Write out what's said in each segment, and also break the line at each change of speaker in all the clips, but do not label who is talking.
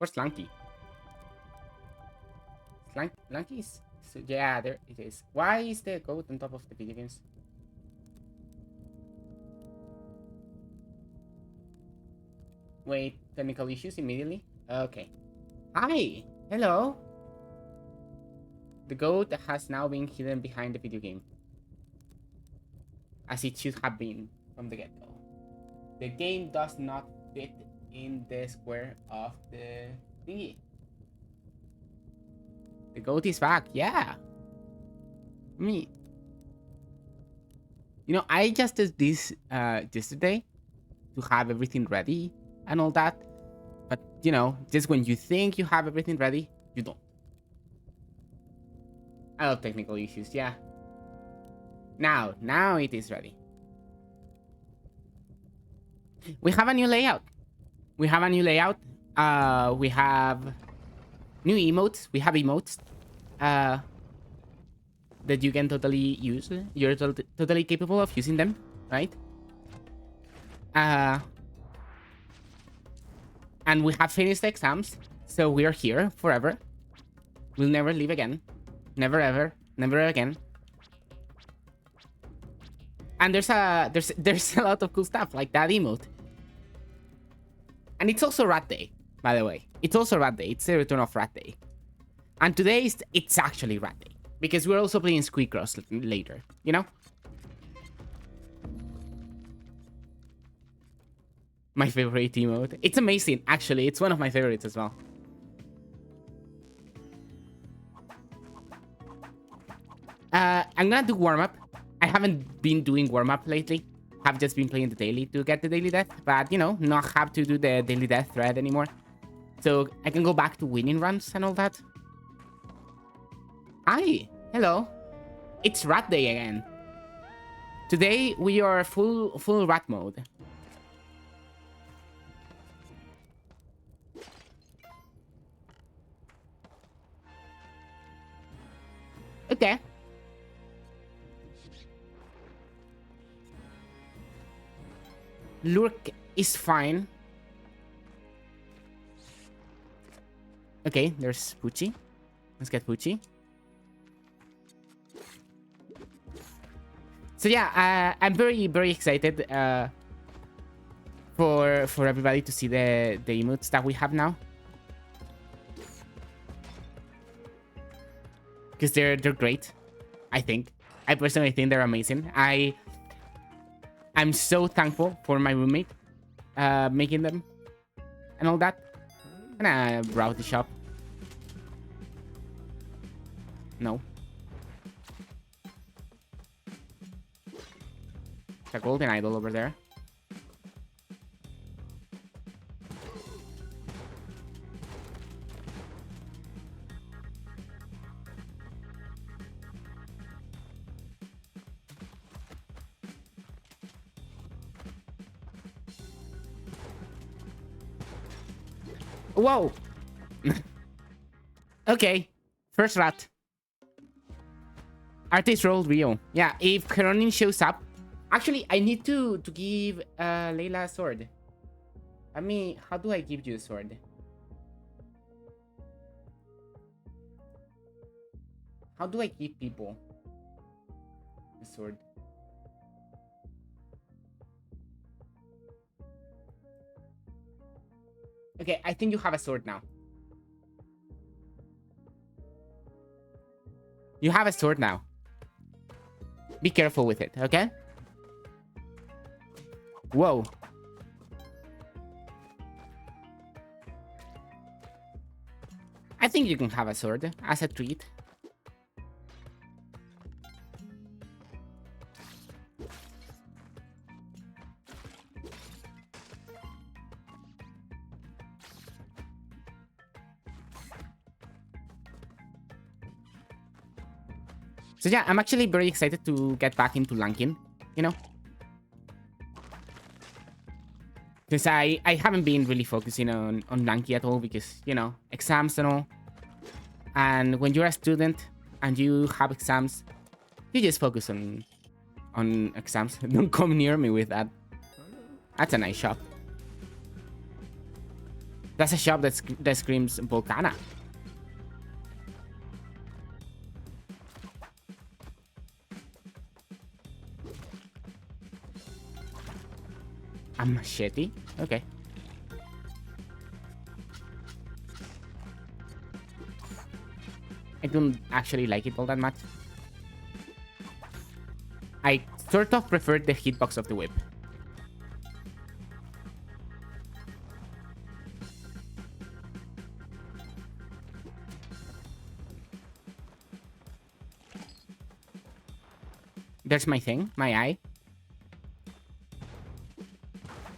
Where's Lanky? Lanky is... So, yeah, there it is. Why is the goat on top of the video games? Wait, technical issues immediately? Okay. Hi! Hello! The goat has now been hidden behind the video game. As it should have been from the get-go. The game does not fit in the square of the thingy. The goat is back, yeah. Me. You know, I just did this yesterday to have everything ready and all that. But, you know, just when you think you have everything ready, you don't. I love technical issues, yeah. Now it is ready. We have a new layout. We have new emotes. We have emotes that you can totally use. You're totally capable of using them, right? And we have finished the exams, so we are here forever. We'll never leave again. Never ever. Never again. And there's a lot of cool stuff like that emote. And it's also Rat Day, by the way. It's also Rat Day. It's the return of Rat Day. And today it's actually Rat Day. Because we're also playing Squeakross later, you know? My favorite emote. It's amazing, actually. It's one of my favorites as well. I'm gonna do warm-up. I haven't been doing warm-up lately. Have just been playing the daily to get the daily death. But, you know, not have to do the daily death thread anymore. So I can go back to winning runs and all that. Hi. Hello. It's Rat Day again. Today we are full rat mode. Okay. Lurk is fine. Okay, there's Poochie. Let's get Poochie. So yeah, I'm very excited for everybody to see the emotes that we have now. Because they're great, I think. I personally think they're amazing. I'm so thankful for my roommate making them. and all that. Gonna browse the shop. No. It's a golden idol over there. Whoa! Okay. First rat. Artist role Rio. Yeah, if Heronin shows up... Actually, I need to give Layla a sword. I mean, how do I give you a sword? How do I give people a sword? Okay, I think you have a sword now. You have a sword now. Be careful with it, okay? Whoa. I think you can have a sword as a treat. So yeah, I'm actually very excited to get back into Lankin, you know? Because I haven't been really focusing on Lanky at all because, you know, exams and all. And when you're a student and you have exams, you just focus on exams. Don't come near me with that. That's a nice shop. That's a shop that screams Volcana. A machete? Okay. I don't actually like it all that much. I sort of prefer the hitbox of the whip. There's my thing, my eye.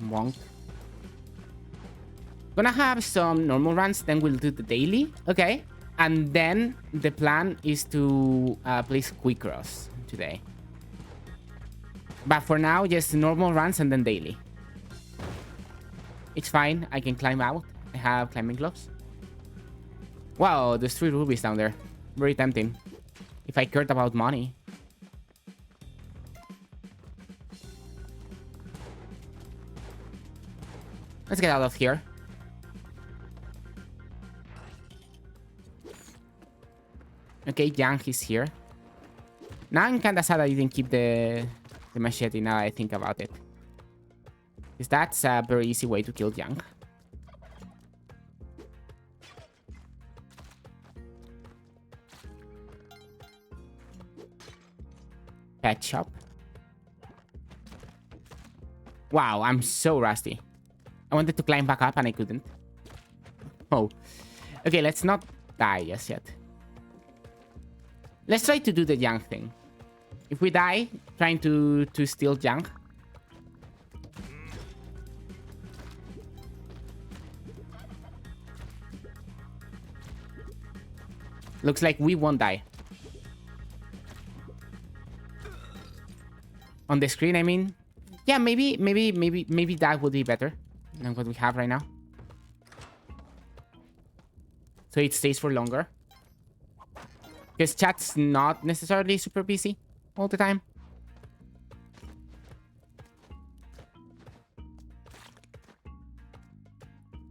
Wonk. Gonna have some normal runs, then we'll do the daily. Okay. And then the plan is to play squeakross today. But for now, just normal runs and then daily. It's fine. I can climb out. I have climbing gloves. Wow, there's 3 rubies down there. Very tempting. If I cared about money. Let's get out of here. Okay, Yang is here. Now I'm kinda sad I didn't keep the machete now I think about it. Because that's a very easy way to kill Yang. Pet shop. Wow, I'm so rusty. I wanted to climb back up and I couldn't. Oh. Okay, let's not die just yet. Let's try to do the Yang thing. If we die, trying to steal Yang. Looks like we won't die. On the screen, I mean. Yeah, maybe that would be better than what we have right now. So it stays for longer. Because chat's not necessarily super busy all the time.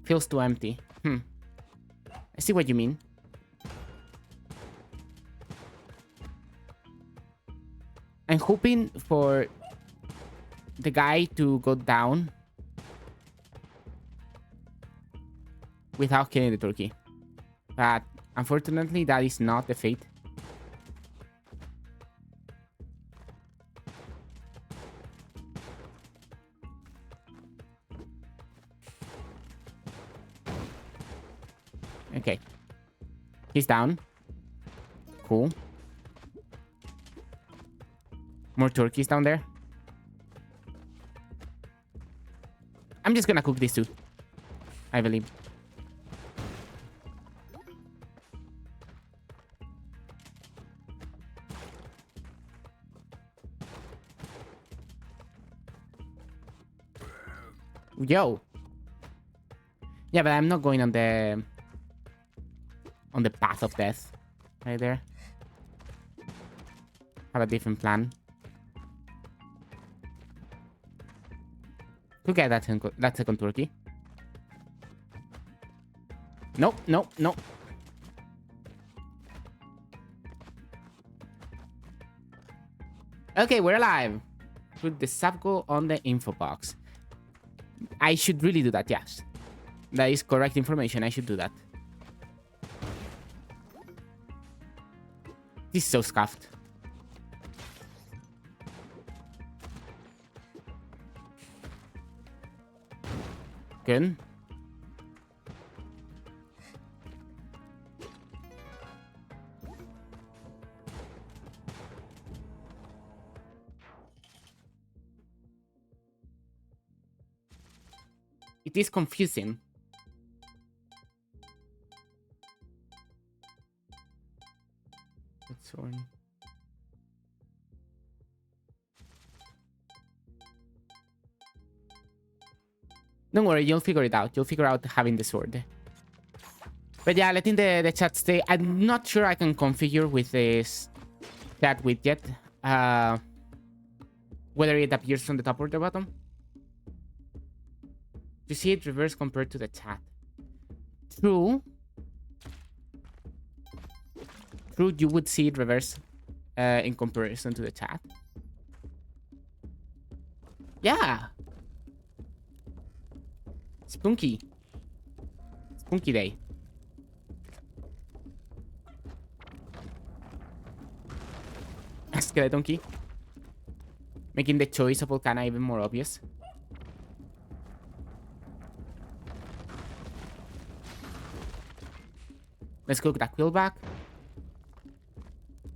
Feels too empty. I see what you mean. I'm hoping for the guy to go down without killing the turkey. But unfortunately, that is not the fate. Okay. He's down. Cool. More turkeys down there. I'm just gonna cook these two, I believe. Yo. Yeah, but I'm not going on the path of death right there. Have a different plan. Look at that second turkey. Nope, nope, nope. Okay, we're alive. Put the subgoal on the info box. I should really do that, yes. That is correct information. I should do that. This is so scuffed. Good. It is confusing. That's one. Don't worry, you'll figure it out. You'll figure out having the sword. But yeah, letting the chat stay. I'm not sure I can configure with this chat widget. Whether it appears from the top or the bottom. You see it reverse compared to the chat. True. True, you would see it reverse in comparison to the chat. Yeah. Spunky. Spunky day. Skeleton key. Making the choice of Volcana even more obvious. Let's cook that quill back.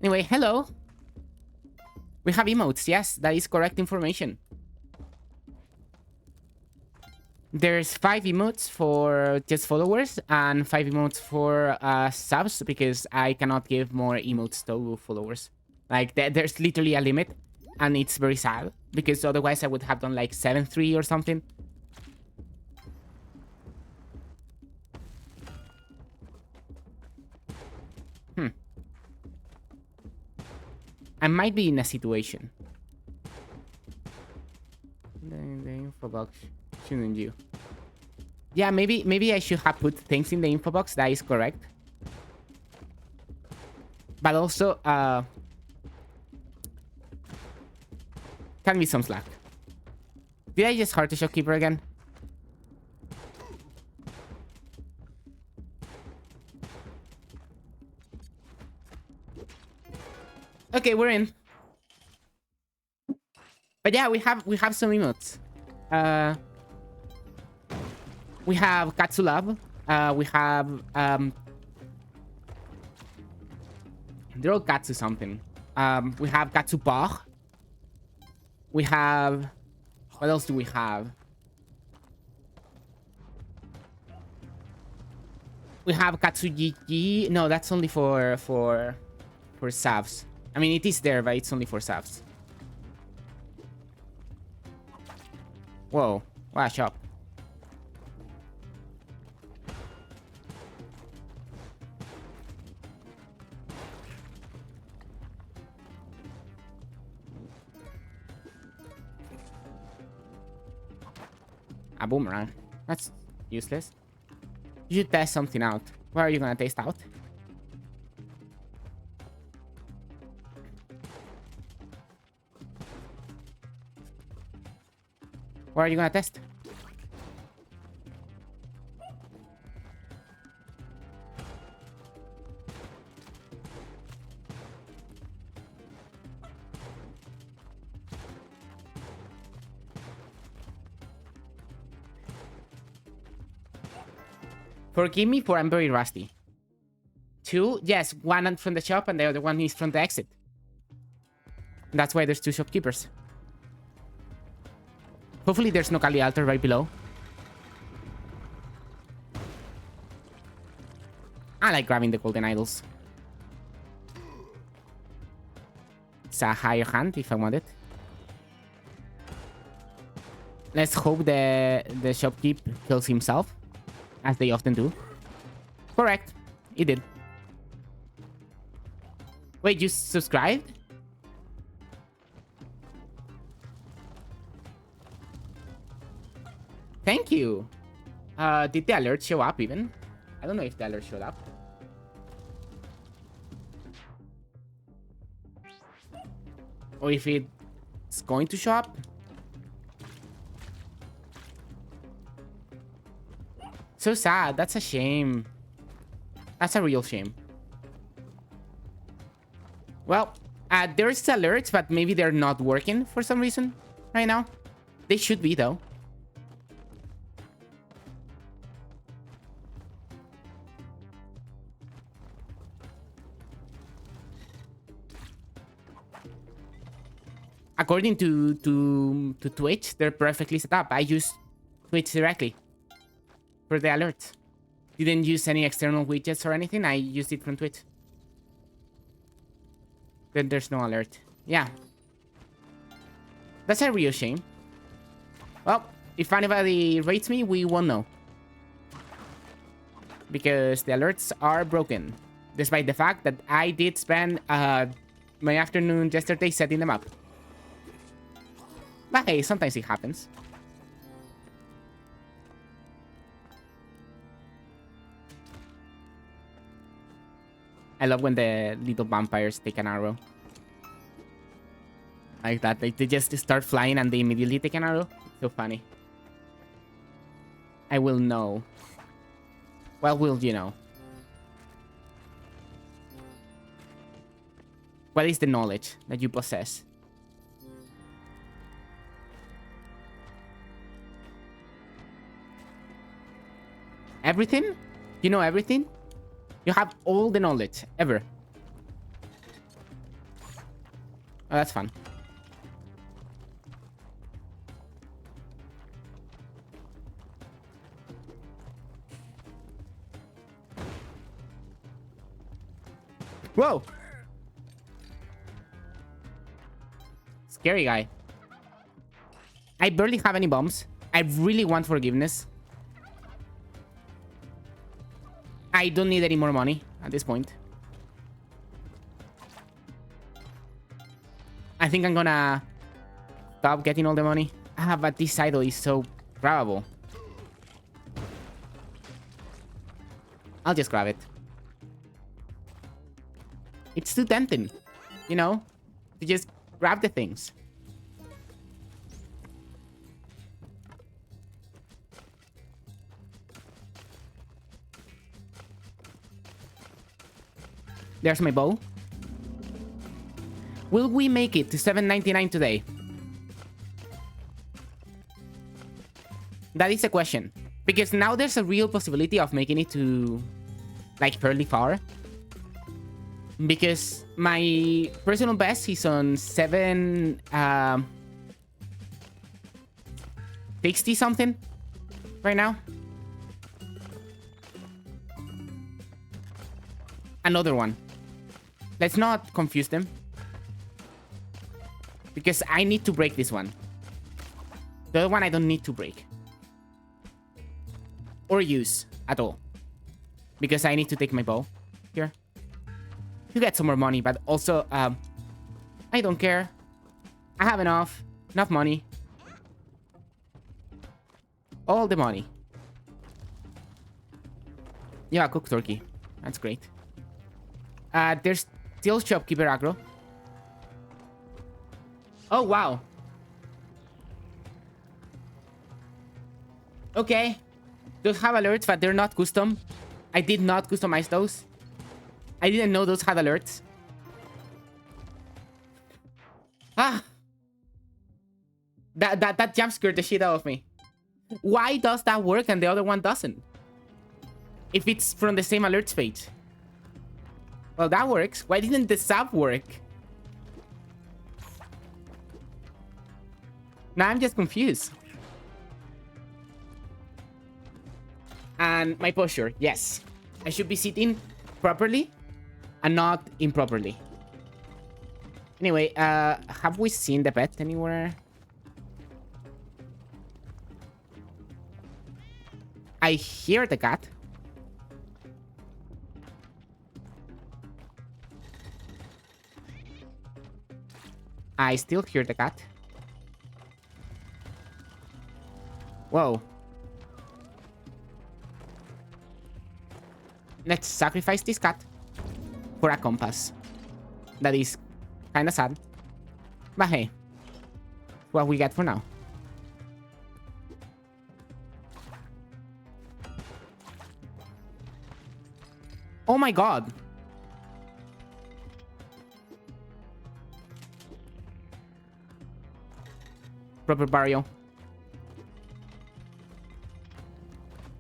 Anyway, hello. We have emotes. Yes, that is correct information. There's 5 emotes for just followers and 5 emotes for subs because I cannot give more emotes to followers. Like, there's literally a limit and it's very sad because otherwise I would have done like 7-3 or something. I might be in a situation. The info box, shouldn't you? Yeah, maybe I should have put things in the info box. That is correct. But also, can be some slack. Did I just heart the shopkeeper again? Okay, we're in. But yeah, we have some emotes. We have Katsulab. We have they're all Katsu something. We have Katsupor. We have, what else do we have? We have Katsuyiki. No, that's only for Savs. I mean, it is there, but it's only for Savs. Whoa, what a shop. A boomerang. That's useless. You should test something out. What are you gonna test out? What are you gonna test? Forgive me for I'm very rusty. 2, yes, one from the shop and the other one is from the exit. That's why there's 2 shopkeepers. Hopefully there's no Kali altar right below. I like grabbing the golden idols. It's a higher hand if I want it. Let's hope the shopkeep kills himself, as they often do. Correct. He did. Wait, you subscribed? Thank you. Did the alert show up even? I don't know if the alert showed up. Or if it's going to show up. So sad. That's a shame. That's a real shame. Well, there's alerts, but maybe they're not working for some reason right now. They should be, though. According to Twitch, they're perfectly set up. I use Twitch directly for the alerts. Didn't use any external widgets or anything. I used it from Twitch. Then there's no alert. Yeah. That's a real shame. Well, if anybody rates me, we won't know. Because the alerts are broken. Despite the fact that I did spend my afternoon yesterday setting them up. But hey, sometimes it happens. I love when the little vampires take an arrow. Like that. Like they just start flying and they immediately take an arrow. It's so funny. I will know. Well, will you know? What is the knowledge that you possess? Everything? You know everything? You have all the knowledge, ever. Oh, that's fun. Whoa! Scary guy. I barely have any bombs. I really want forgiveness. I don't need any more money at this point. I think I'm gonna stop getting all the money. But this idol is so grabbable. I'll just grab it. It's too tempting, you know, to just grab the things. There's my bow. Will we make it to $7.99 today? That is a question. Because now there's a real possibility of making it to, like, fairly far. Because my personal best is on 60 something right now. Another one. Let's not confuse them. Because I need to break this one. The other one I don't need to break. Or use at all. Because I need to take my bow here. To get some more money, but also, I don't care. I have enough money. All the money. Yeah, cooked turkey. That's great. There's still shopkeeper aggro. Oh, wow. Okay. Those have alerts, but they're not custom. I did not customize those. I didn't know those had alerts. Ah. That jump scared the shit out of me. Why does that work and the other one doesn't? if it's from the same alerts page. Well, that works. Why didn't the sub work? Now I'm just confused. And my posture, yes. I should be sitting properly and not improperly. Anyway, have we seen the pet anywhere? I hear the cat. I still hear the cat. Whoa. Let's sacrifice this cat for a compass. That is kind of sad. But hey, what we get for now. Oh my god. Proper barrio.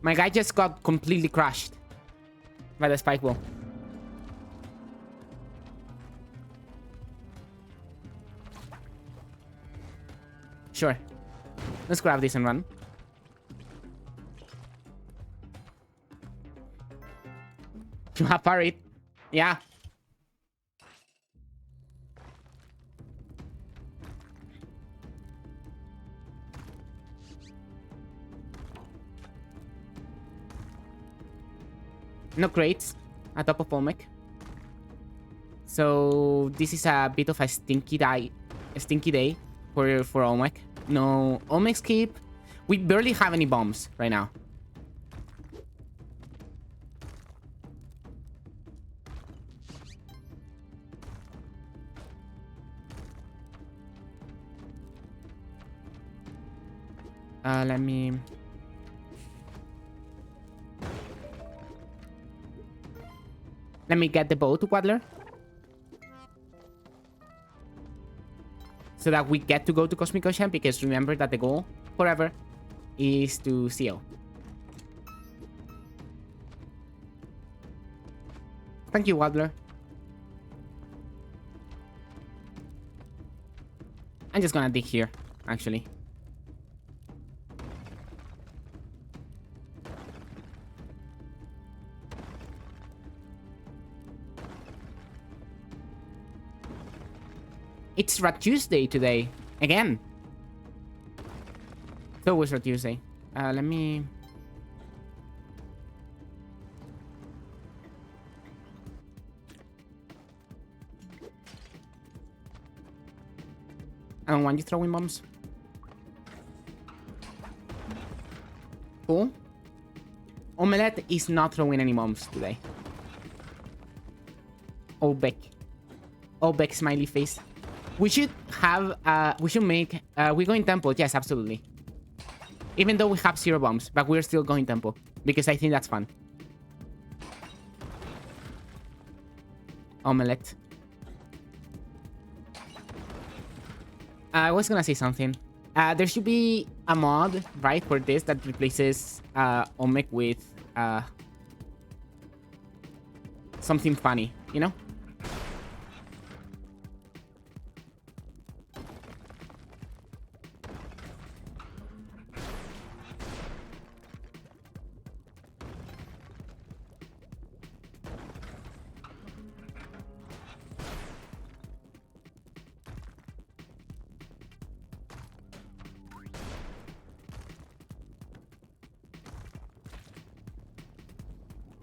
My guy just got completely crushed by the spike wall. Sure. Let's grab this and run. You have parried. Yeah. No crates at top of Olmec. So this is a bit of a stinky day for Olmec. No Olmec skip. We barely have any bombs right now. Let me get the boat, Waddler. So that we get to go to Cosmic Ocean, because remember that the goal forever is to CO. Thank you, Waddler. I'm just gonna dig here, actually. It's Rat Tuesday today. Again. It's always Rat Tuesday. Let me... I don't want you throwing bombs. Cool. Omelette is not throwing any bombs today. Obeck. Obeck smiley face. We should have, we should make, we're going tempo. Yes, absolutely. Even though we have 0 bombs, but we're still going tempo. Because I think that's fun. Omelette. I was gonna say something. There should be a mod, right, for this that replaces Omek with something funny, you know?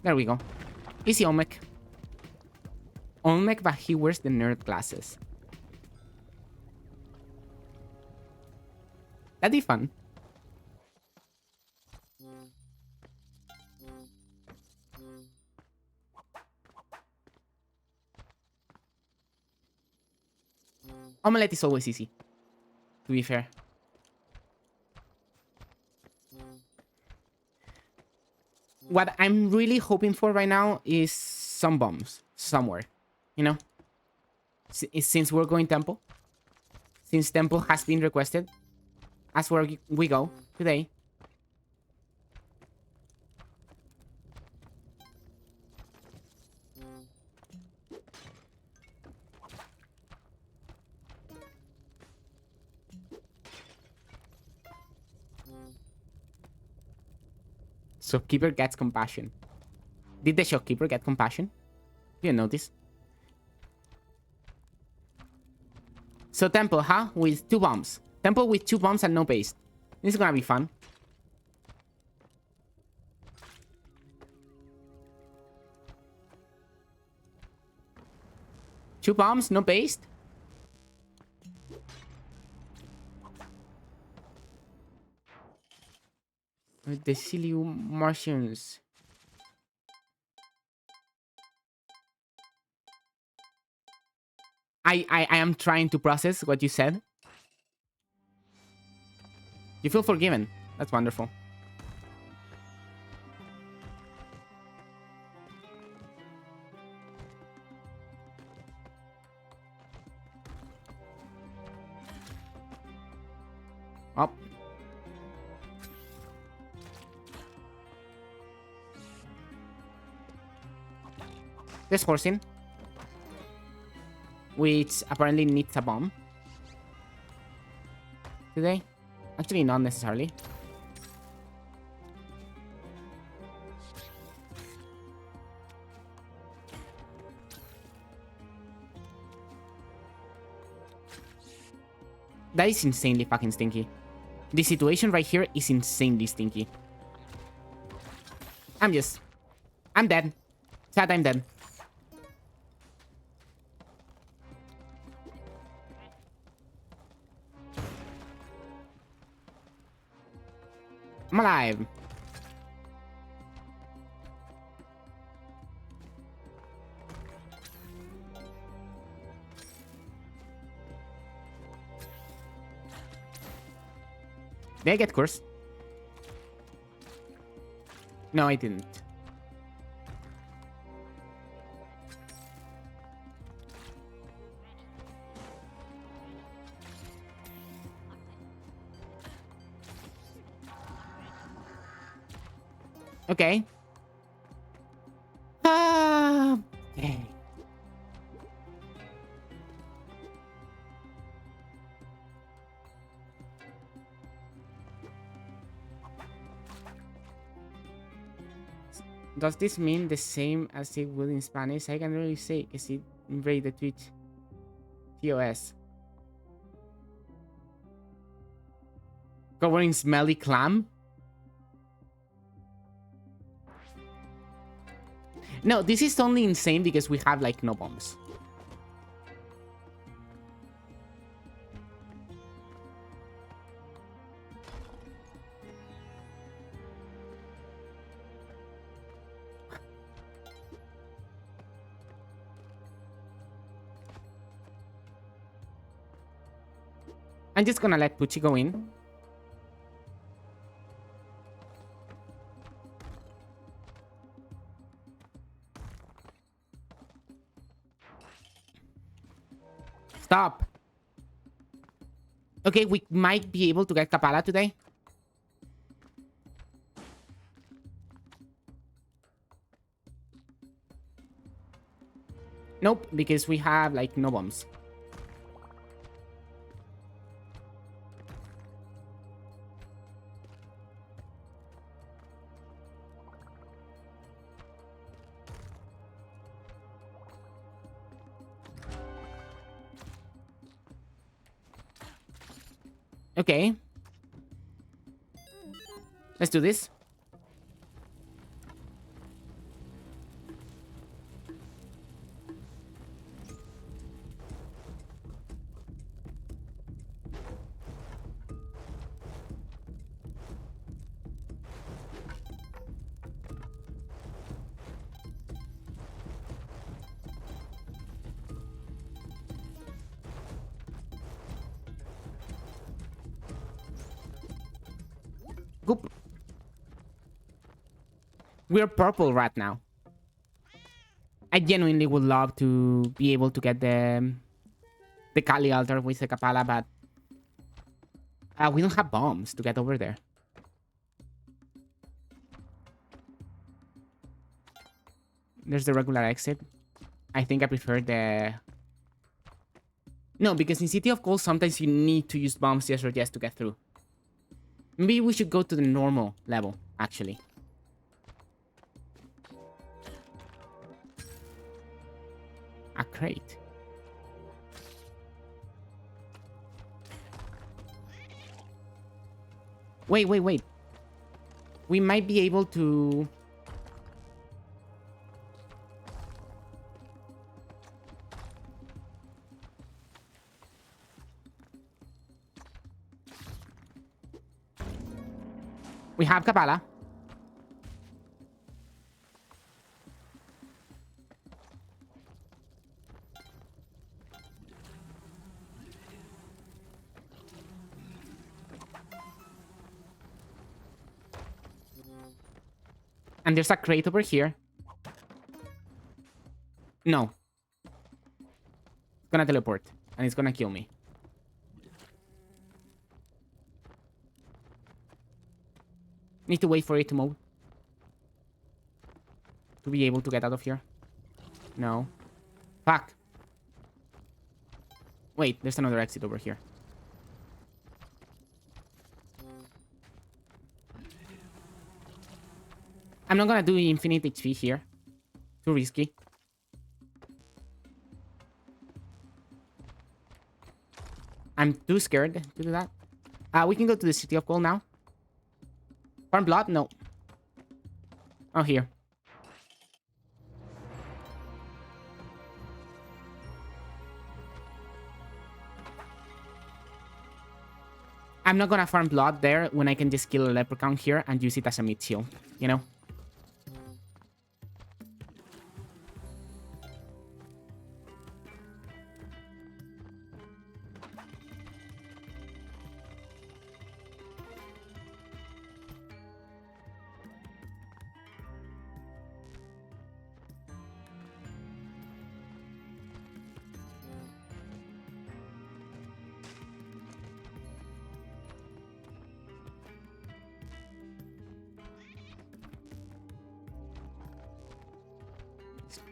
There we go. Easy Olmec. Olmec, but he wears the nerd glasses. That'd be fun. Omelette is always easy, to be fair. What I'm really hoping for right now is some bombs somewhere, you know? Since we're going tempo. Since tempo has been requested. As where we go today. Shopkeeper gets compassion. Did the shopkeeper get compassion? Didn't notice. So temple, huh? With 2 bombs. Temple with 2 bombs and no paste. This is gonna be fun. Two bombs, no paste. With the silly Martians. I am trying to process what you said. You feel forgiven. That's wonderful. Up. There's horsing. Which apparently needs a bomb. Today? Actually, not necessarily. That is insanely fucking stinky. The situation right here is insanely stinky. I'm dead. Sad, I'm dead. I'm alive. Did I get cursed? No, I didn't. Okay. Okay. Does this mean the same as it would in Spanish? I can't really say because it read the tweet. TOS. Covering smelly clam? No, this is only insane because we have like no bombs. I'm just gonna let Pucci go in. Stop. Okay, we might be able to get Kapala today. Nope, because we have like no bombs. Okay. Let's do this. Goop. We're purple right now. I genuinely would love to be able to get the Kali altar with the Kapala, but we don't have bombs to get over there. There's the regular exit. I think I prefer the... No, because in City of Gold, sometimes you need to use bombs just or just to get through. Maybe we should go to the normal level, actually. A crate. Wait, wait, wait. We might be able to... We have Kabbalah. And there's a crate over here. No. It's gonna teleport. And it's gonna kill me. Need to wait for it to move. To be able to get out of here. No. Fuck. Wait, there's another exit over here. I'm not gonna do infinite HP here. Too risky. I'm too scared to do that. We can go to the City of Gold now. Farm blood? No. Oh, here. I'm not gonna farm blood there when I can just kill a leprechaun here and use it as a mid shield, you know?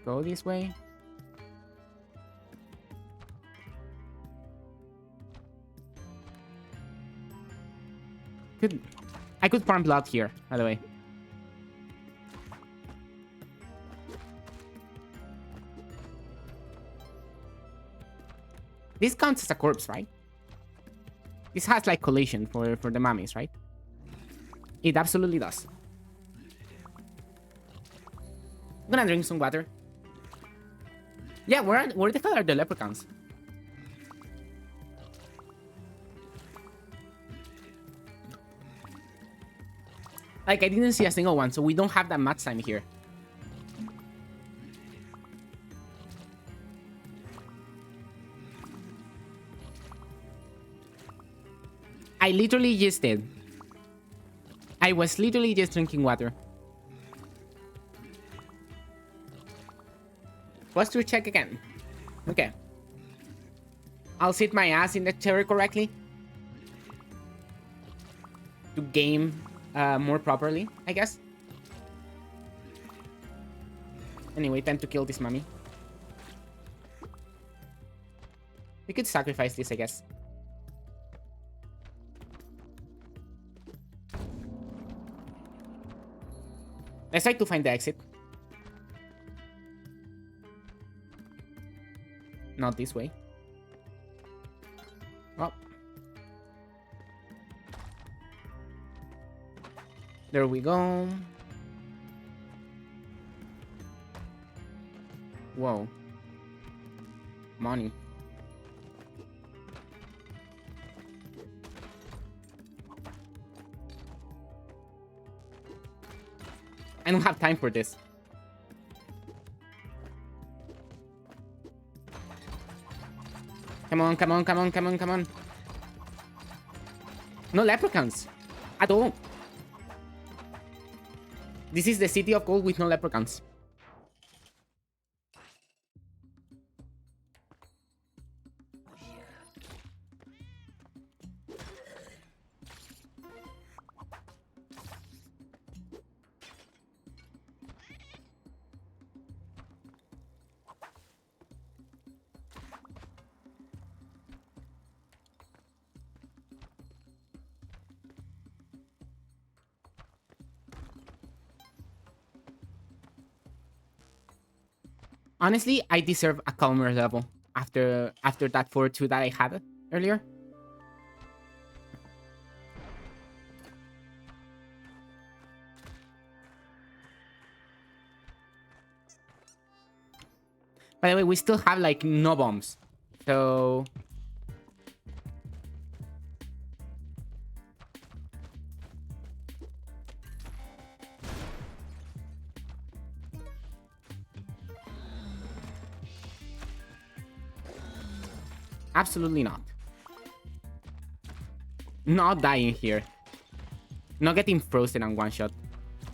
Go this way. I could farm blood here, by the way. This counts as a corpse, right? This has like collision for the mummies, right? It absolutely does. I'm gonna drink some water. Yeah, where the hell are the leprechauns? Like, I didn't see a single one, so we don't have that much time here. I literally just did. I was literally just drinking water. Posture check again. Okay. I'll sit my ass in the chair correctly. To game more properly, I guess. Anyway, time to kill this mummy. We could sacrifice this, I guess. Let's try to find the exit. Not this way. Oh. There we go. Whoa. Money. I don't have time for this. Come on, come on, come on, come on, come on. No leprechauns. At all. This is the City of Gold with no leprechauns. Honestly, I deserve a calmer level after that 4-2 that I had earlier. By the way, we still have like no bombs. So absolutely not. Not dying here. Not getting frozen on one shot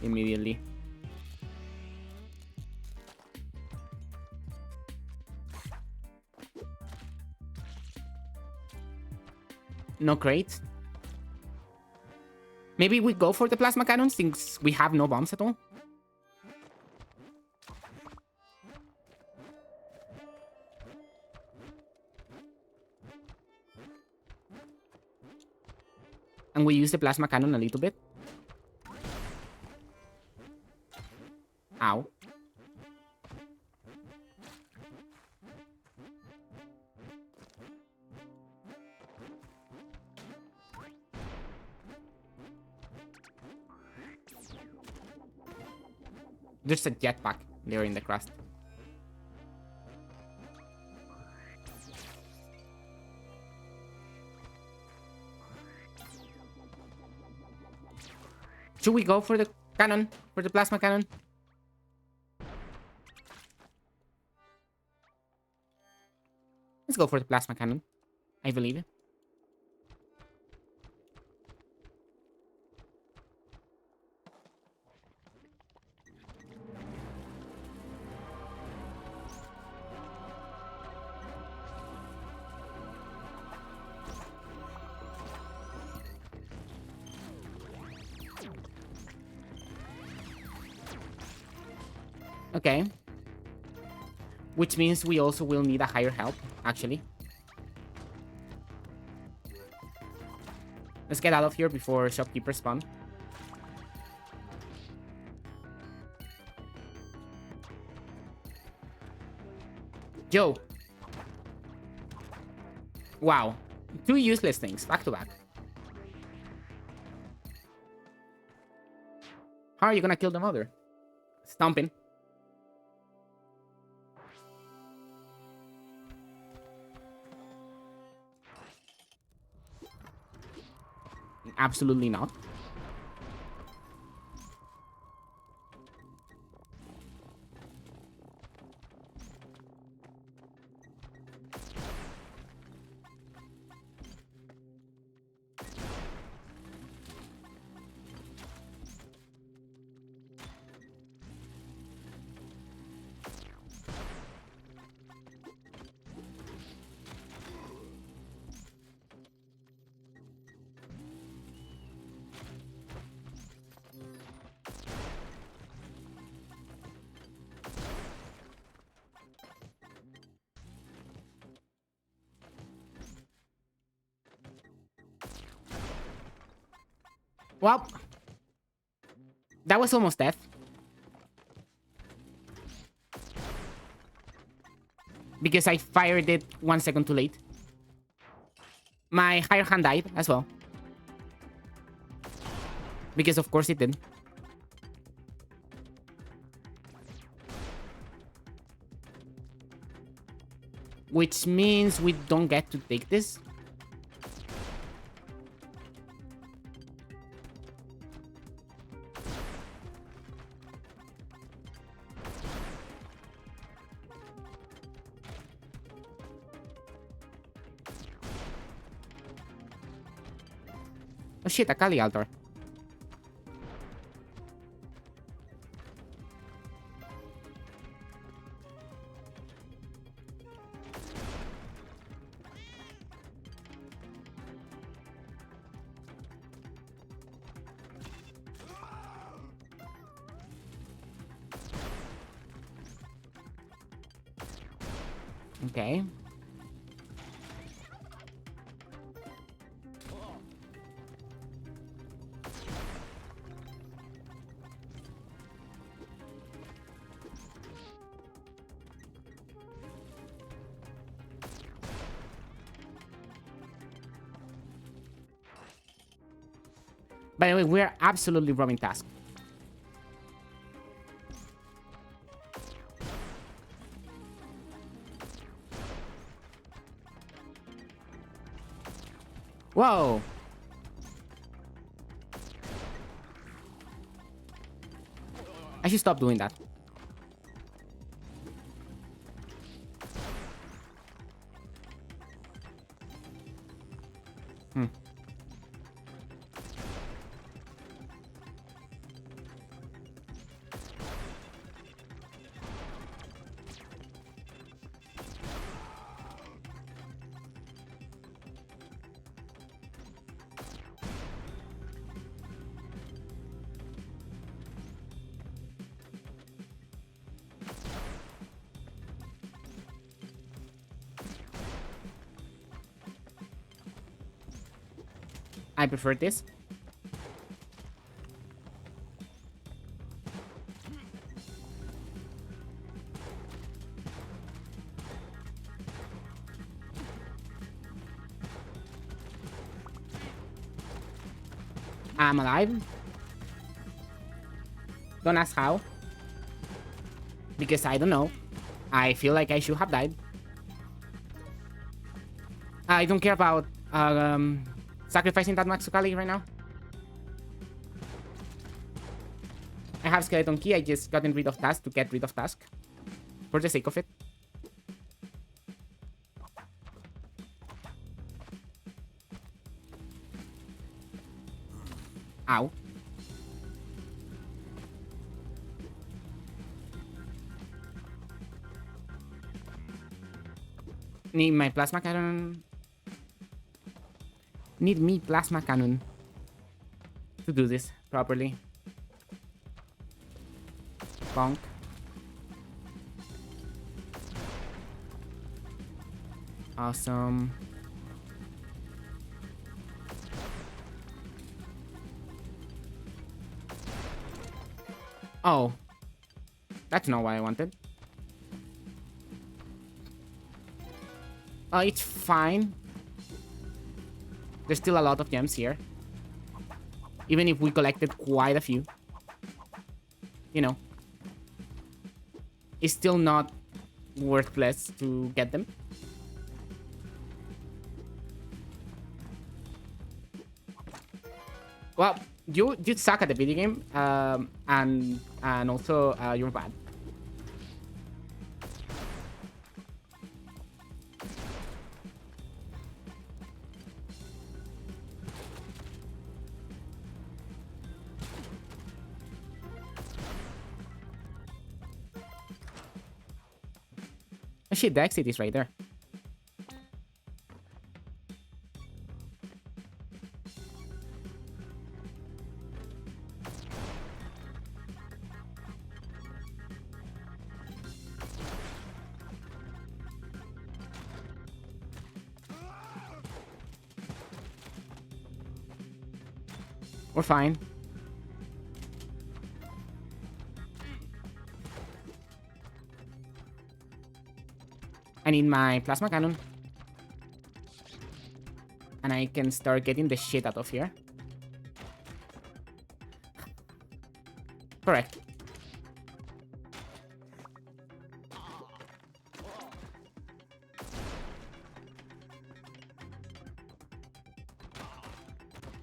immediately. No crates. Maybe we go for the plasma cannon since we have no bombs at all. And we use the plasma cannon a little bit. Ow. There's a jetpack there in the crust. Should we go for the cannon? For the plasma cannon? Let's go for the plasma cannon. I believe it. Okay. Which means we also will need a higher help, actually. Let's get out of here before shopkeepers spawn. Yo. Wow. 2 useless things, back to back. How are you gonna kill the mother? Stomping. Absolutely not. Well, that was almost death. Because I fired it 1 second too late. My higher hand died as well. Because of course it did. Which means we don't get to take this. Oh shit, a Kali altar. Okay. By the way, we're absolutely robbing task. Whoa. I should stop doing that. I prefer this. I'm alive. Don't ask how. Because I don't know. I feel like I should have died. I don't care about sacrificing that max Kali right now. I have skeleton key. I just gotten rid of task to get rid of task. For the sake of it. Ow. Need my plasma cannon. Need me plasma cannon to do this properly. Bonk. Awesome. Oh. That's not what I wanted. It's fine. There's still a lot of gems here. Even if we collected quite a few. You know. It's still not worthless to get them. Well, you suck at the video game, and also you're bad. Oh shit, the exit is right there. We're fine. I need my plasma cannon. And I can start getting the shit out of here. Correct.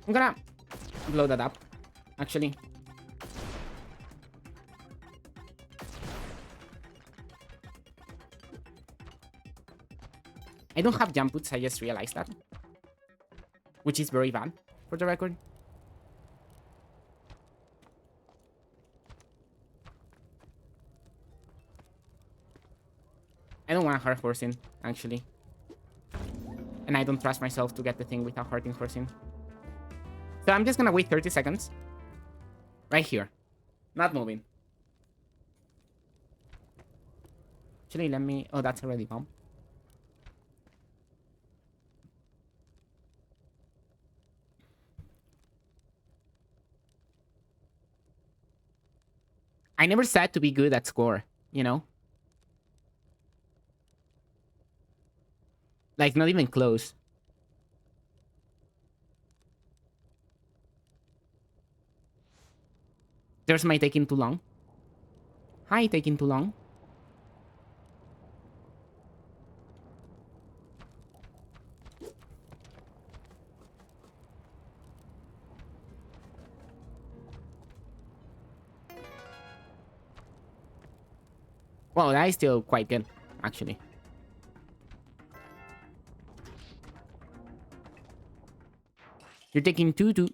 I'm gonna blow that up, actually. I don't have jump boots, I just realized that. Which is very bad, for the record. I don't want to hurt Horsing, actually. And I don't trust myself to get the thing without hurting Horsing. So I'm just gonna wait 30 seconds. Right here. Not moving. Actually, let me... Oh, that's already bomb. I never said to be good at score, you know? Like, not even close. There's my taking too long. Hi, taking too long. Well, that is still quite good, actually. You're taking 2-2.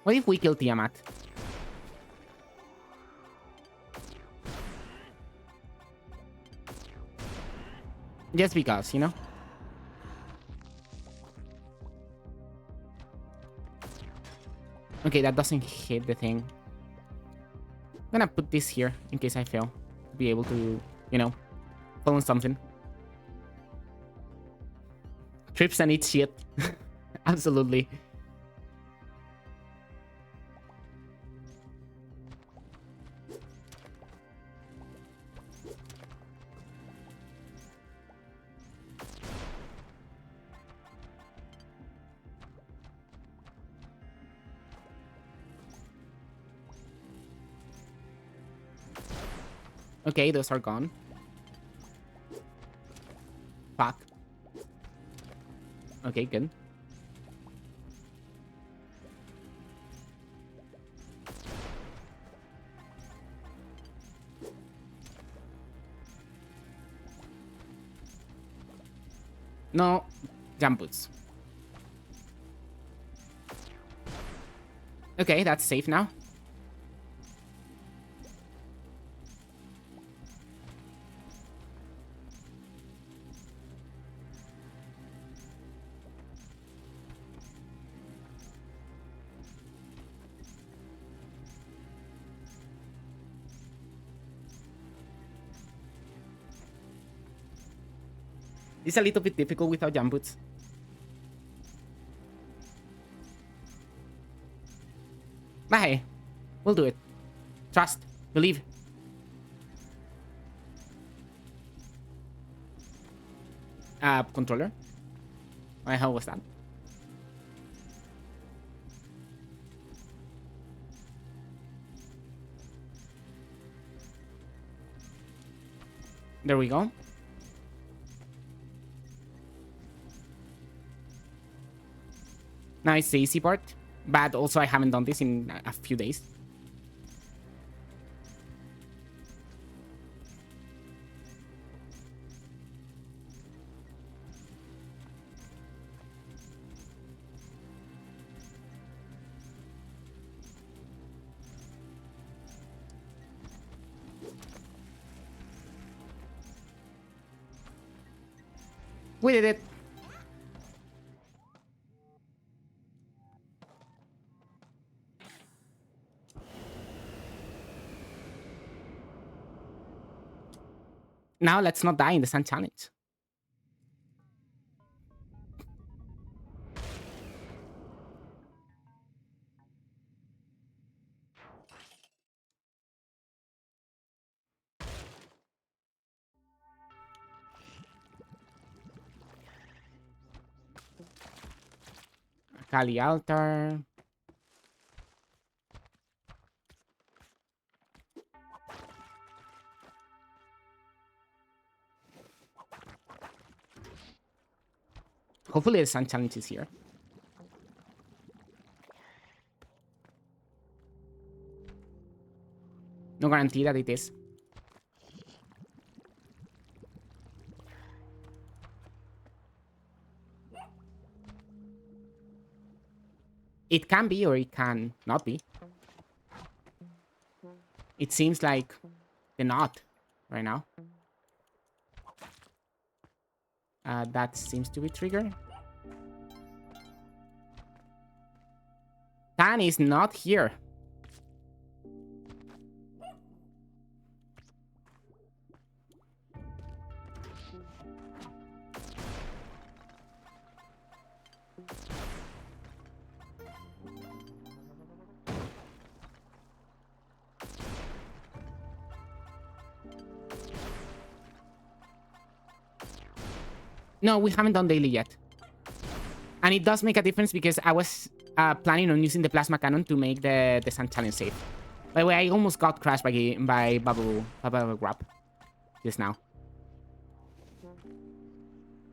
What if we kill Tiamat? Just because, you know? Okay, that doesn't hit the thing. I'm gonna put this here in case I fail. To be able to, you know, fall on something. Trips and eat shit. Absolutely. Okay, those are gone. Fuck. Okay, good. No, jump boots. Okay, that's safe now. It's a little bit difficult without jump boots. But hey, we'll do it. Trust. Believe. Controller? What the hell was that? There we go. Now it's the easy part. But also I haven't done this in a few days. We did it. Now let's not die in the sand challenge. Kali altar. Hopefully the sun challenge is here. No guarantee that it is. It can be or it can not be. It seems like the not right now. That seems to be triggered. Tan is not here. No, we haven't done daily yet. And it does make a difference because I was planning on using the plasma cannon to make the sand challenge safe. By the way, I almost got crashed by bubble grab just now.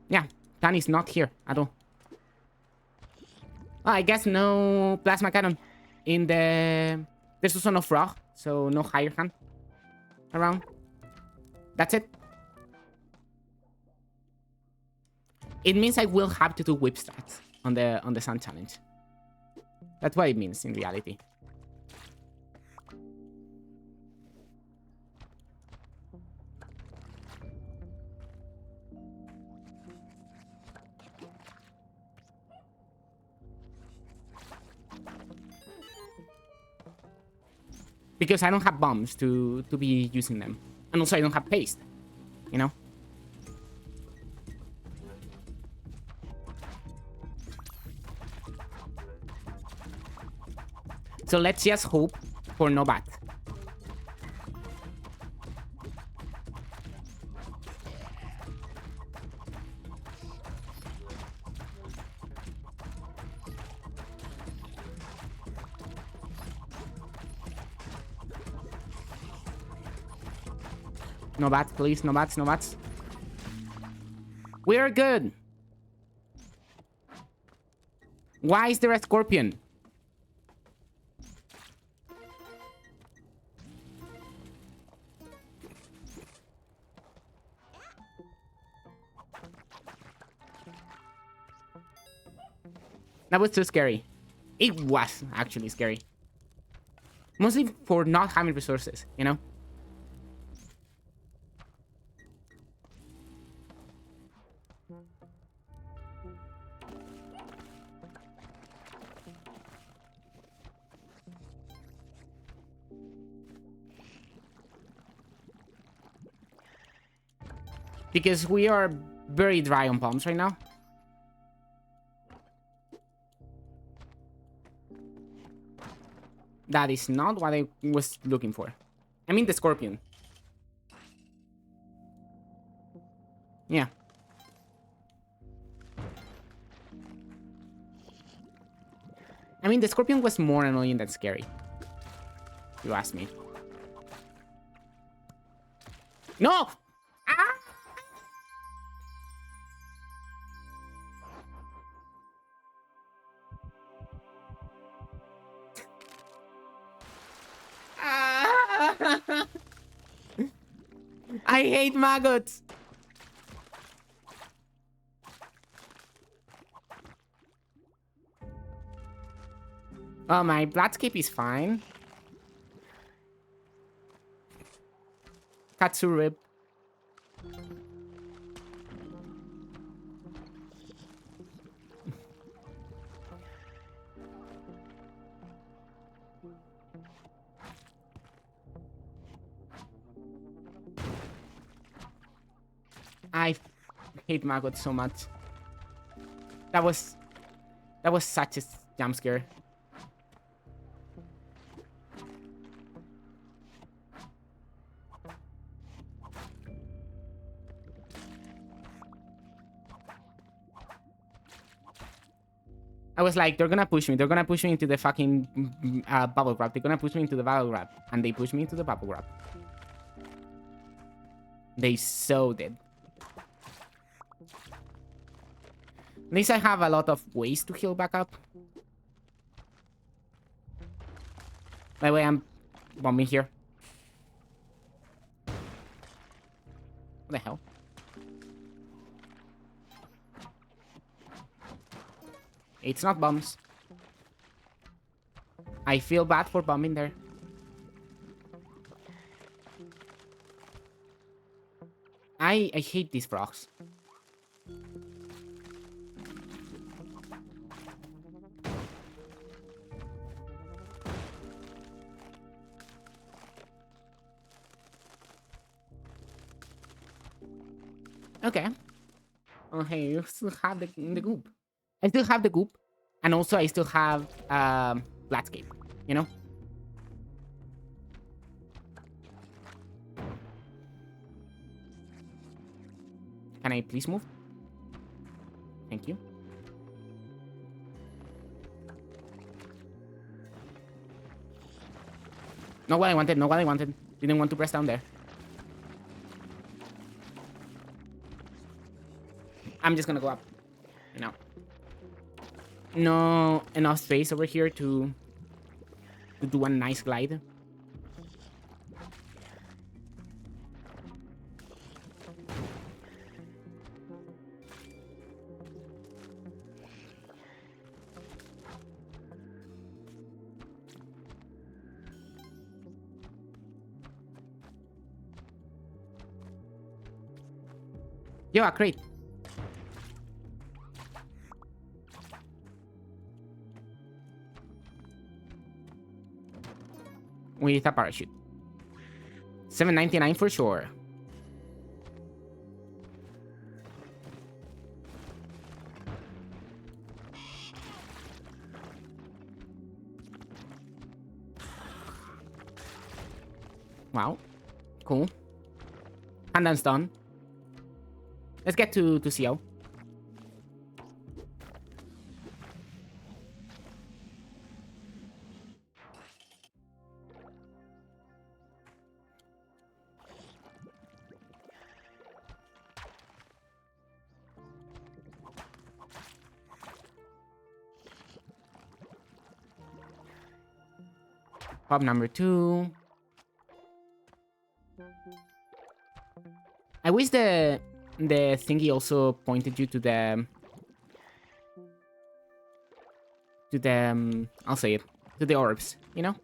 Yeah, Tan is not here at all. Oh, I guess no plasma cannon in the... There's also no frog, so no higher hand around. That's it. It means I will have to do whip strats on the sun challenge. That's what it means in reality. Because I don't have bombs to be using them. And also I don't have paste, you know? So let's just hope for no bat. No bats, please. No bats, no bats. We're good. Why is there a scorpion? That was too scary. It was actually scary. Mostly for not having resources, you know? Because we are very dry on bombs right now. That is not what I was looking for. I mean the scorpion. Yeah. I mean the scorpion was more annoying than scary. If you ask me. No! I hate maggots. Oh, my Bladscape is fine. Katsu rib. I hate maggots so much. That was such a jump scare. I was like, they're gonna push me. They're gonna push me into the fucking bubble wrap. They're gonna push me into the bubble wrap. And they pushed me into the bubble wrap. They so did. At least I have a lot of ways to heal back up. By the way, I'm bombing here. What the hell? It's not bombs. I feel bad for bombing there. I hate these frogs. Okay. Okay, you still have the goop. I still have the goop. And also I still have Bladscape, you know? Can I please move? Thank you. Not what I wanted, not what I wanted. Didn't want to press down there. I'm just gonna go up. No. No enough space over here to do a nice glide. Yo, a crate. With a parachute. $7.99 for sure. Wow. Cool. And that's done. Let's get to CO. Pop number 2. I wish the thingy also pointed you to the I'll say it, to the orbs, you know?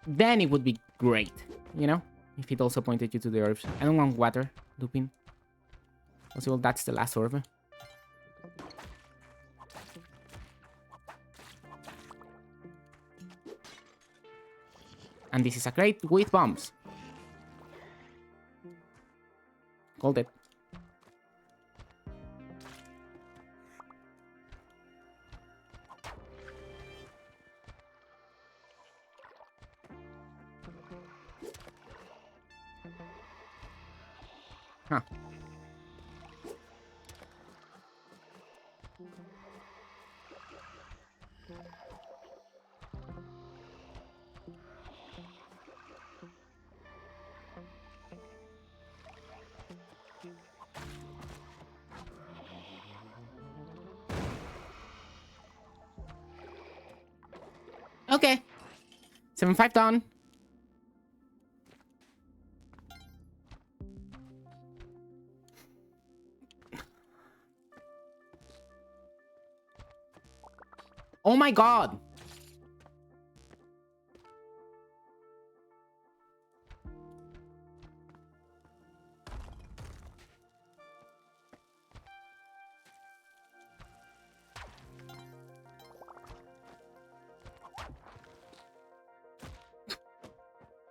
Then it would be great, you know? If it also pointed you to the orbs. I don't want water looping. Also, that's the last orb. And this is a crate with bombs. Called it. Huh. Okay. 7-5 down. Oh my god.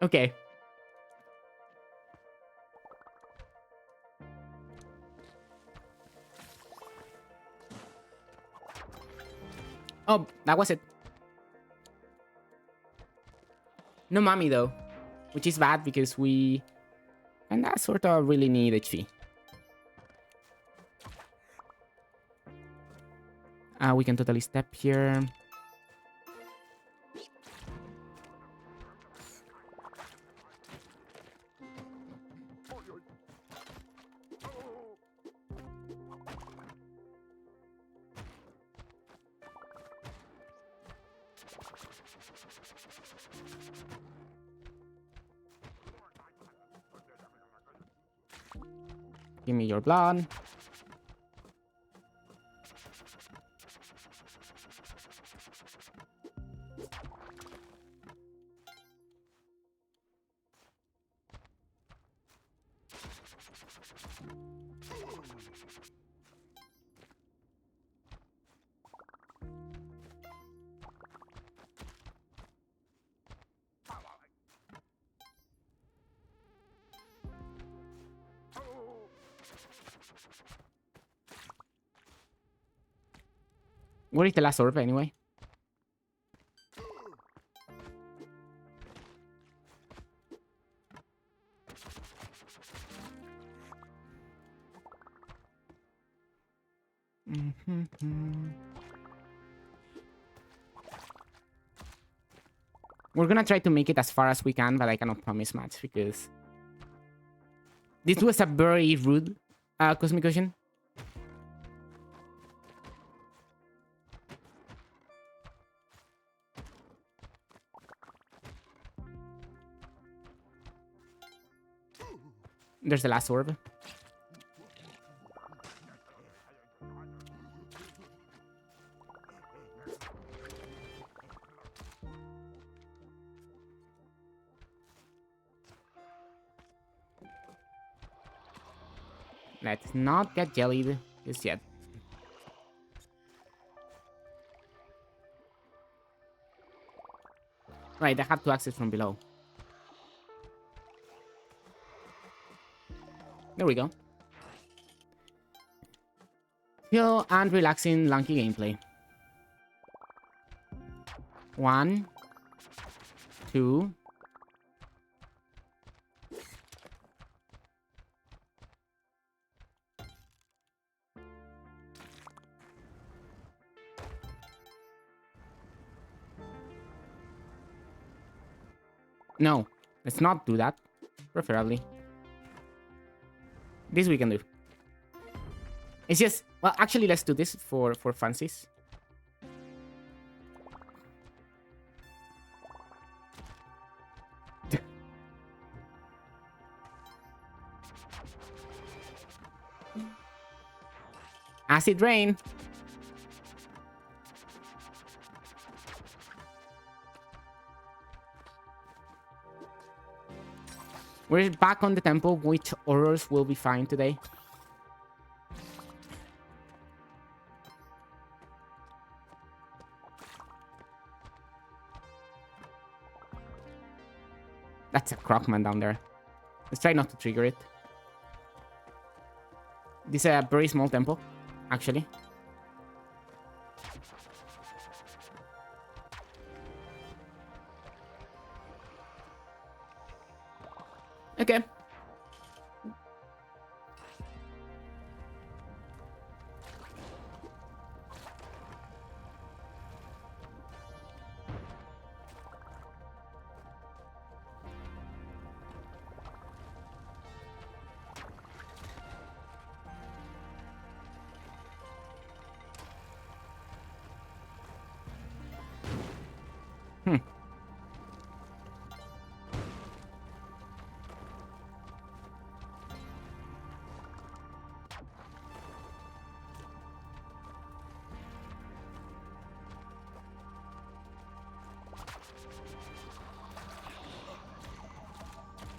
Okay. Oh, that was it. No mommy though, which is bad because we kinda sort of really need HP. We can totally step here. Give me your blood. Where is the last orb anyway? We're gonna try to make it as far as we can, but I cannot promise much because this was a very rude Cosmic Ocean. There's the last orb. Let's not get jellied just yet. Right, I have to access from below. There we go. Chill and relaxing lanky gameplay. 1, 2. No, let's not do that. Preferably. This we can do. It's just... Well, actually, let's do this for fancies. Acid rain. We're back on the temple, which horrors will be fine today. That's a Crocman down there. Let's try not to trigger it. This is a very small temple, actually. Okay.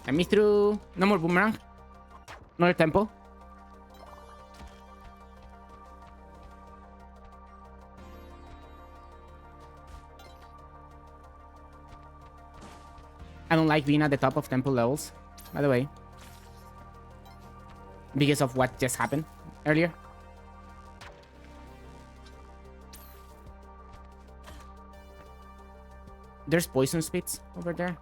Let me through. No more boomerang. Another temple. I don't like being at the top of temple levels, by the way. Because of what just happened earlier. There's poison spits over there.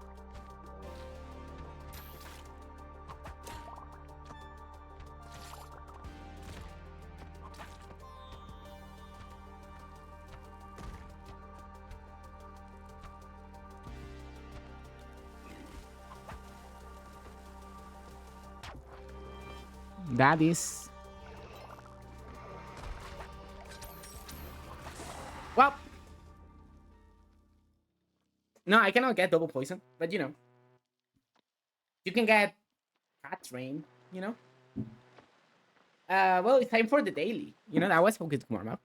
That is... Well... No, I cannot get double poison, but you know. You can get cat rain, you know? Well, it's time for the daily. You know, that was a good warm up.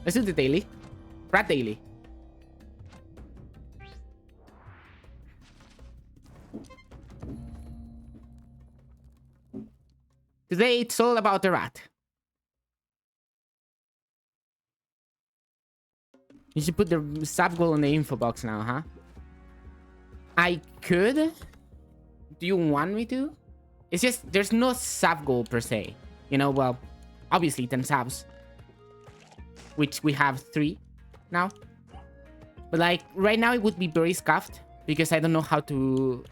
Let's do the daily. Rat daily. Today, it's all about the rat. You should put the sub goal in the info box now, huh? I could. Do you want me to? It's just, there's no sub goal per se. You know, well, obviously 10 subs. Which we have 3 now. But like, right now it would be very scuffed. Because I don't know how to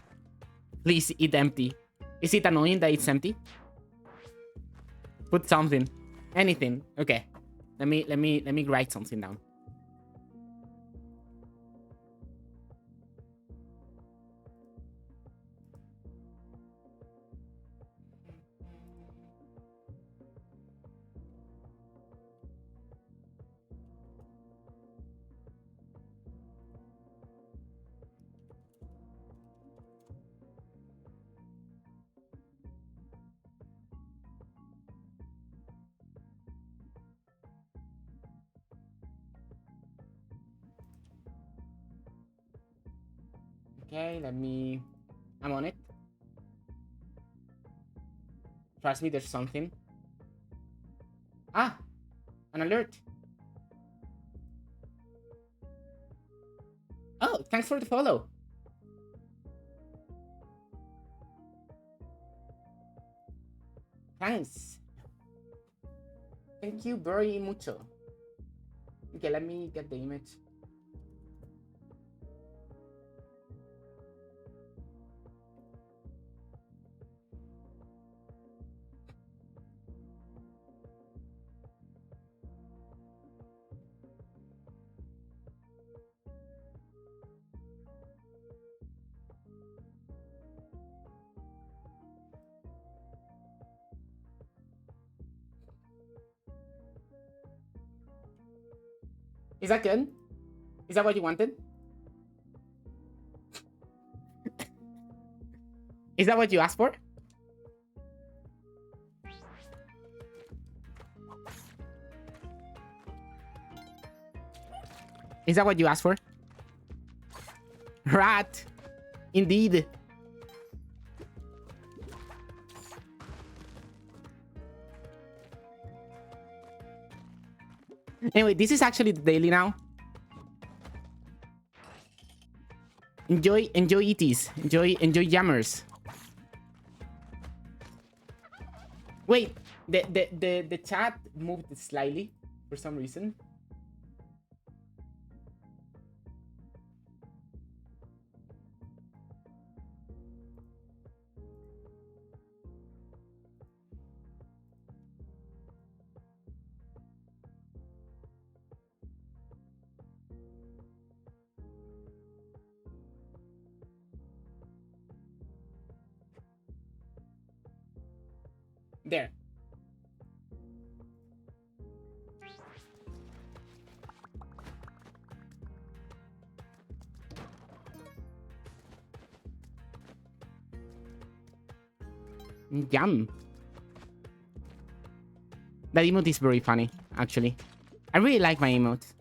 please eat empty Is it annoying that it's empty? Put something. Anything. Okay. Let me write something down. Okay, I'm on it. Trust me, there's something. Ah, an alert. Oh, thanks for the follow. Thanks. Thank you very mucho. Okay, let me get the image. Is that good? Is that what you wanted? Is that what you asked for? Is that what you asked for? Rat. Indeed. Anyway, this is actually the daily now. Enjoy ETs. Enjoy jammers. Wait, the chat moved slightly for some reason. There. Yum. That emote is very funny, actually. I really like my emotes.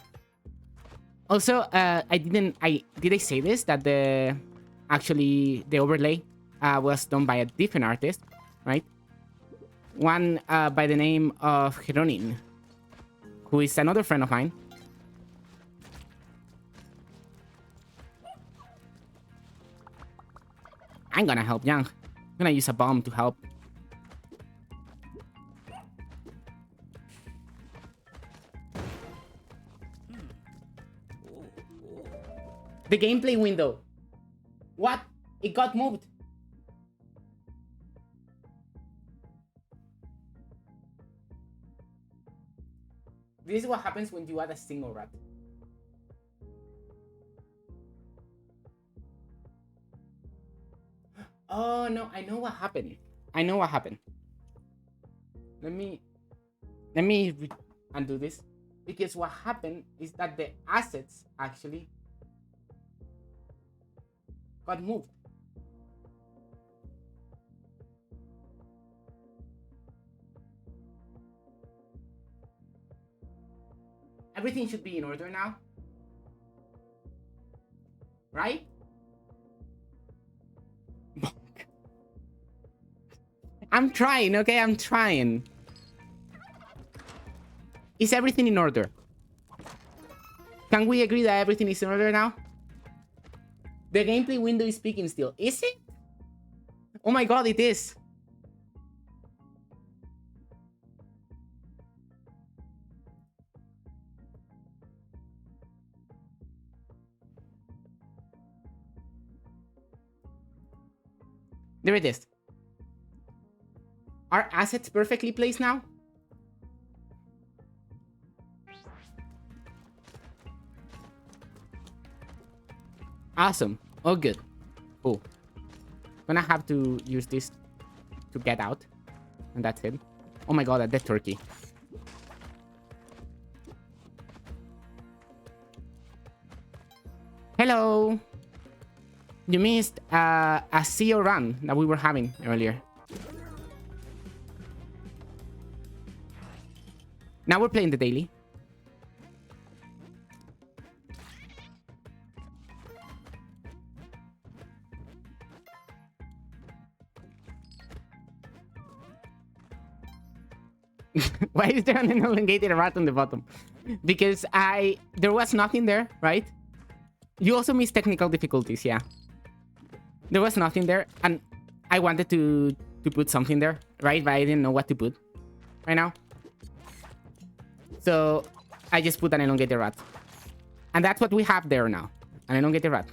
Also, did I say this? That the overlay was done by a different artist, right? One by the name of Heronin, who is another friend of mine. I'm gonna help Yang. I'm gonna use a bomb to help. The gameplay window. What? It got moved. This is what happens when you add a single rat. Oh no, I know what happened. Let me undo this. Because what happened is that the assets actually got moved. Everything should be in order now. Right? I'm trying, okay? I'm trying. Is everything in order? Can we agree that everything is in order now? The gameplay window is speaking still. Is it? Oh my god, it is. There it is. Are assets perfectly placed now? Awesome. Oh, good. Cool. Gonna have to use this to get out. And that's it. Oh my god, a dead turkey. Hello. You missed a CEO run that we were having earlier. Now we're playing the daily. Why is there an elongated rat on the bottom? Because there was nothing there, right? You also missed technical difficulties, yeah. There was nothing there, and I wanted to put something there, right? But I didn't know what to put right now. So I just put an elongated rat. And that's what we have there now. An elongated rat.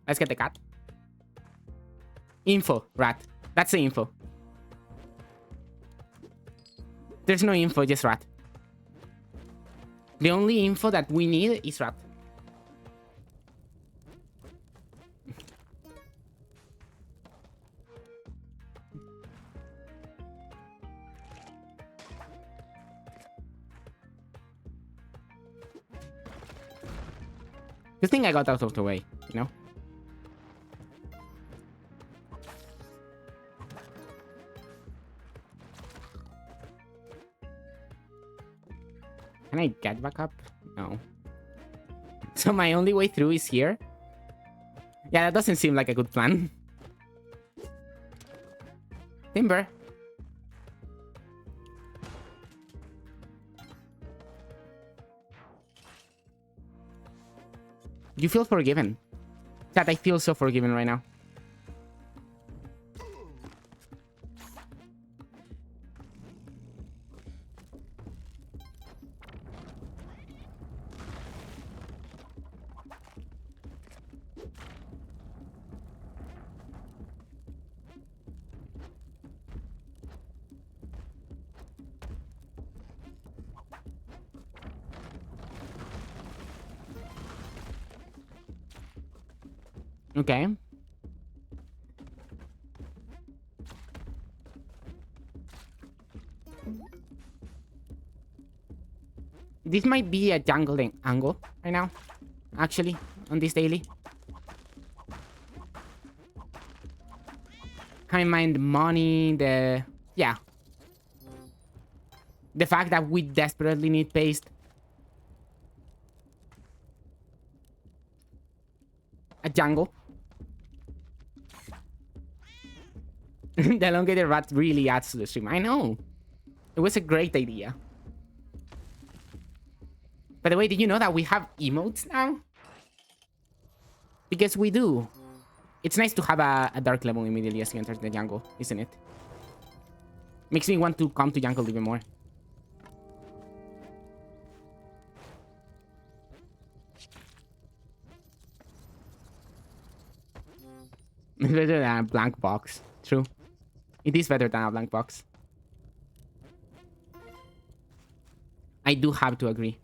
Let's get the cat. Info, rat. That's the info. There's no info, just rat. The only info that we need is rat. Good thing I got out of the way, you know? Can I get back up? No. So my only way through is here? Yeah, that doesn't seem like a good plan. Timber. You feel forgiven. Chat, I feel so forgiven right now. Okay. This might be a jungling angle right now, actually, on this daily. I mind the money, yeah. The fact that we desperately need paste. A jungle. The elongated rat really adds to the stream. I know. It was a great idea. By the way, did you know that we have emotes now? Because we do. It's nice to have a dark level immediately as you enter the jungle, isn't it? Makes me want to come to jungle even more. It's better than a blank box. True. It is better than a blank box. I do have to agree.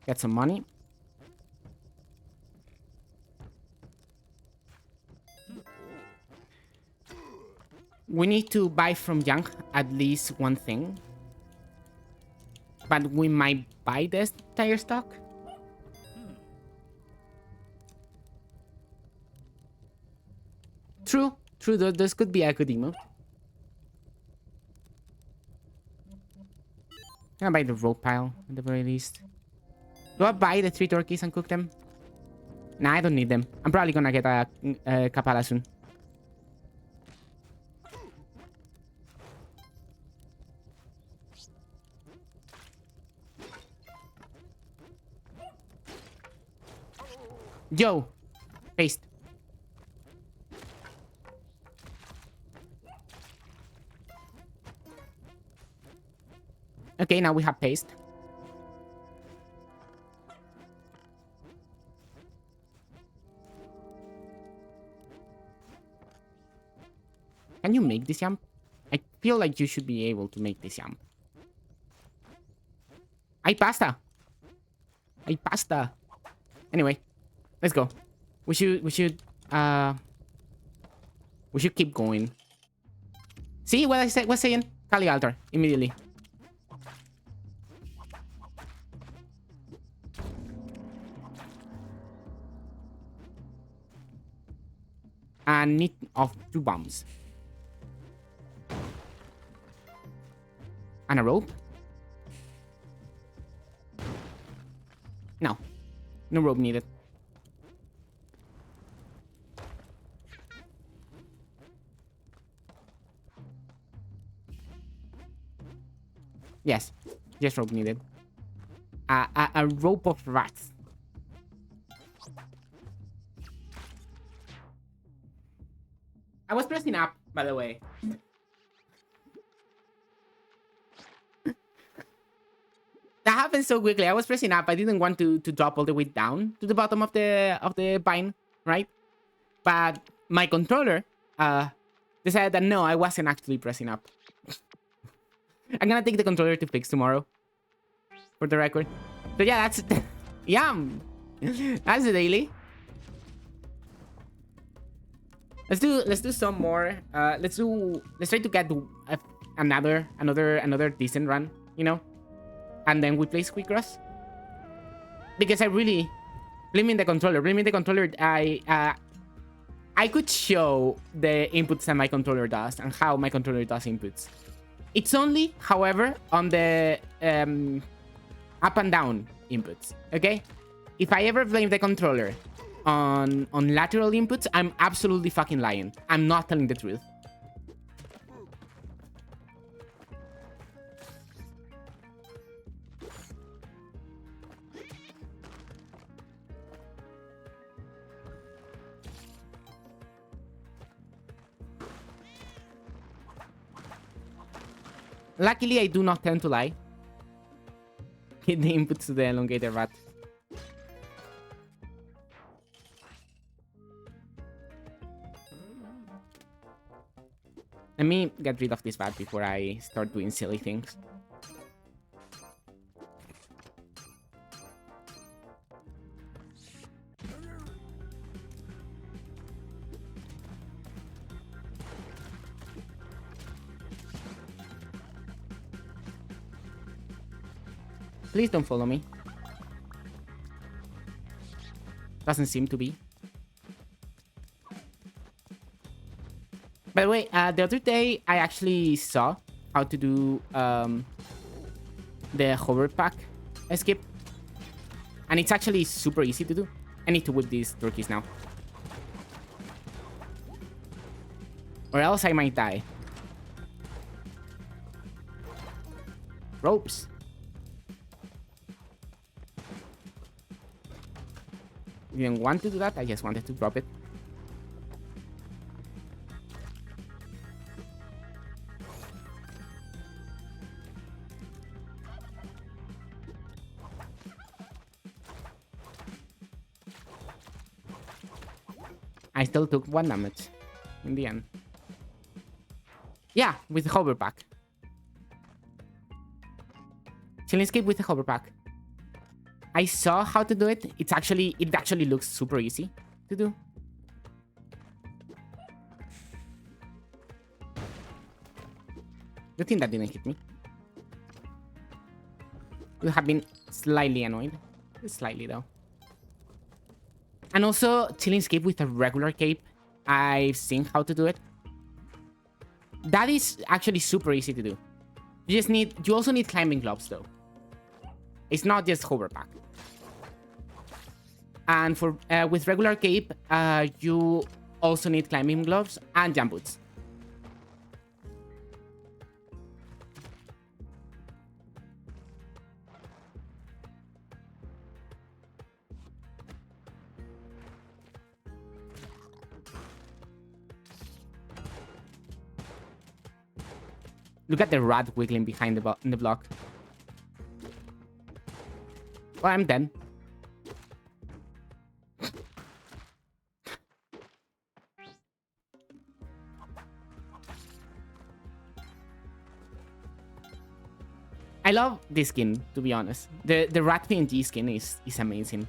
Get some money. We need to buy from Young at least one thing. But we might buy this entire stock. True. True, this could be a good emote. Can I buy the rope pile at the very least? Do I buy the 3 turkeys and cook them? Nah, I don't need them. I'm probably gonna get a Kapala soon. Yo! Paste. Okay, now we have paste. Can you make this jump? I feel like you should be able to make this jump. Hay pasta. Hay pasta. Anyway, let's go. We should keep going. See what I said? Was saying Kali altar immediately. And need of 2 bombs. And a rope? No. No rope needed. Yes. Just rope needed. A rope of rats. I was pressing up, by the way. That happened so quickly. I was pressing up. I didn't want to drop all the way down to the bottom of the vine, right? But my controller decided that no, I wasn't actually pressing up. I'm gonna take the controller to fix tomorrow, for the record. So yeah, that's yum. That's the daily. Let's do some more. Let's try to get another decent run, you know. And then we play squeakross. Because I really blaming the controller. I could show the inputs that my controller does and how my controller does inputs. It's only, however, on the up and down inputs. Okay? If I ever blame the controller on lateral inputs, I'm absolutely fucking lying. I'm not telling the truth. Luckily, I do not tend to lie. Hit the inputs to the elongated rat. Let me get rid of this bat before I start doing silly things. Please don't follow me. Doesn't seem to be. By the way, the other day I actually saw how to do the hover pack skip. And it's actually super easy to do. I need to whip these turkeys now. Or else I might die. Ropes. Didn't want to do that, I just wanted to drop it. I still took 1 damage in the end. Yeah, with the hover pack. Chilling escape with the hover pack. I saw how to do it. It actually looks super easy to do. The thing that didn't hit me. Would have been slightly annoyed. Slightly though. And also chilling escape with a regular cape. I've seen how to do it. That is actually super easy to do. You also need climbing gloves though. It's not just hover pack. And for with regular cape, you also need climbing gloves and jump boots. Look at the rat wiggling behind the block. Oh, I'm dead. I love this skin, to be honest. The rat PNG skin is amazing.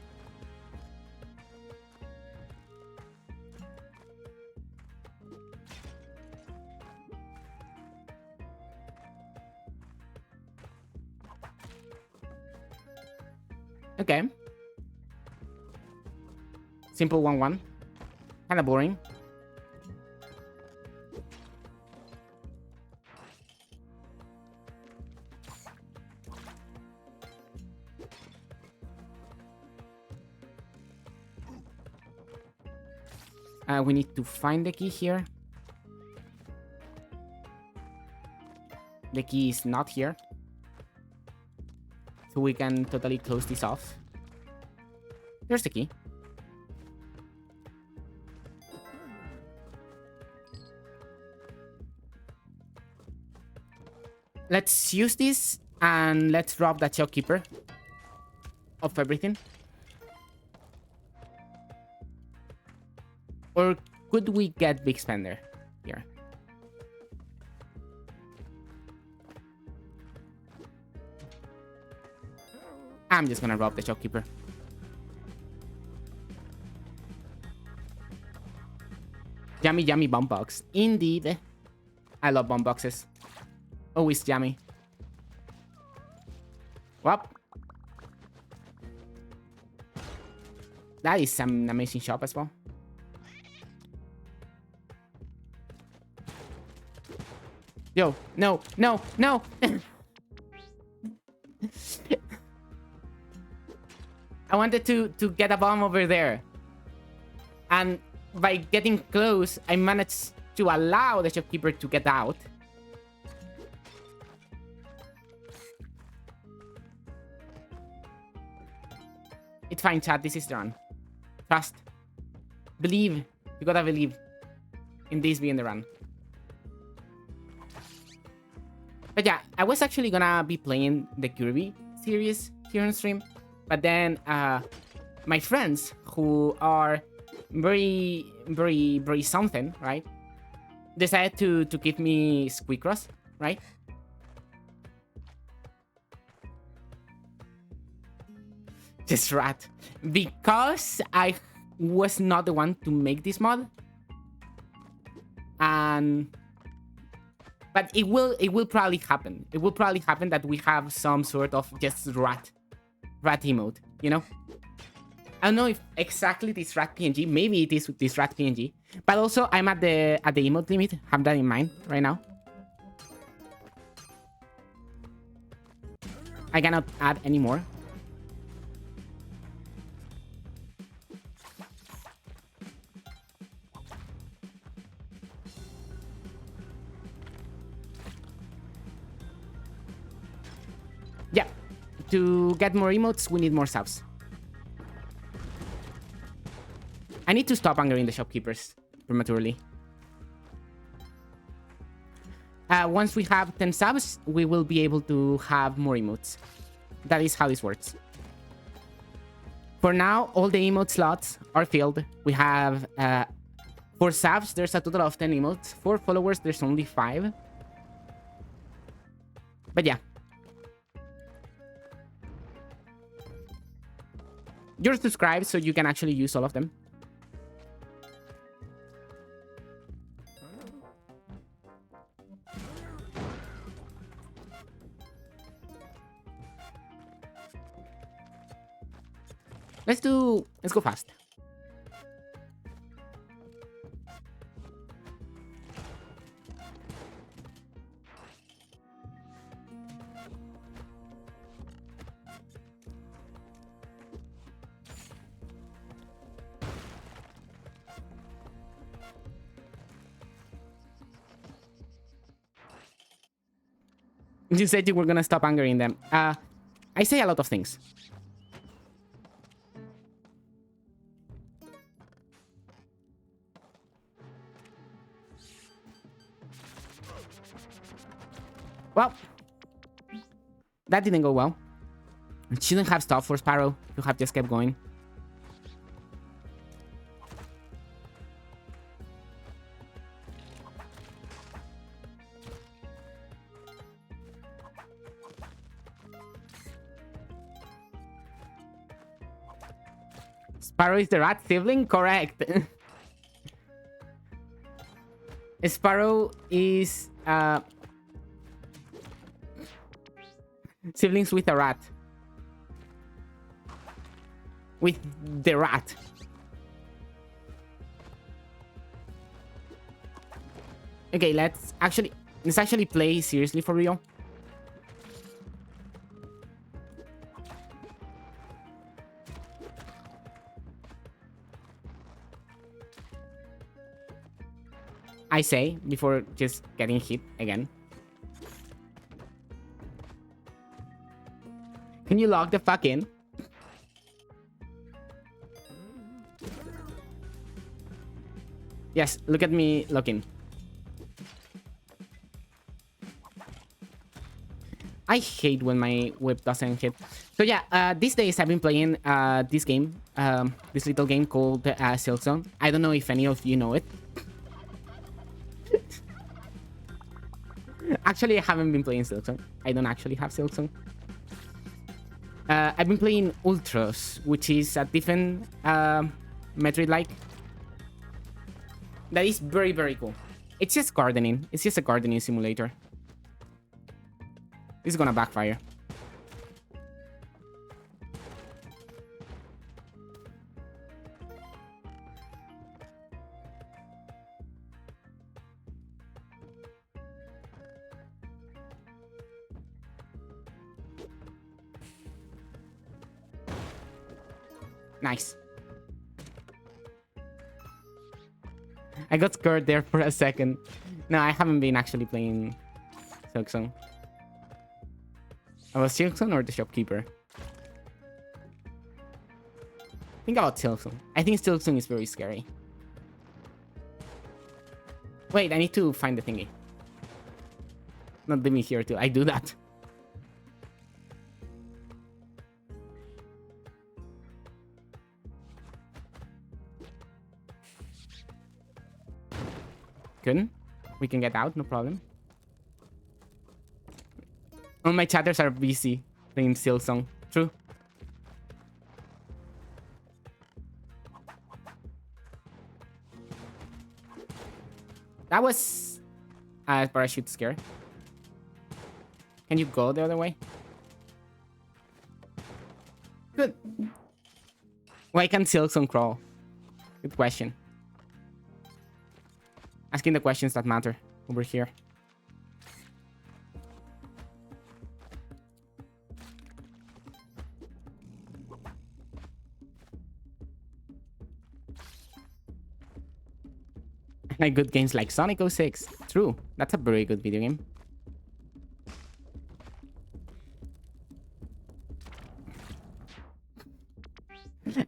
Okay. Simple 1-1. Kind of boring. We need to find the key here. The key is not here. So we can totally close this off. There's the key. Let's use this and let's drop that shopkeeper of everything. Or could we get Big Spender here? I'm just gonna rob the shopkeeper. Yummy, yummy bomb box. Indeed. I love bomb boxes. Always yummy. Well. That is an amazing shop as well. Yo, no, no, no! I wanted to get a bomb over there. And by getting close, I managed to allow the shopkeeper to get out. It's fine, chat. This is the run. Trust. Believe. You gotta believe in this being the run. But yeah, I was actually gonna be playing the Kirby series here on stream. But then my friends who are very something, right? Decided to give me squeakross, right? Just rat. Because I was not the one to make this mod. But it will probably happen. It will probably happen that we have some sort of just rat emote, you know? I don't know if exactly this rat PNG. Maybe it is this rat PNG. But also I'm at the emote limit. Have that in mind right now. I cannot add any more. Yeah. To get more emotes, we need more subs. I need to stop angering the shopkeepers prematurely. Once we have 10 subs, we will be able to have more emotes. That is how this works. For now, all the emote slots are filled. We have 4 subs, there's a total of 10 emotes. 4 followers, there's only 5. But yeah. You're subscribed, so you can actually use all of them. Let's go fast. You said you were gonna stop angering them. I say a lot of things. Well, that didn't go well. Shouldn't have stopped for Sparrow. You have just kept going. Sparrow is the rat sibling? Correct. Sparrow is siblings with a rat. With the rat. Okay, let's actually play seriously for real. I say, before just getting hit again. Can you log the fuck in? Yes, look at me looking. I hate when my whip doesn't hit. So yeah, these days I've been playing this game, this little game called Silksong. I don't know if any of you know it. Actually, I haven't been playing Silksong. I don't actually have Silksong. I've been playing Ultros, which is a different Metroid-like. That is very, very cool. It's just gardening. It's just a gardening simulator. This is gonna backfire. Nice. I got scared there for a second. No, I haven't been actually playing Silksong. I was Silksong or the shopkeeper? Think about Silksong. I think Silksong is very scary. Wait, I need to find the thingy. Not leave me here too. I do that. Good. We can get out, no problem. All my chatters are busy playing Silksong. True. That was a parachute scare. Can you go the other way? Good. Why can't Silksong crawl? Good question. Asking the questions that matter over here. Like good games like Sonic 06. True. That's a very good video game.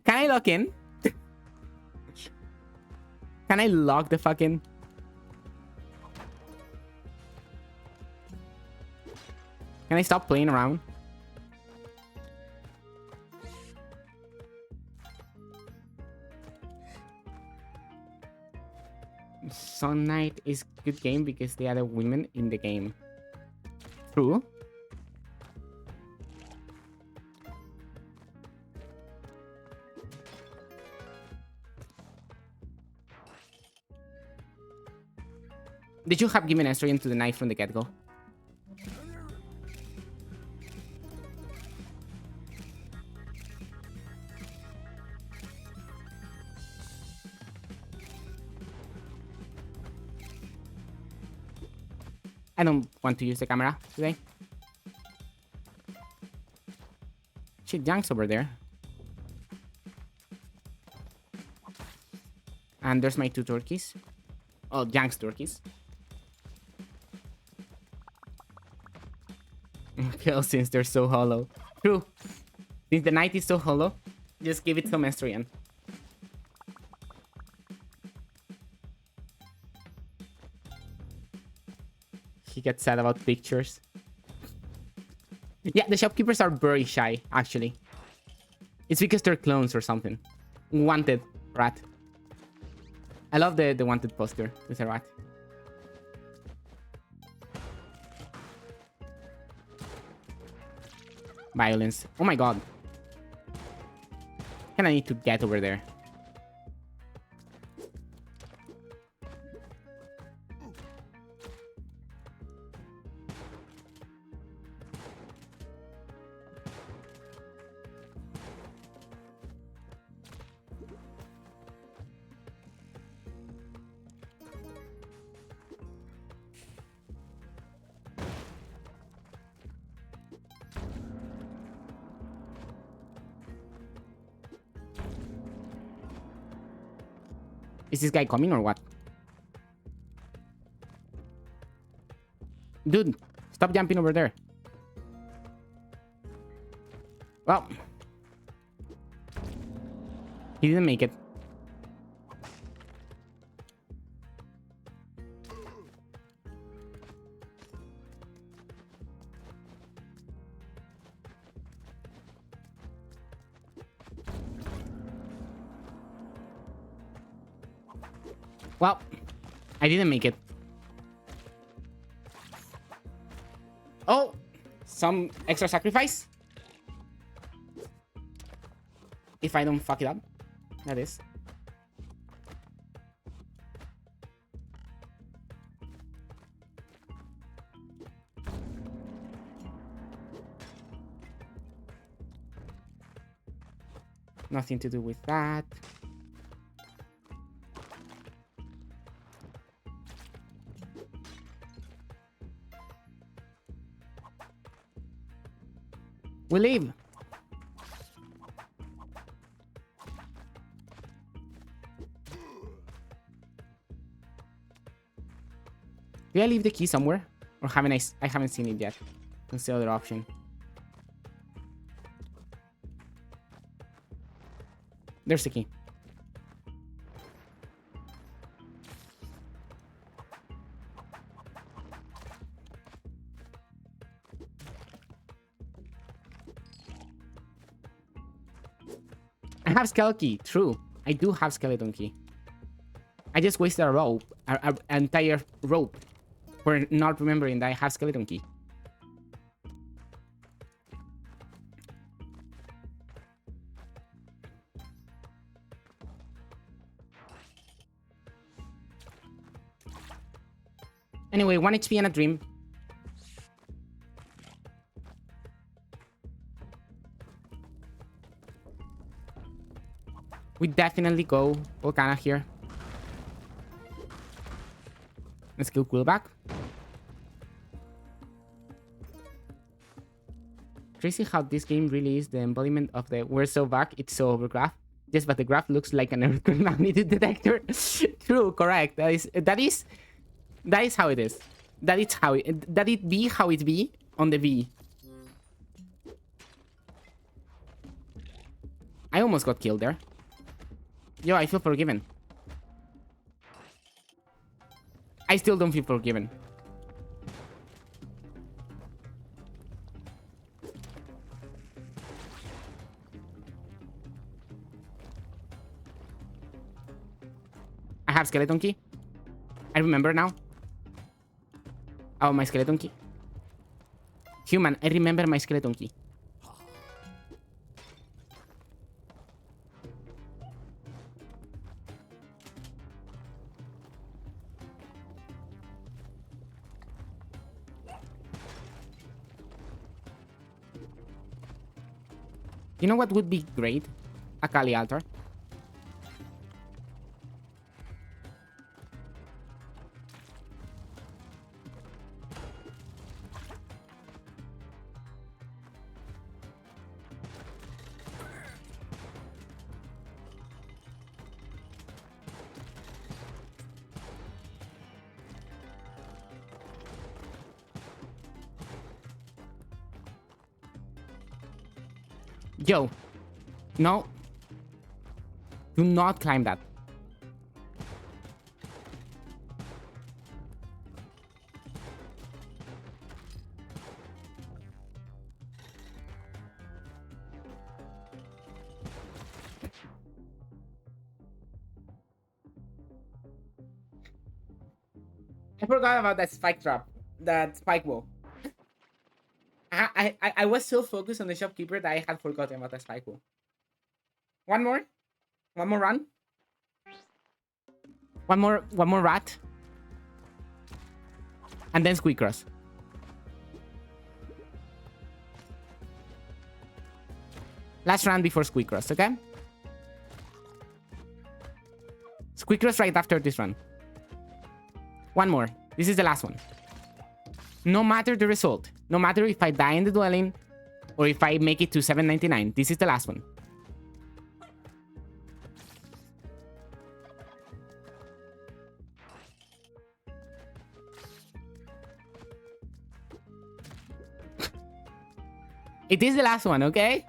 Can I log in? Can I log the fuck in? Can I stop playing around? Sun Knight is good game because they are the women in the game. True. Did you have given estrogen to the knife from the get-go? I don't want to use the camera today. Shit, Jank's over there. And there's my two turkeys. Oh, Jank's turkeys. Kills since they're so hollow. True. Since the night is so hollow, just give it some estrogen. He gets sad about pictures. Yeah, the shopkeepers are very shy, actually. It's because they're clones or something. Wanted rat. I love the wanted poster with a rat. Violence. Oh my god. Kinda need to get over there. Is this guy coming or what? Dude, stop jumping over there. Well, he didn't make it. Well, I didn't make it. Oh, some extra sacrifice. If I don't fuck it up, that is. Nothing to do with that. We leave. Did I leave the key somewhere? Or haven't I haven't seen it yet. That's the other option. There's the key. I have skeleton key. True. I do have skeleton key. I just wasted a rope. An entire rope. For not remembering that I have skeleton key. Anyway, 1 HP and a dream. We definitely go Volcana here. Let's go cool back. Crazy how this game really is the embodiment of the we're so back, it's so over graph. Yes, but the graph looks like an earthquake magnitude detector. True, correct. That is how it is. That it be how it be on the V. I almost got killed there. Yo, I feel forgiven. I still don't feel forgiven. I have skeleton key. I remember now. Oh, my skeleton key. Human, I remember my skeleton key. You know what would be great? A Kali altar. Yo. No. Do not climb that. I forgot about that spike trap. That spike wall. I was so focused on the shopkeeper that I had forgotten about the spike wall. One more. One more run. One more rat. And then squeakross. Last run before squeakross, okay? Squeakross right after this run. One more. This is the last one. No matter the result, no matter if I die in the dwelling or if I make it to 799, this is the last one. It is the last one, okay?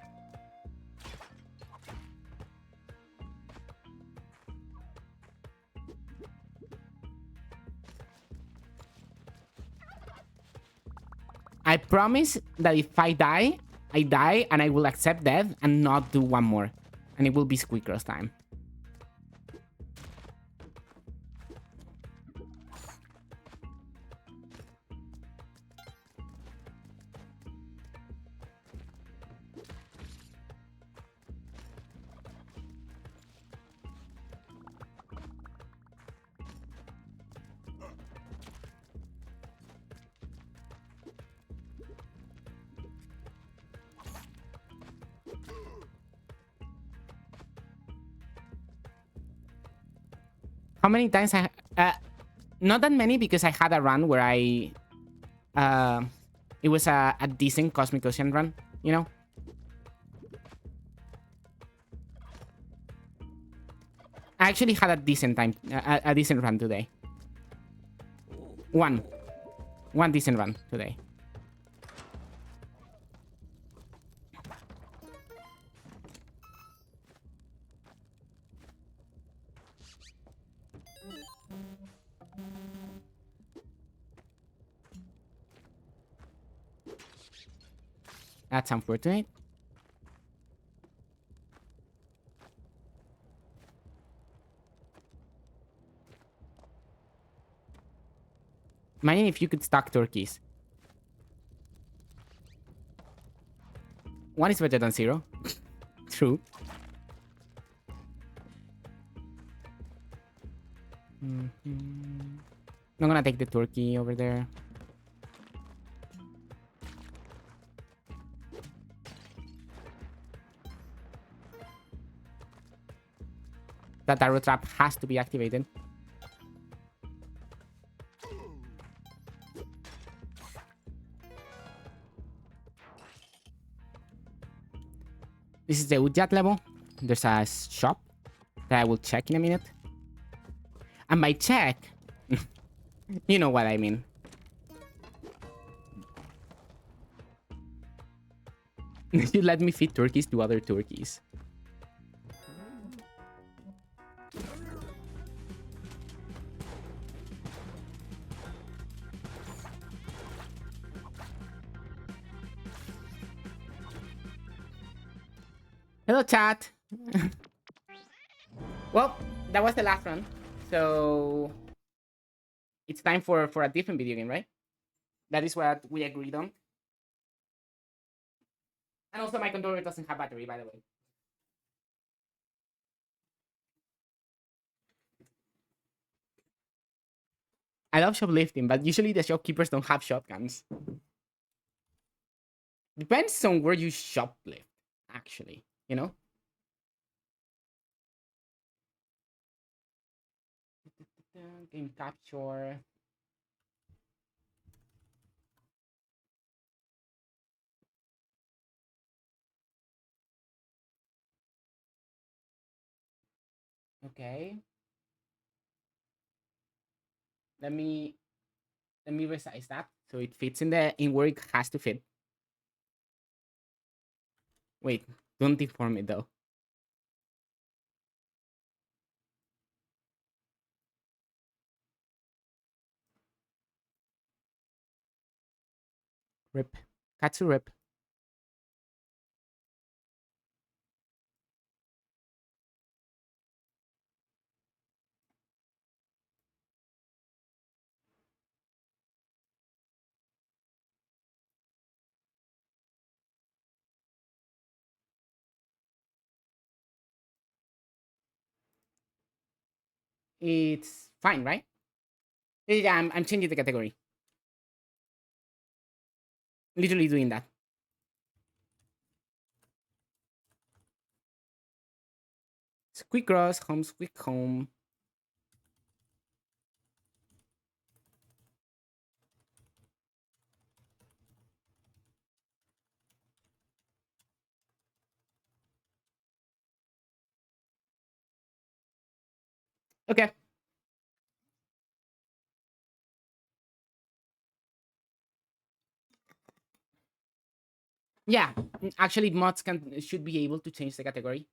I promise that if I die and I will accept death and not do one more. And it will be squeakross time. How many times not that many, because I had a run where it was a decent Cosmic Ocean run, you know? I actually had a decent time, a decent run today. One decent run today. That's unfortunate. Imagine if you could stack turkeys. One is better than zero. True. I'm gonna take the turkey over there. That arrow trap has to be activated. This is the Ujat level. There's a shop that I will check in a minute. And by check, you know what I mean. You let me feed turkeys to other turkeys. Hello, chat. Well, that was the last run. So it's time for a different video game, right? That is what we agreed on. And also my controller doesn't have battery, by the way. I love shoplifting, but usually the shopkeepers don't have shotguns. Depends on where you shoplift, actually, you know? Game capture. Okay. Let me resize that so it fits in where it has to fit. Wait, Don't deform me though. Rip. Katsu rip. It's fine, right? Yeah, I'm changing the category. Literally doing that. Squeakross, home, squeak home. Okay. Yeah, actually, mods can should be able to change the category.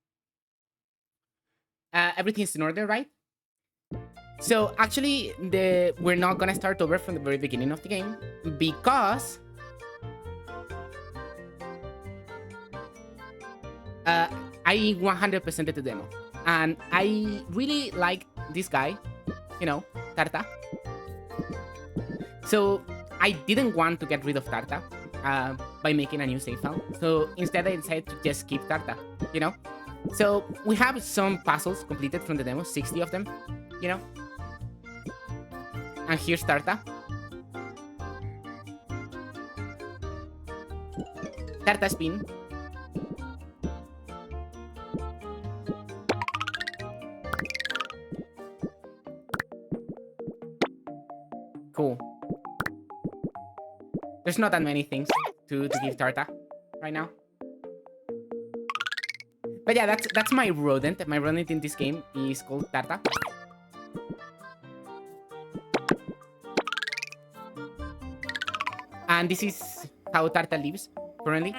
Everything's in order, right? So actually, we're not gonna start over from the very beginning of the game because uh, I 100%ed the demo, and I really like this guy, you know, Tarta. So I didn't want to get rid of Tarta by making a new save file. So instead, I decided to just keep Tarta, you know. So we have some puzzles completed from the demo, 60 of them, you know. And here's Tarta. Tarta spin. Cool. There's not that many things to give Tarta right now. But yeah, that's my rodent. My rodent in this game is called Tarta. And this is how Tarta lives currently.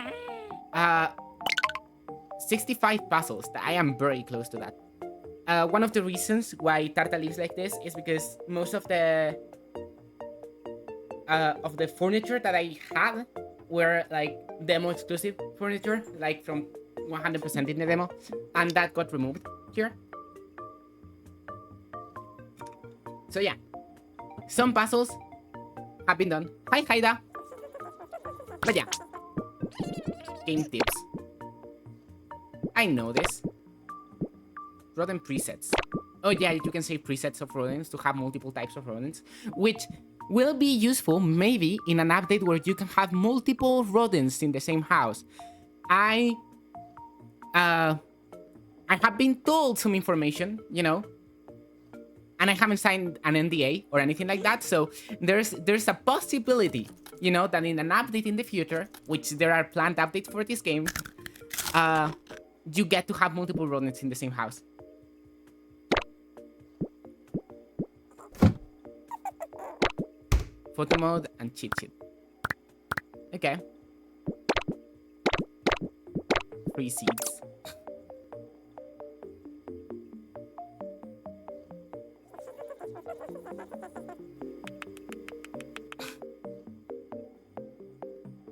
65 puzzles. I am very close to that. One of the reasons why Tarta lives like this is because most of the furniture that I had were like demo exclusive furniture, like from 100% in the demo, and that got removed here. So yeah, some puzzles have been done. Hi, Haida. But yeah, game tips. I know this. Rodent presets. Oh yeah, you can say presets of rodents to have multiple types of rodents, which will be useful maybe in an update where you can have multiple rodents in the same house. I have been told some information, you know, and I haven't signed an NDA or anything like that, so there's a possibility, you know, that in an update in the future, which there are planned updates for this game, you get to have multiple rodents in the same house. Photo mode and cheat sheet. Okay. Free seeds.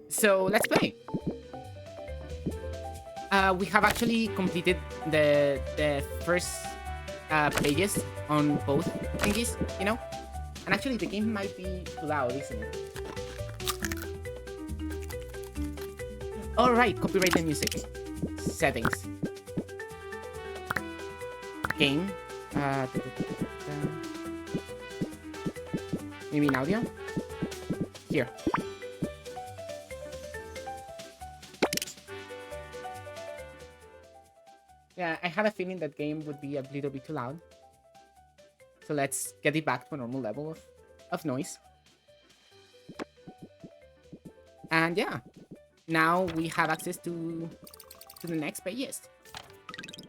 So let's play. We have actually completed the first pages on both thingies, you know? And actually the game might be too loud, isn't it? Alright, copyright the music. Settings. Game. Maybe in audio? Here. Yeah, I had a feeling that game would be a little bit too loud. So let's get it back to a normal level of noise. And yeah, now we have access to the next pages.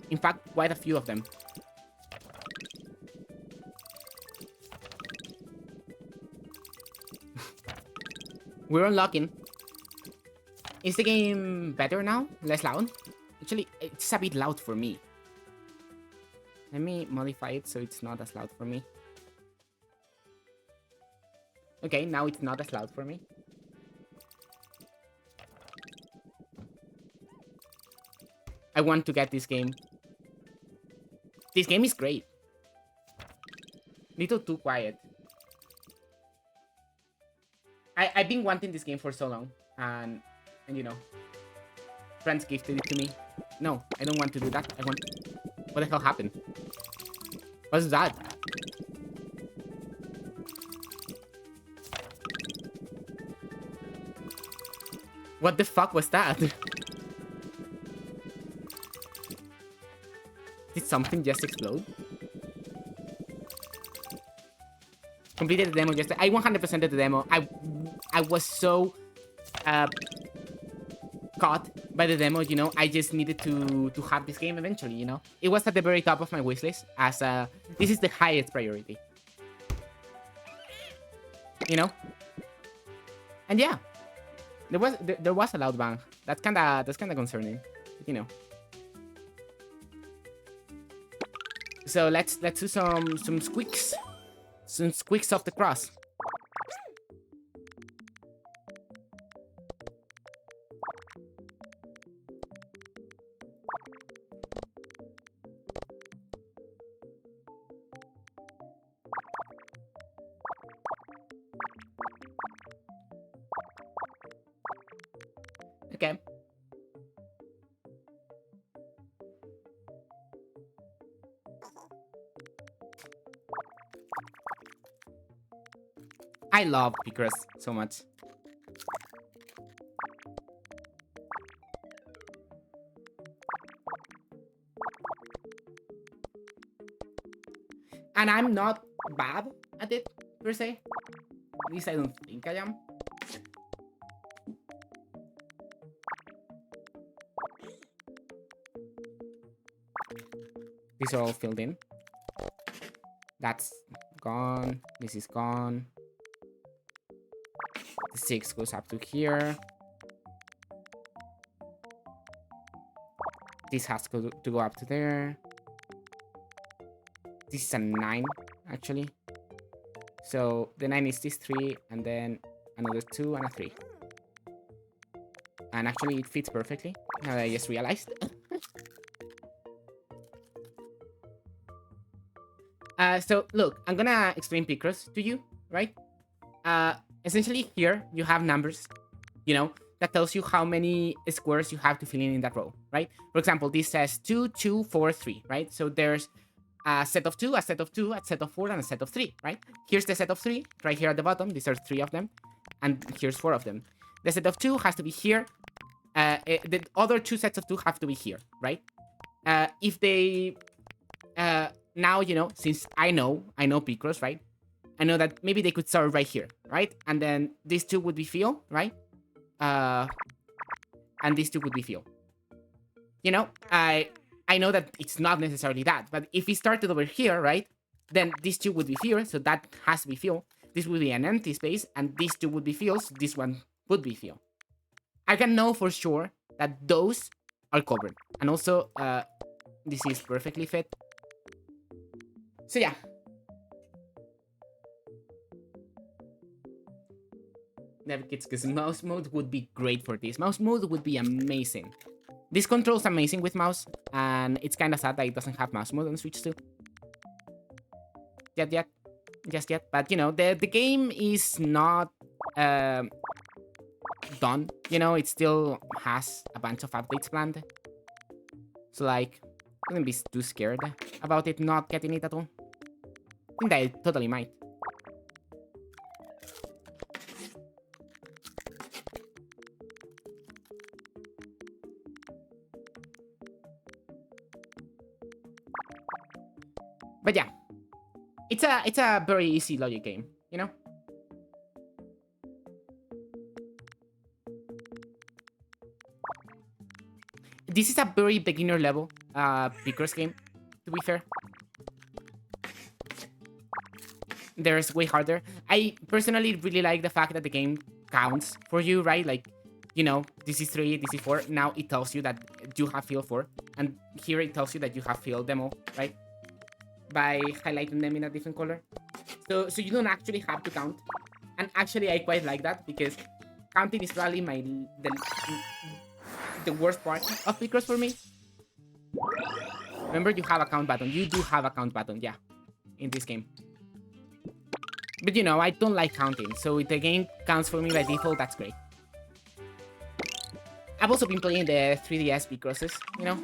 In fact, quite a few of them. We're unlocking. Is the game better now? Less loud? It Actually, it's a bit loud for me. Let me modify it so it's not as loud for me. Okay, now it's not as loud for me. I want to get this game. This game is great. Little too quiet. I've been wanting this game for so long, and you know, friends gifted it to me. No, I don't want to do that. I want. What the hell happened? What's that? What the fuck was that? Did something just explode? Completed the demo yesterday. I 100%ed the demo. I was so caught by the demo, you know. I just needed to have this game eventually, you know. It was at the very top of my wishlist as this is the highest priority. You know? And yeah. There was a loud bang. That's kinda concerning. You know. So let's do some squeaks. Some squeaks off the cross. Okay. I love Picross so much. And I'm not bad at it, per se. At least I don't think I am. These are all filled in. That's gone. This is gone. The 6 goes up to here. This has to go up to there. This is a 9, actually. So the 9 is this 3, and then another 2 and a 3. And actually it fits perfectly. Now that I just realized. So look, I'm gonna explain Picross to you, right? Essentially here you have numbers, you know, that tells you how many squares you have to fill in that row, right? For example, this says 2, 2, 4, 3, right? So there's a set of 2, a set of 2, a set of 4, and a set of 3, right? Here's the set of 3, right here at the bottom. These are 3 of them, and here's 4 of them. The set of 2 has to be here. The other 2 sets of 2 have to be here, right? If they... now, you know, since I know Picross, right? I know that maybe they could start right here, right? And then these 2 would be fill, right? And these 2 would be fill. You know, I know that it's not necessarily that, but if we started over here, right? Then these 2 would be fill, so that has to be fill. This would be an empty space, and these 2 would be fills. So this one would be fill. I can know for sure that those are covered. And also, this is perfectly fit. So yeah. Never kids, because mouse mode would be great for this. Mouse mode would be amazing. This control's amazing with mouse, and it's kind of sad that it doesn't have mouse mode on Switch too. Just yet. But you know, the game is not done. You know, it still has a bunch of updates planned. So like, I wouldn't be too scared about it not getting it at all. I think that it totally might. But yeah, it's a very easy logic game, you know? This is a very beginner level Picross game, to be fair. There's way harder. I personally really like the fact that the game counts for you, right? Like, you know, this is 3, this is 4. Now it tells you that you have filled 4. And here it tells you that you have filled them all, right? By highlighting them in a different color. So you don't actually have to count. And actually, I quite like that because counting is probably the worst part of Picross for me. Remember, you have a count button. You do have a count button, yeah, in this game. But you know, I don't like counting, so if the game counts for me by default, that's great. I've also been playing the 3DS Picrosses, you know?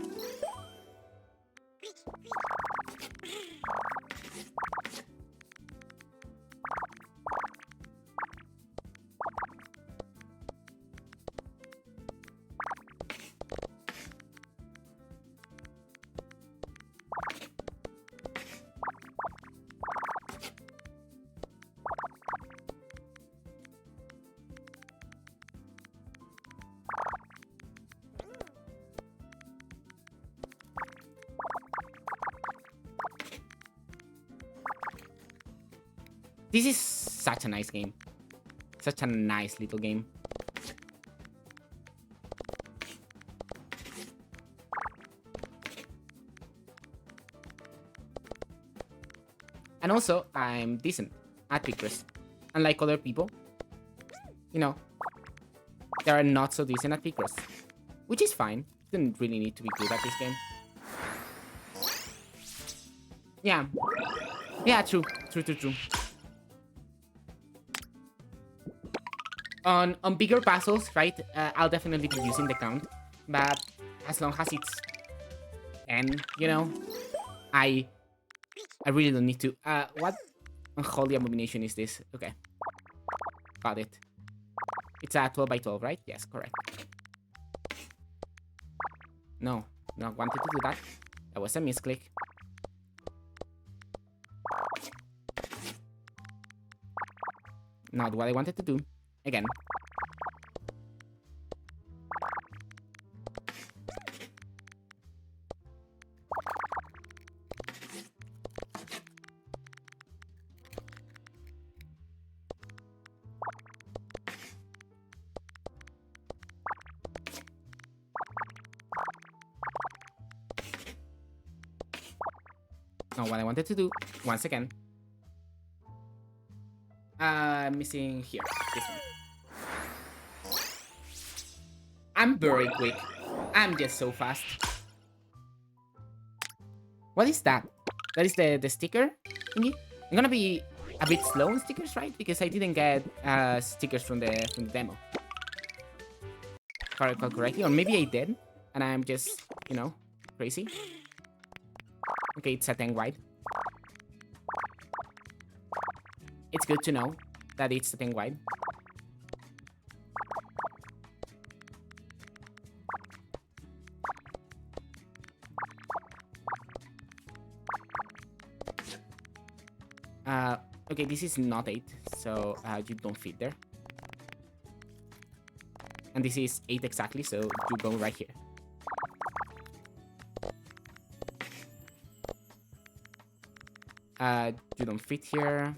This is such a nice game. Such a nice little game. And also, I'm decent at Picross. Unlike other people, you know, they are not so decent at Picross. Which is fine. You don't really need to be good at this game. Yeah. Yeah, true. True. On bigger puzzles, right, I'll definitely be using the count. But as long as it's 10, you know, I really don't need to. What unholy abomination is this? Okay. Got it. It's a 12 by 12, right? Yes, correct. No, not wanted to do that. That was a misclick. Not what I wanted to do. Again. Not what I wanted to do. Once again. Missing here. This one. I'm very quick. I'm just so fast. What is that? That is the sticker thingy? I'm gonna be a bit slow on stickers, right? Because I didn't get stickers from the demo. If I recall correctly. Or maybe I did. And I'm just, you know, crazy. Okay, it's a 10 wide. It's good to know that it's a 10 wide. Okay, this is not 8, so you don't fit there. And this is 8 exactly, so you go right here. You don't fit here.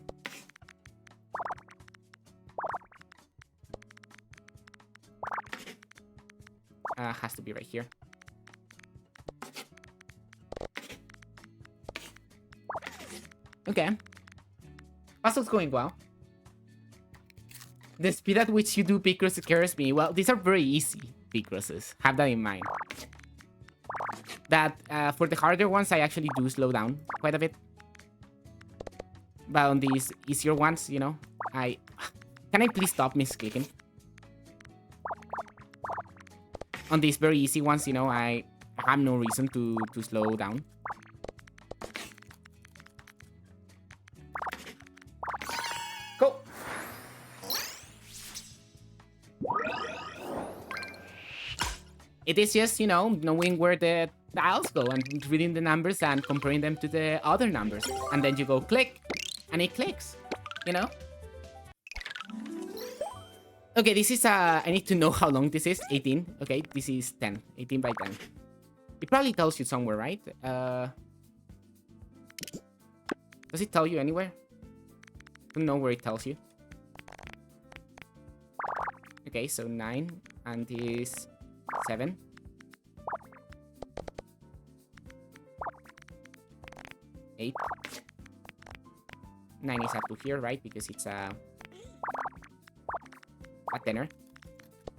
Has to be right here. Okay. Puzzle's going well. The speed at which you do Picross scares me. Well, these are very easy Picrosses. Have that in mind. That, for the harder ones, I actually do slow down quite a bit. But on these easier ones, you know, Can I please stop misclicking? On these very easy ones, you know, I have no reason to slow down. Go! It is just, you know, knowing where the tiles go and reading the numbers and comparing them to the other numbers. And then you go click, and it clicks, you know? Okay, this is, I need to know how long this is. 18. Okay, this is 10. 18 by 10. It probably tells you somewhere, right? Does it tell you anywhere? I don't know where it tells you. Okay, so 9. And this 7. 8. 9 is up to here, right? Because it's a tenor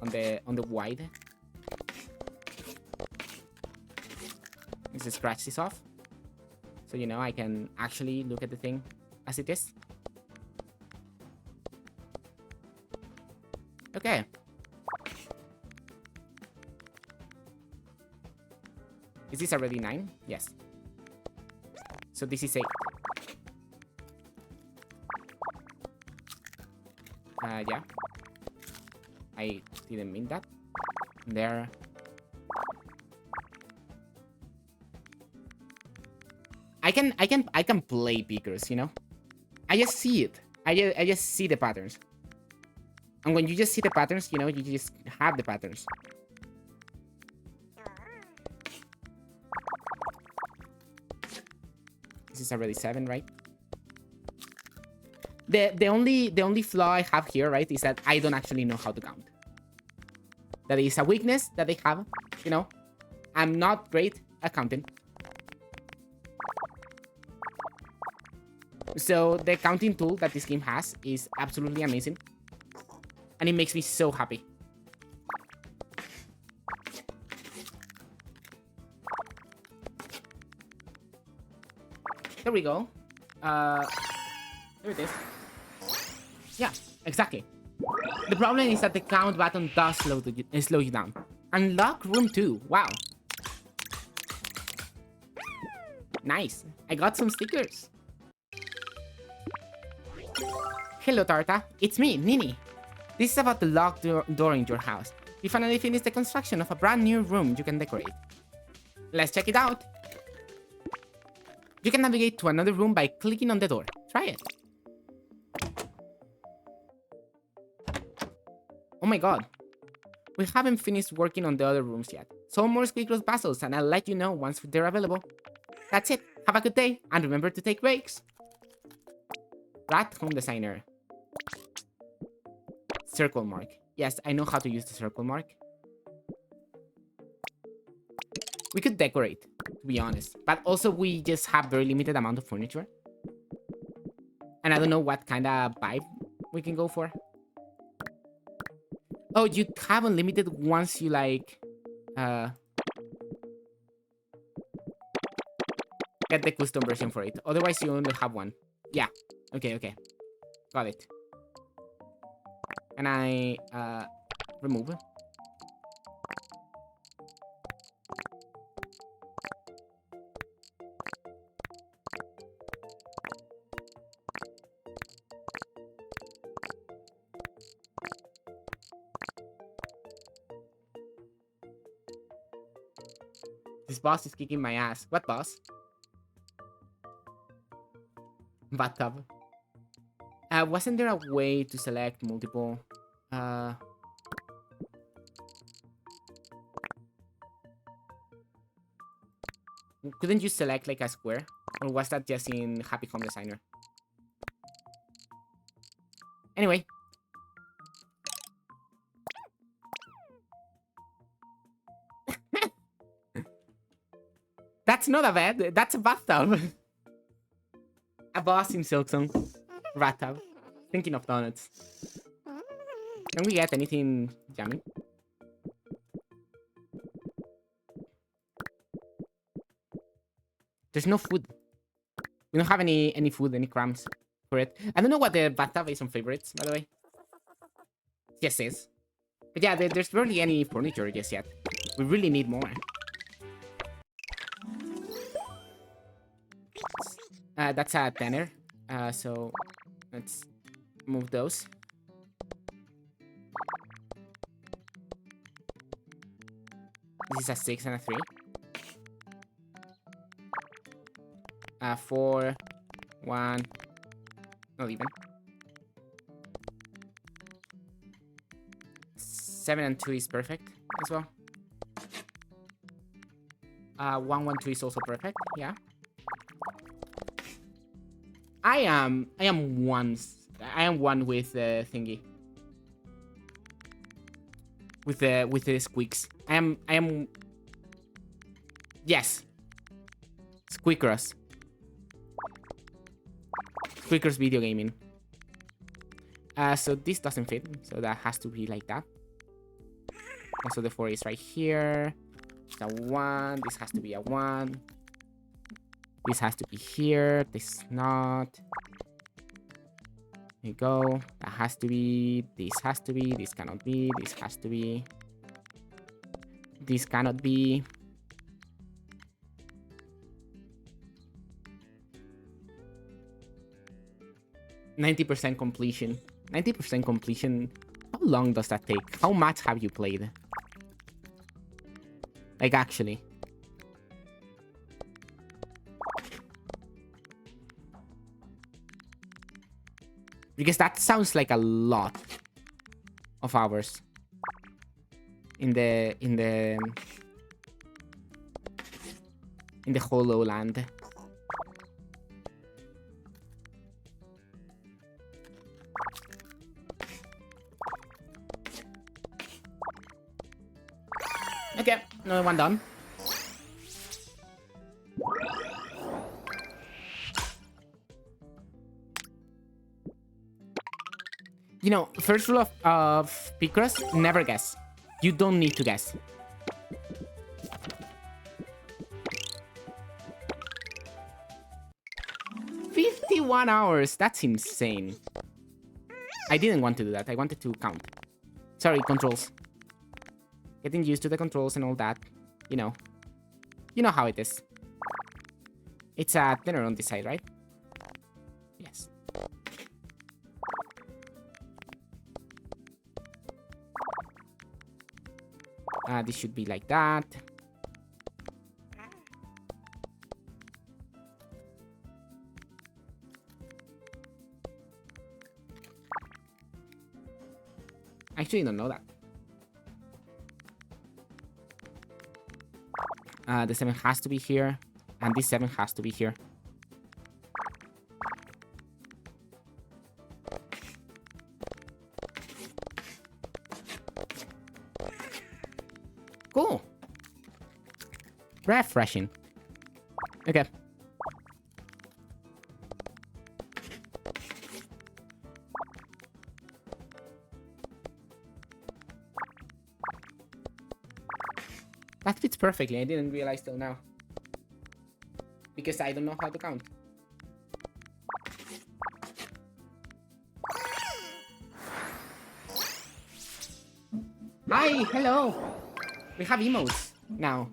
on the wide. Let's scratch this off, so you know I can actually look at the thing as it is. Okay. Is this already 9? Yes. So this is 8. Yeah. I didn't mean that. There. I can play pickers, you know? I just see it. I just see the patterns. And when you just see the patterns, you know, you just have the patterns. This is already 7, right? The only flaw I have here, right, is that I don't actually know how to count. That is a weakness that they have, you know? I'm not great at counting. So the counting tool that this game has is absolutely amazing. And it makes me so happy. There we go. There it is. Yeah, exactly. The problem is that the count button does slow you down. Unlock room 2. Wow. Nice. I got some stickers. Hello, Tarta. It's me, Nini. This is about the locked door in your house. We finally finished the construction of a brand new room you can decorate. Let's check it out. You can navigate to another room by clicking on the door. Try it. Oh my god. We haven't finished working on the other rooms yet. So more squeakross puzzles and I'll let you know once they're available. That's it. Have a good day and remember to take breaks. Rat home designer. Circle mark. Yes, I know how to use the circle mark. We could decorate, to be honest. But also we just have very limited amount of furniture. And I don't know what kind of vibe we can go for. Oh, you have unlimited once you like get the custom version for it. Otherwise you only have one. Yeah. Okay. Got it. And I remove. This boss is kicking my ass. What boss? Bathtub. Wasn't there a way to select multiple? Couldn't you select like a square? Or was that just in Happy Home Designer? Anyway. That's not a bed. That's a bathtub. A boss in Silksong. Rat tub. Thinking of donuts. Can we get anything yummy? There's no food. We don't have any food, any crumbs for it. I don't know what the bathtub is on favorites, by the way. Yes, it is. But yeah, there's barely any furniture just yet. We really need more. That's a tenner. So let's move those. This is a 6 and a 3. 4, 1, not even. 7 and 2 is perfect as well. 1, 1, 2 is also perfect. Yeah. I am one with the thingy. with the squeaks. I am. Yes. Squeakross. Squeakross video gaming. So this doesn't fit, so that has to be like that. And so the 4 is right here. It's a 1. This has to be a 1. This has to be here. This is not. There you go. That has to be. This has to be. This cannot be. This has to be. This cannot be. %90 completion. 90% completion. How long does that take? How much have you played? Like, actually. Because that sounds like a lot of hours in the Hollow Land. Okay, another one done. You know, first rule of Picross, never guess. You don't need to guess. "51 hours, that's insane. I didn't want to do that. I wanted to count. Sorry, controls. Getting used to the controls and all that. You know. You know how it is. It's a tenor on this side, right? Yes. This should be like that. I actually don't know that. The 7 has to be here, and this 7 has to be here. Cool. Refreshing. Okay. That fits perfectly. I didn't realize till now. Because I don't know how to count. Hi, hello. We have emotes now.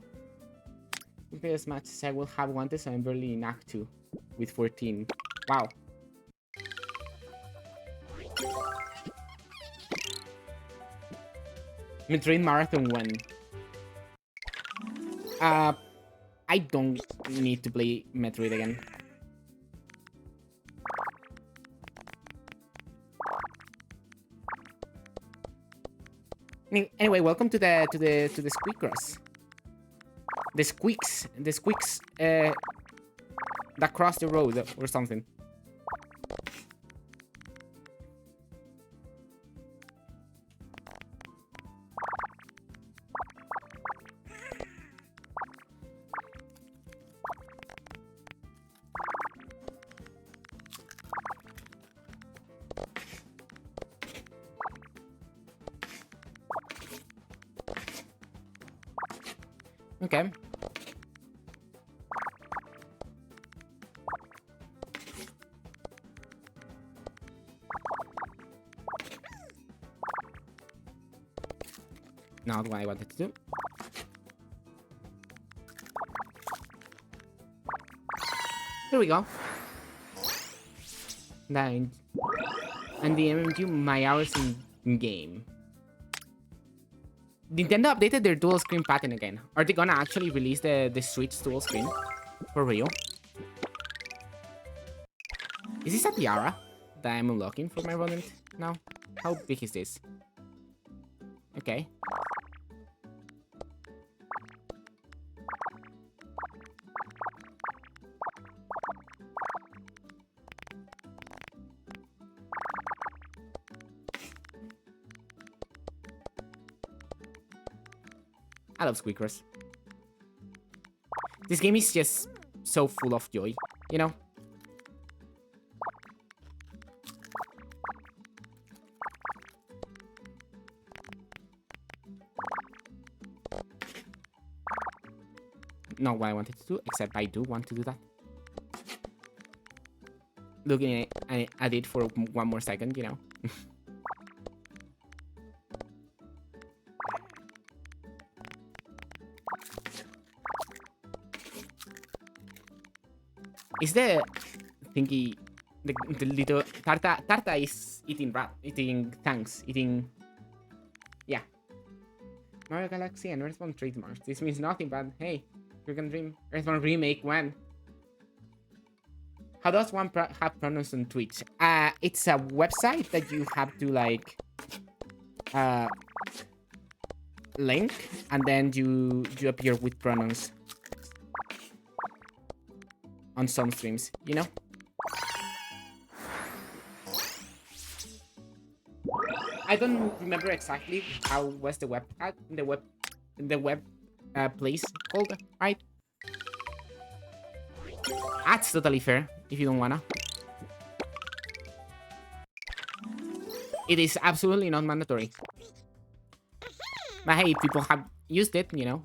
As much as I will have wanted, so I'm barely in Act 2 with 14. Wow. Metroid Marathon 1. I don't need to play Metroid again. Anyway, welcome to the Squeakross. The squeaks that cross the road or something. Okay. Not what I wanted to do. Here we go. 9. And the MMG, my hours in game. Nintendo updated their dual screen pattern again. Are they gonna actually release the Switch dual screen? For real? Is this a tiara that I'm unlocking for my rodent now? How big is this? Okay. I love squeakross. This game is just so full of joy, you know? Not what I wanted to do, except I do want to do that. Looking at it for one more second, you know? Is the thingy, the little Tarta is eating tanks, yeah. Mario Galaxy and Earthbound trademarks. This means nothing, but hey, you can dream. Earthbound remake when? How does one have pronouns on Twitch? It's a website that you have to like link, and then you appear with pronouns on some streams, you know? I don't remember exactly how was the web place called, right? That's totally fair if you don't wanna. It is absolutely not mandatory. But hey, people have used it, you know.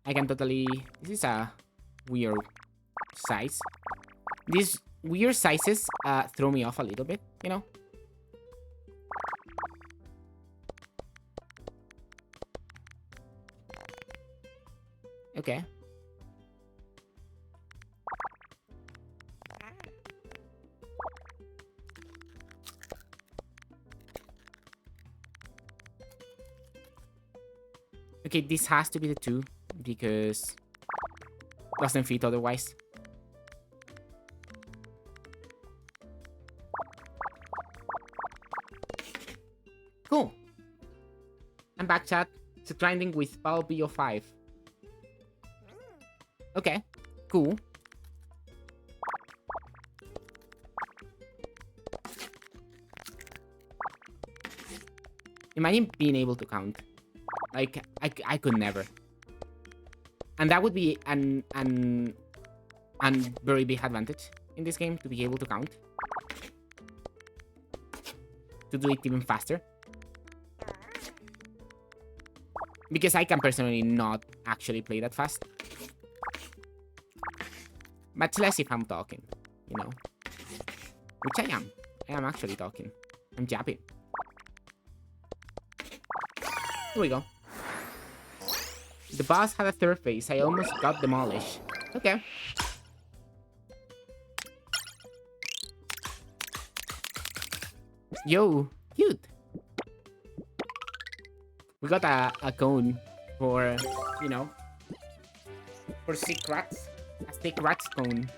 I can totally... This is a weird size. These weird sizes throw me off a little bit, you know. Okay. Okay, this has to be the 2 because doesn't fit otherwise. Cool. I'm back, chat. It's grinding with Pal BO5. Okay, cool. Imagine being able to count. Like, I could never. And that would be an very big advantage in this game, to be able to count. To do it even faster. Because I can personally not actually play that fast. Much less if I'm talking, you know. Which I am. I am actually talking. I'm jabbing. Here we go. The boss had a 3rd phase. I almost got demolished. Okay. Yo, cute. We got a cone for, you know, for sick rats. A sick rats cone.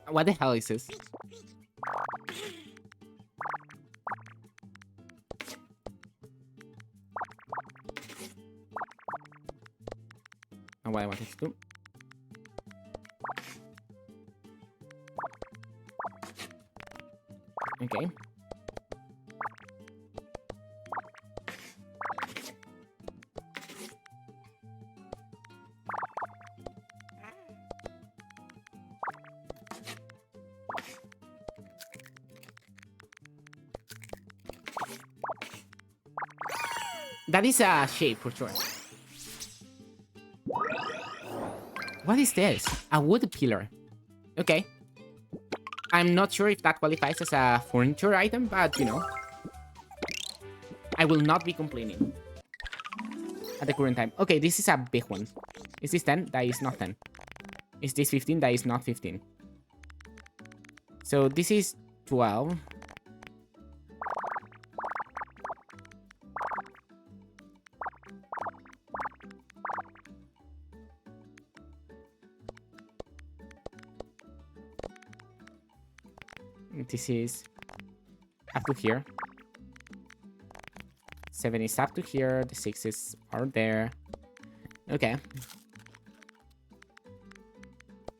What the hell is this? Not what I wanted to do. Okay. That is a shape for sure. What is this? A wood pillar. Okay. I'm not sure if that qualifies as a furniture item, but you know. I will not be complaining. At the current time. Okay, this is a big one. Is this 10? That is not 10. Is this 15? That is not 15. So this is 12. This is up to here. 7 is up to here. The 6s are there. Okay.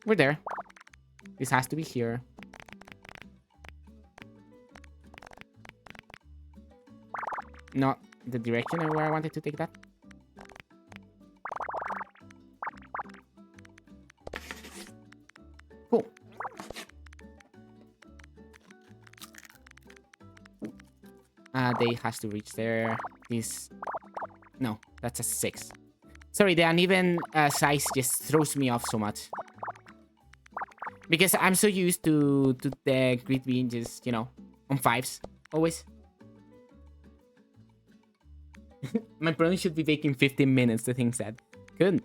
We're there. This has to be here. No, the direction and where I wanted to take that. Cool. They has to reach there. This... No, that's a 6. Sorry, the uneven size just throws me off so much. Because I'm so used to the grid being just, you know, on 5s. Always. My brownie should be baking 15 minutes, the thing said. Good.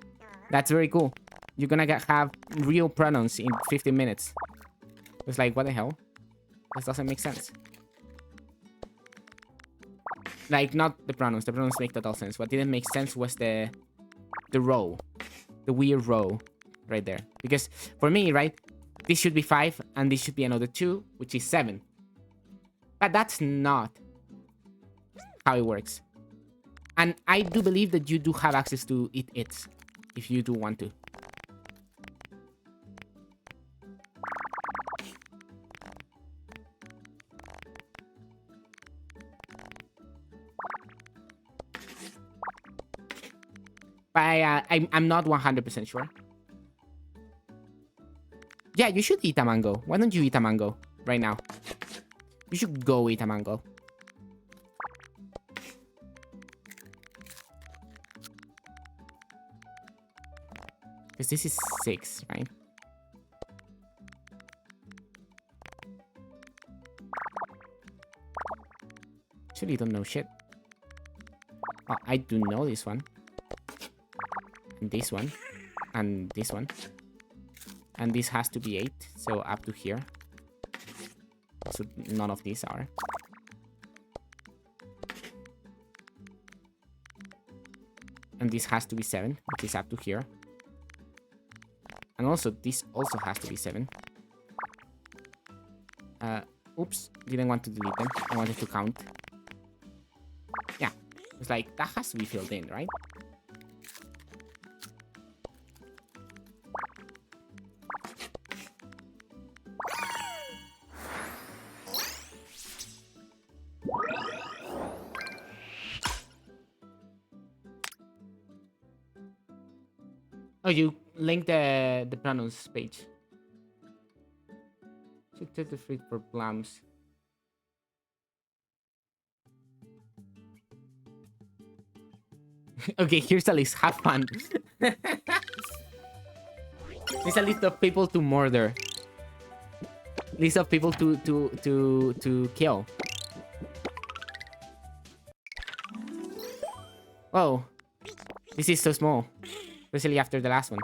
That's very cool. You're gonna have real pronouns in 15 minutes. It's like, what the hell? This doesn't make sense. Like, not the pronouns. The pronouns make total sense. What didn't make sense was the row. The weird row right there. Because for me, right, this should be 5 and this should be another 2, which is 7. But that's not how it works. And I do believe that you do have access to it if you do want to. But I'm not 100% sure. Yeah, you should eat a mango. Why don't you eat a mango right now? You should go eat a mango. Because this is 6, right? Actually, don't know shit. Oh, I do know this one. And this one. And this one. And this has to be 8, so up to here. So none of these are. And this has to be 7, which is up to here. And also, this also has to be 7. Oops, didn't want to delete them. I wanted to count. Yeah, it's like, that has to be filled in, right? Oh, you linked the pronouns page. Should take the fruit for plums. Okay, here's a list. Have fun. It's a list of people to murder. List of people to kill. Oh, this is so small. Especially after the last one.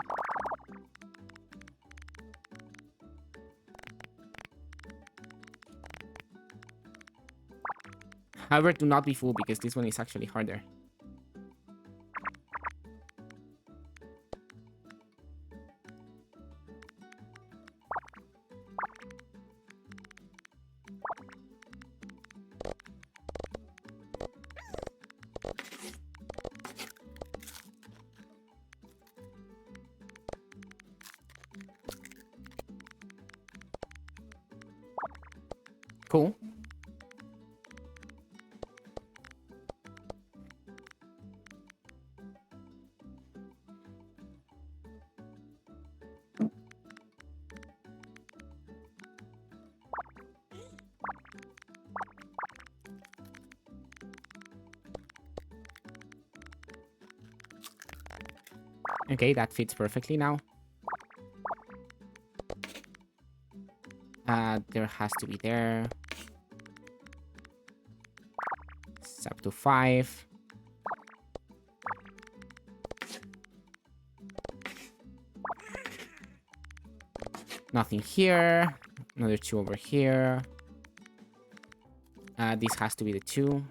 However, do not be fooled because this one is actually harder. Cool. Okay, that fits perfectly now. There has to be there. It's up to 5. Nothing here. Another 2 over here. This has to be the 2.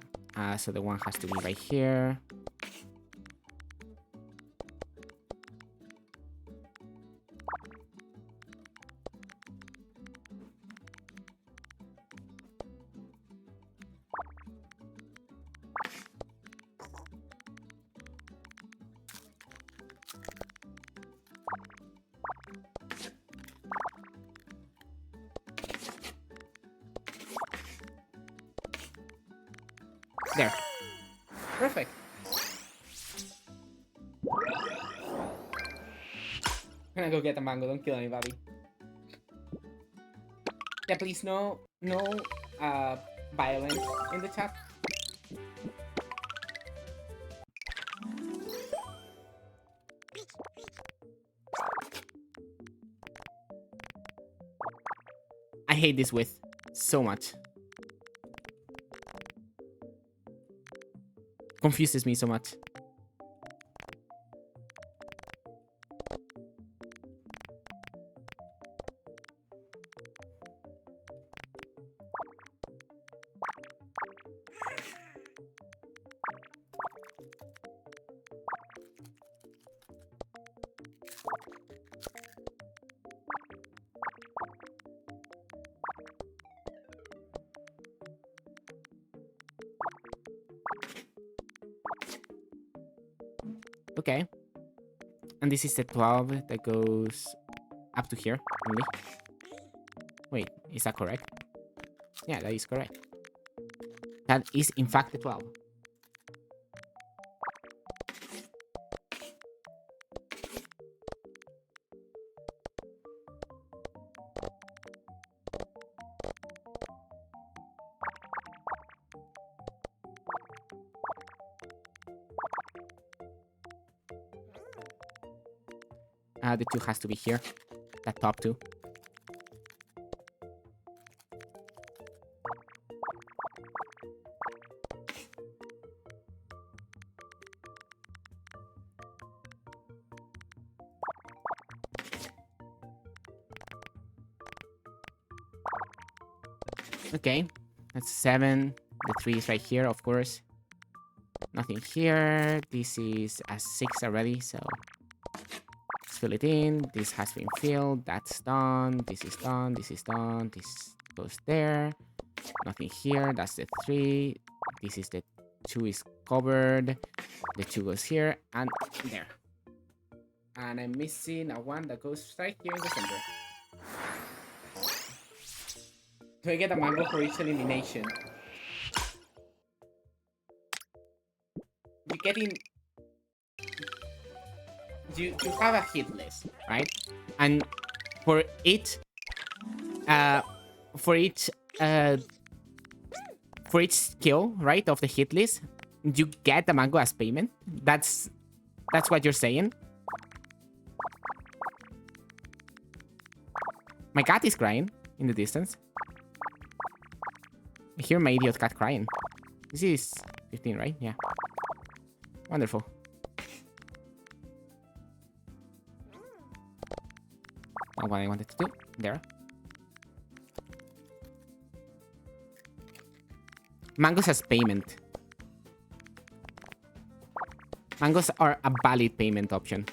So the 1 has to be right here. There. Perfect. I'm gonna go get a mango. Don't kill anybody. Yeah, please, no violence in the chat. I hate this width so much. Confuses me so much. Okay. And this is the 12 that goes up to here only. Wait, is that correct? Yeah, that is correct. That is in fact the 12. The 2 has to be here. That top 2. Okay, that's 7. The 3 is right here, of course. Nothing here. This is a 6 already, so let's fill it in. This has been filled. That's done. This is done. This is done. This goes there. Nothing here. That's the 3. This is the 2 is covered. The 2 goes here and there. And I'm missing a 1 that goes right here in the center. Do I get a mango for each elimination? You're getting... You have a hit list, right? And for each... For each skill, right, of the hit list, you get a mango as payment. That's what you're saying? My cat is crying in the distance. I hear my idiot cat crying. This is 15, right? Yeah. Wonderful. Not what I wanted to do. There. Mangoes as payment. Mangoes are a valid payment option.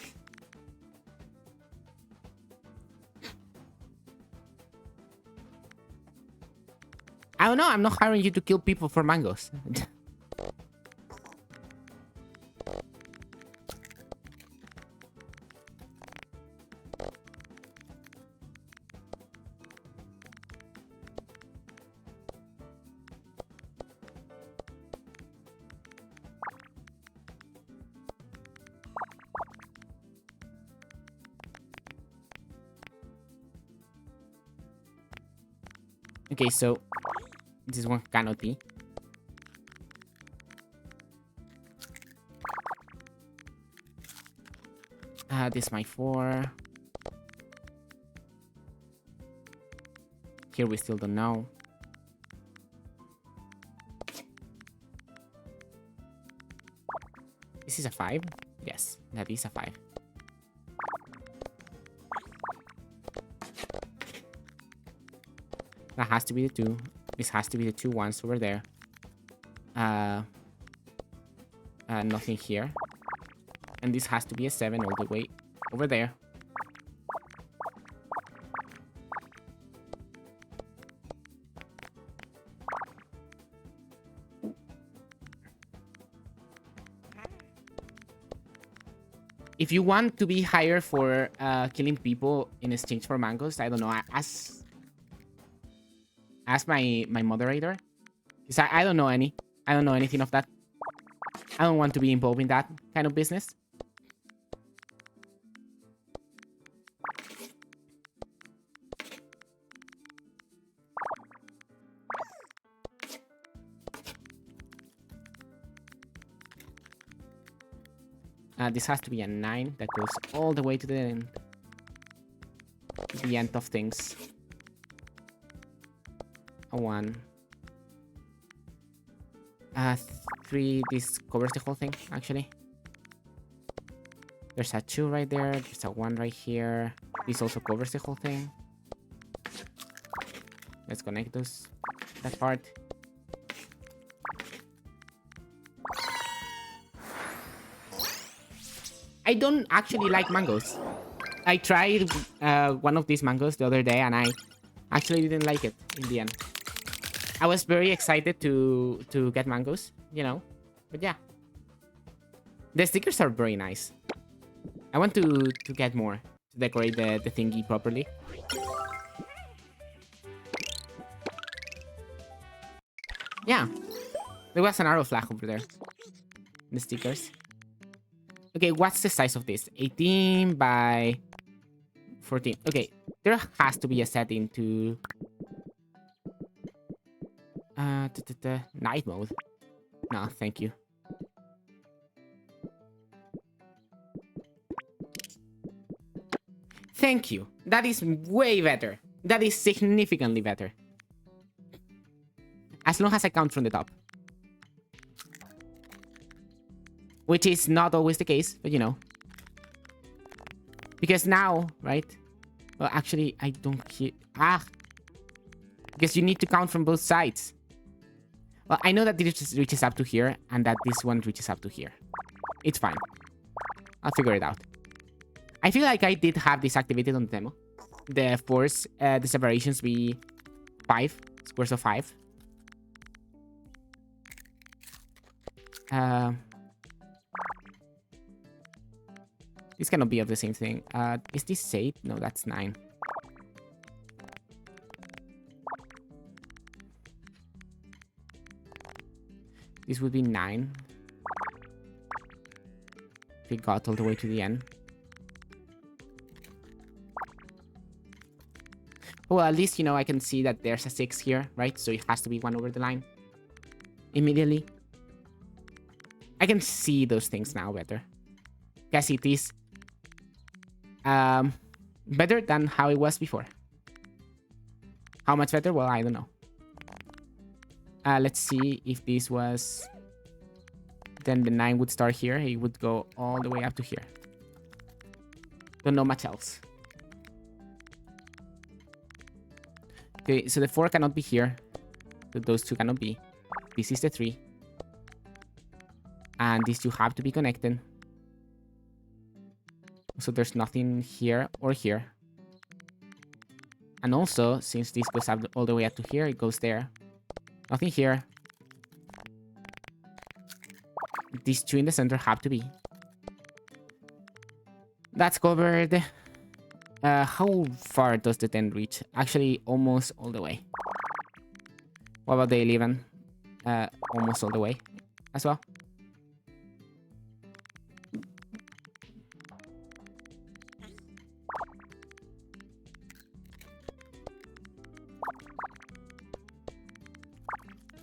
I don't know, I'm not hiring you to kill people for mangoes. Okay, so this one cannot be. This is my 4. Here we still don't know. This is a 5? Yes, that is a 5. That has to be the 2. This has to be the 2 ones over there. Nothing here. And this has to be a 7 all the way over there. If you want to be hired for killing people in exchange for mangoes, I don't know. Ask my moderator. Because I don't know any. I don't know anything of that. I don't want to be involved in that kind of business. This has to be a 9 that goes all the way to the end. The end of things. A 1. 3, this covers the whole thing, actually. There's a 2 right there. There's a 1 right here. This also covers the whole thing. Let's connect that part. I don't actually like mangoes. I tried one of these mangoes the other day and I actually didn't like it in the end. I was very excited to get mangoes, you know, but yeah. The stickers are very nice. I want to get more to decorate the thingy properly. Yeah, there was an arrow flag over there. The stickers. Okay, what's the size of this? 18 by 14. Okay, there has to be a setting to... night mode. No, thank you. Thank you. That is way better. That is significantly better. As long as I count from the top. Which is not always the case, but you know. Because now, right? Well, actually, I don't hear... Because you need to count from both sides. Well, I know that this reaches up to here, and that this one reaches up to here. It's fine. I'll figure it out. I feel like I did have this activated on the demo. The force, the separations be 5, squares of 5. This cannot be of the same thing. Is this 8? No, that's 9. This would be 9. If it got all the way to the end. Well, at least, you know, I can see that there's a 6 here, right? So it has to be 1 over the line. Immediately. I can see those things now better. Guess it is better than how it was before. How much better? Well, I don't know. Let's see if this was... Then the 9 would start here. It would go all the way up to here. Don't know much else. Okay, so the 4 cannot be here. So those 2 cannot be. This is the 3. And these 2 have to be connected. So there's nothing here or here. And also, since this goes up all the way up to here, it goes there. Nothing here. These 2 in the center have to be. That's covered. How far does the 10 reach? Actually, almost all the way. What about the 11? Almost all the way as well.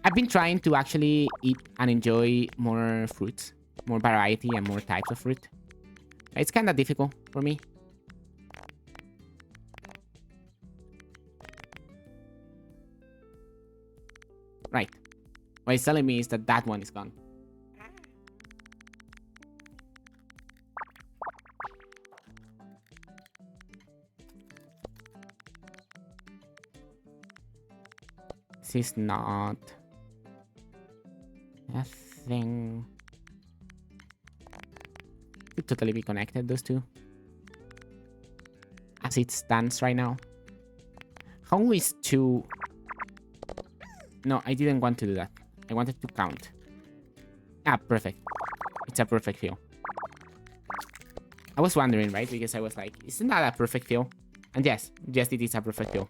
I've been trying to actually eat and enjoy more fruits, more variety and more types of fruit. It's kind of difficult for me. Right. What it's telling me is that that one is gone. This is not a thing. Could totally be connected, those 2. As it stands right now. How is 2? No, I didn't want to do that. I wanted to count. Ah, perfect. It's a perfect fill. I was wondering, right? Because I was like, isn't that a perfect fill? And yes, it is a perfect fill.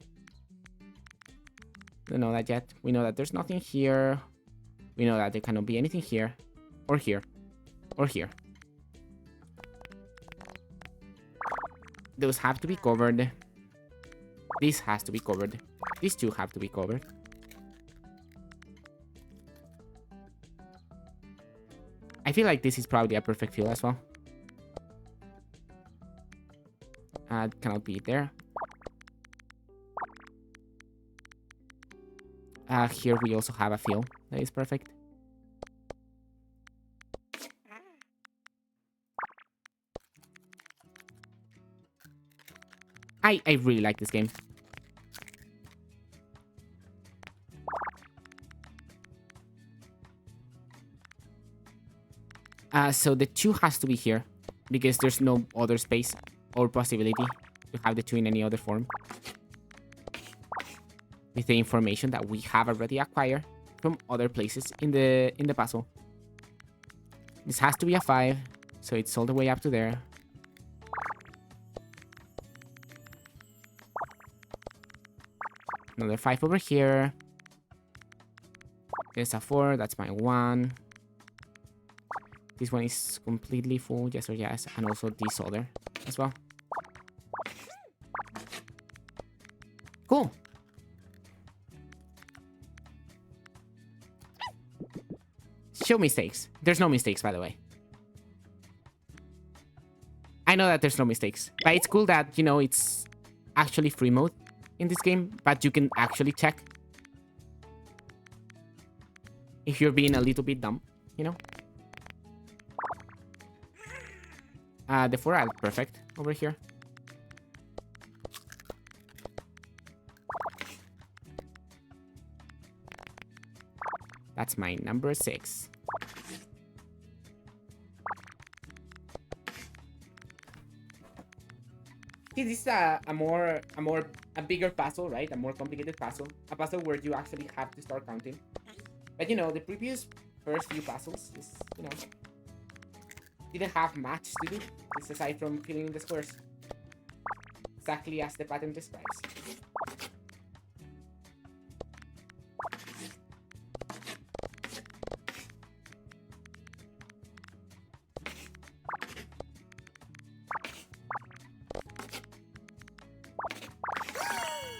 Don't know that yet. We know that there's nothing here. We know that there cannot be anything here or here. or here. Those have to be covered. This has to be covered. These two have to be covered. I feel like this is probably a perfect fill as well. Cannot be there. Here we also have a fill that is perfect. I really like this game. So the 2 has to be here because there's no other space or possibility to have the 2 in any other form. With the information that we have already acquired from other places in the puzzle. This has to be a 5, so it's all the way up to there. Another 5 over here. There's a 4, that's my 1. This one is completely full, yes or yes, and also this other as well. Cool. Show mistakes. There's no mistakes, by the way. I know that there's no mistakes, but it's cool that, you know, it's actually free mode in this game, but you can actually check if you're being a little bit dumb, you know? The 4 are perfect over here. That's my number 6. This is a bigger puzzle, right? A more complicated puzzle. A puzzle where you actually have to start counting. But you know, the previous first few puzzles is, you know, didn't have much to do. It's aside from filling in the squares. Exactly as the pattern describes.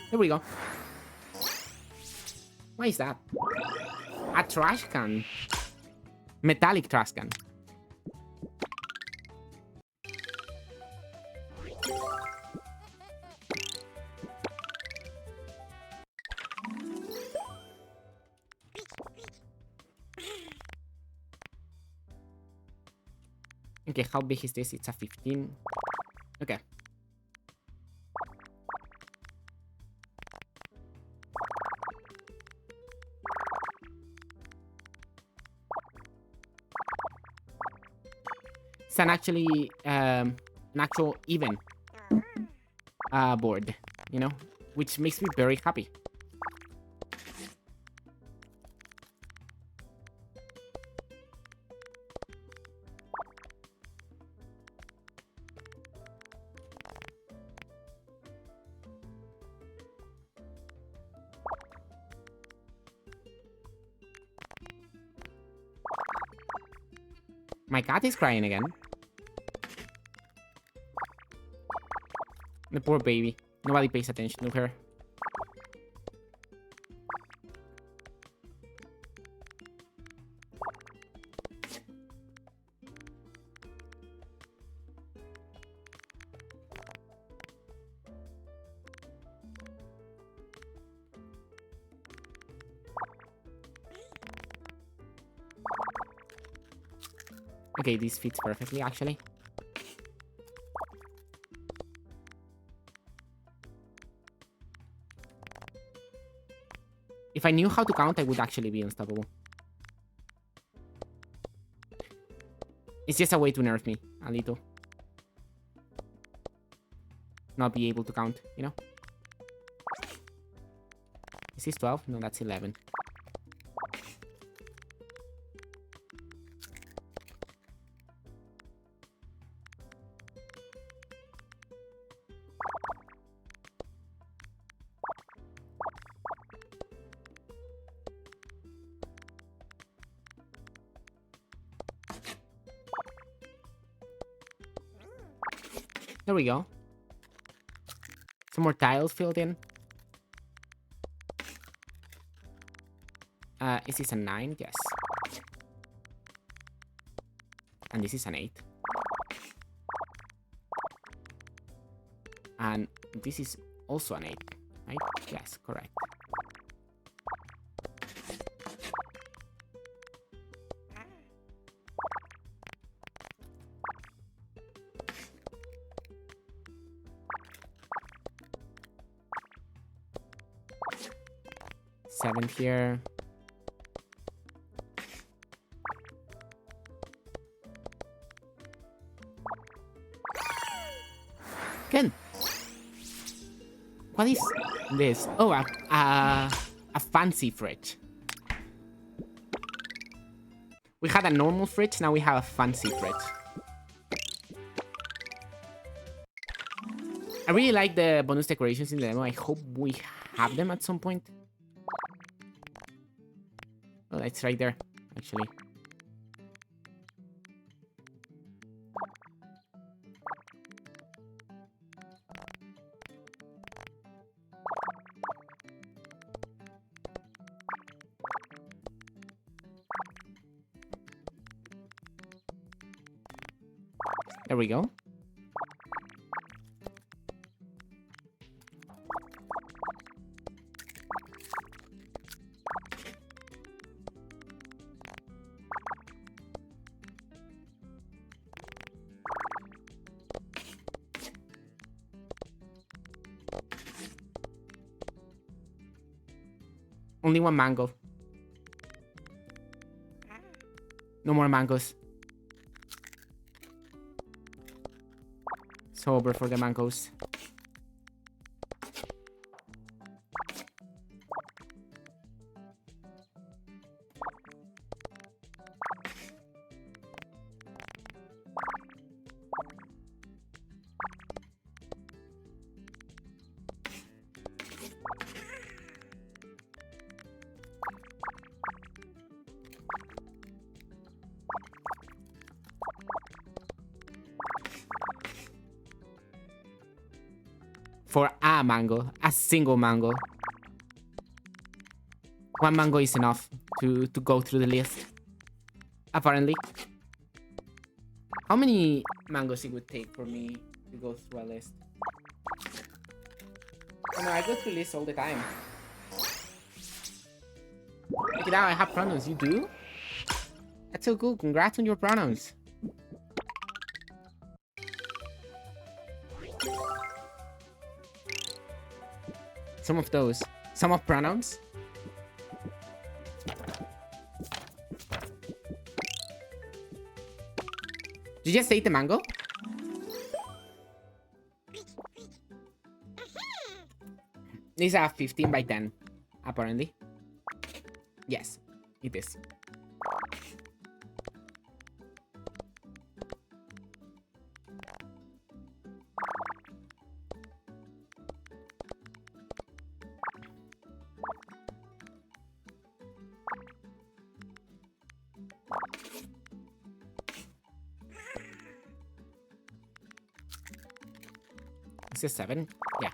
There we go. What is that? A trash can. Metallic trash can. Okay, how big is this? It's a 15. Okay. It's an actual even board, you know, which makes me very happy. My cat is crying again. The poor baby. Nobody pays attention to her. Okay, this fits perfectly, actually. If I knew how to count, I would actually be unstoppable. It's just a way to nerf me a little. Not be able to count, you know? Is this 12? No, that's 11. There we go. Some more tiles filled in. Is this a 9? Yes. And this is an 8. And this is also an 8, right? Yes, correct. Seven here. Good. What is this? Oh, a fancy fridge. We had a normal fridge, now we have a fancy fridge. I really like the bonus decorations in the demo. I hope we have them at some point. Oh, it's right there, actually. There we go. Only one mango. No more mangoes. Sober for the mangoes. For a mango, a single mango. One mango is enough to go through the list, apparently. How many mangoes it would take for me to go through a list? Oh no, I go through lists all the time. Look at that, I have pronouns. You do? That's so cool. Congrats on your pronouns. Some of those. Some of pronouns. Did you just eat the mango? These are 15 by 10, apparently. Yes, it is. Is this 7? Yeah.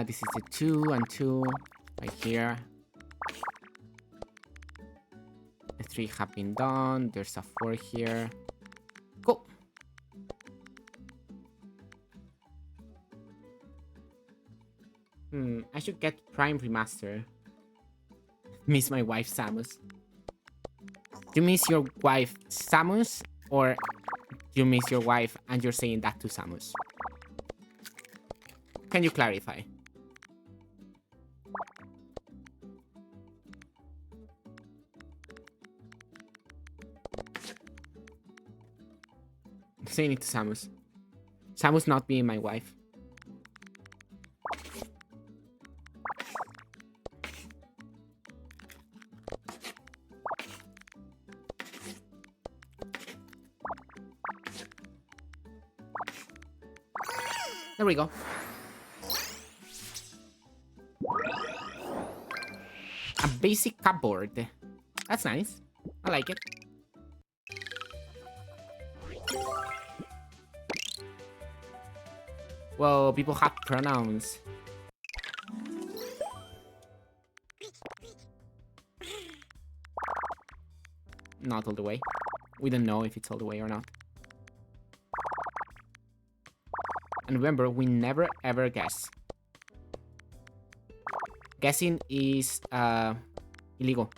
This is a 2 and 2 right here. The 3 have been done. There's a 4 here. Cool. I should get Prime Remaster. Miss my wife, Samus. Do you miss your wife, Samus? Or do you miss your wife and you're saying that to Samus? Can you clarify? Saying it to Samus. Samus not being my wife. There we go. A basic cupboard. That's nice. I like it. Well, people have pronouns. Not all the way. We don't know if it's all the way or not. And remember, we never ever guess. Guessing is illegal.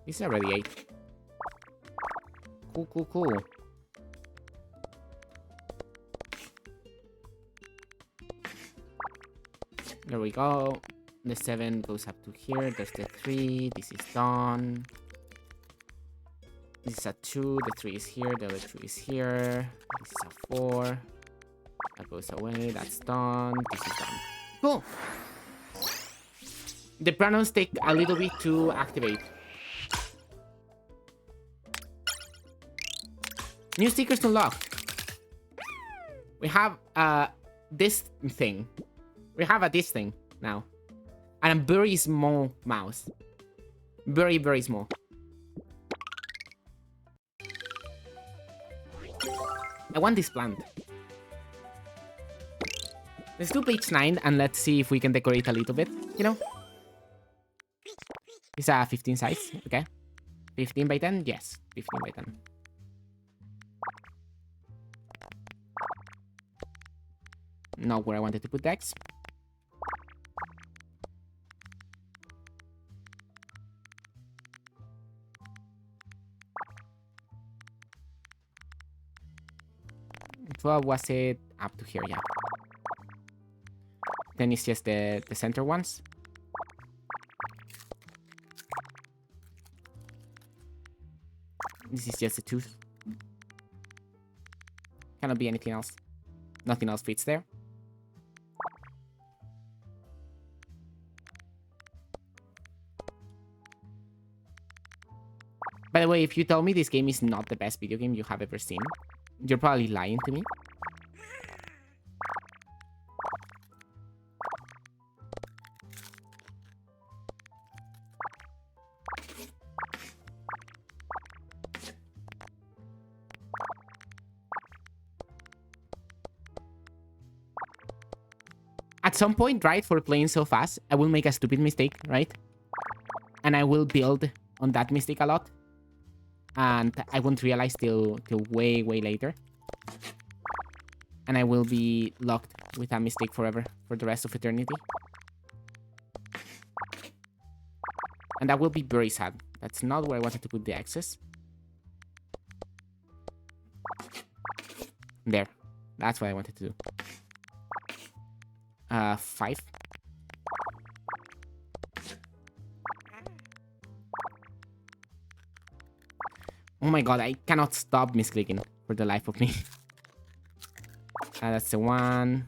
This is already 8. Cool, cool, cool. There we go. The 7 goes up to here. There's the 3. This is done. This is a 2. The 3 is here. The other 2 is here. This is a 4. That goes away. That's done. This is done. Cool. The pronouns take a little bit to activate. New stickers unlocked. We have this thing. We have this thing now. And a very small mouse. Very, very small. I want this plant. Let's do page 9 and let's see if we can decorate a little bit, you know? It's a 15 size, okay. 15 by 10? Yes, 15 by 10. Not where I wanted to put decks. What was it? Up to here, yeah. Then it's just the center ones. This is just a tooth. Cannot be anything else. Nothing else fits there. By the way, if you tell me this game is not the best video game you have ever seen, you're probably lying to me. At some point, right, for playing so fast, I will make a stupid mistake, right? And I will build on that mistake a lot. And I won't realize till way, way later. And I will be locked with that mistake forever, for the rest of eternity. And that will be very sad. That's not where I wanted to put the X's. There. That's what I wanted to do. 5. Oh my god, I cannot stop misclicking for the life of me. That's the 1.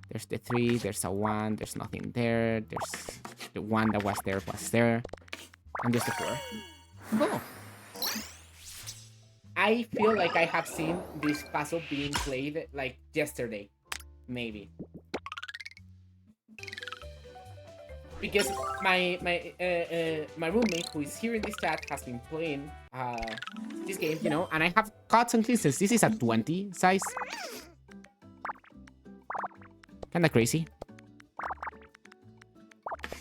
There's the 3. There's a 1. There's nothing there. There's the 1 that was there. And there's the 4. Cool. I feel like I have seen this puzzle being played like yesterday. Maybe. Because my roommate who is here in this chat has been playing this game, you know, and I have cuts and cleanses. This is a 20 size. Kinda crazy.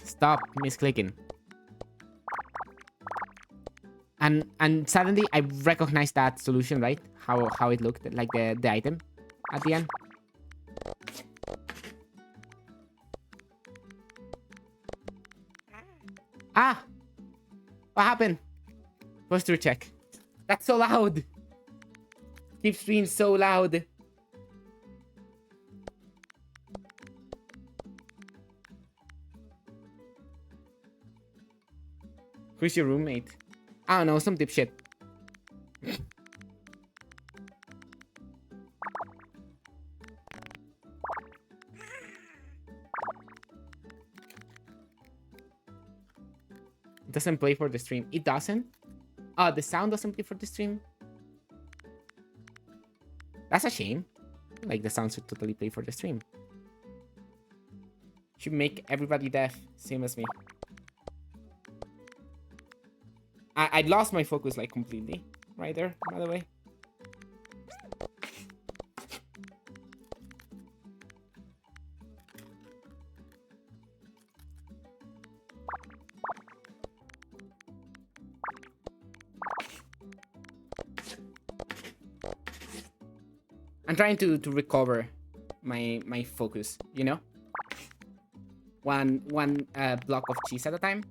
Stop misclicking. And suddenly I recognized that solution, right? How it looked like the item at the end. Ah! What happened? Posture check. That's so loud. Keeps being so loud. Who's your roommate? I don't know, some dipshit. It doesn't play for the stream. It doesn't? The sound doesn't play for the stream? That's a shame. Like, the sound should totally play for the stream. Should make everybody deaf, same as me. I lost my focus, like, completely. Right there, by the way. I'm trying to recover my focus, you know? One block of cheese at a time.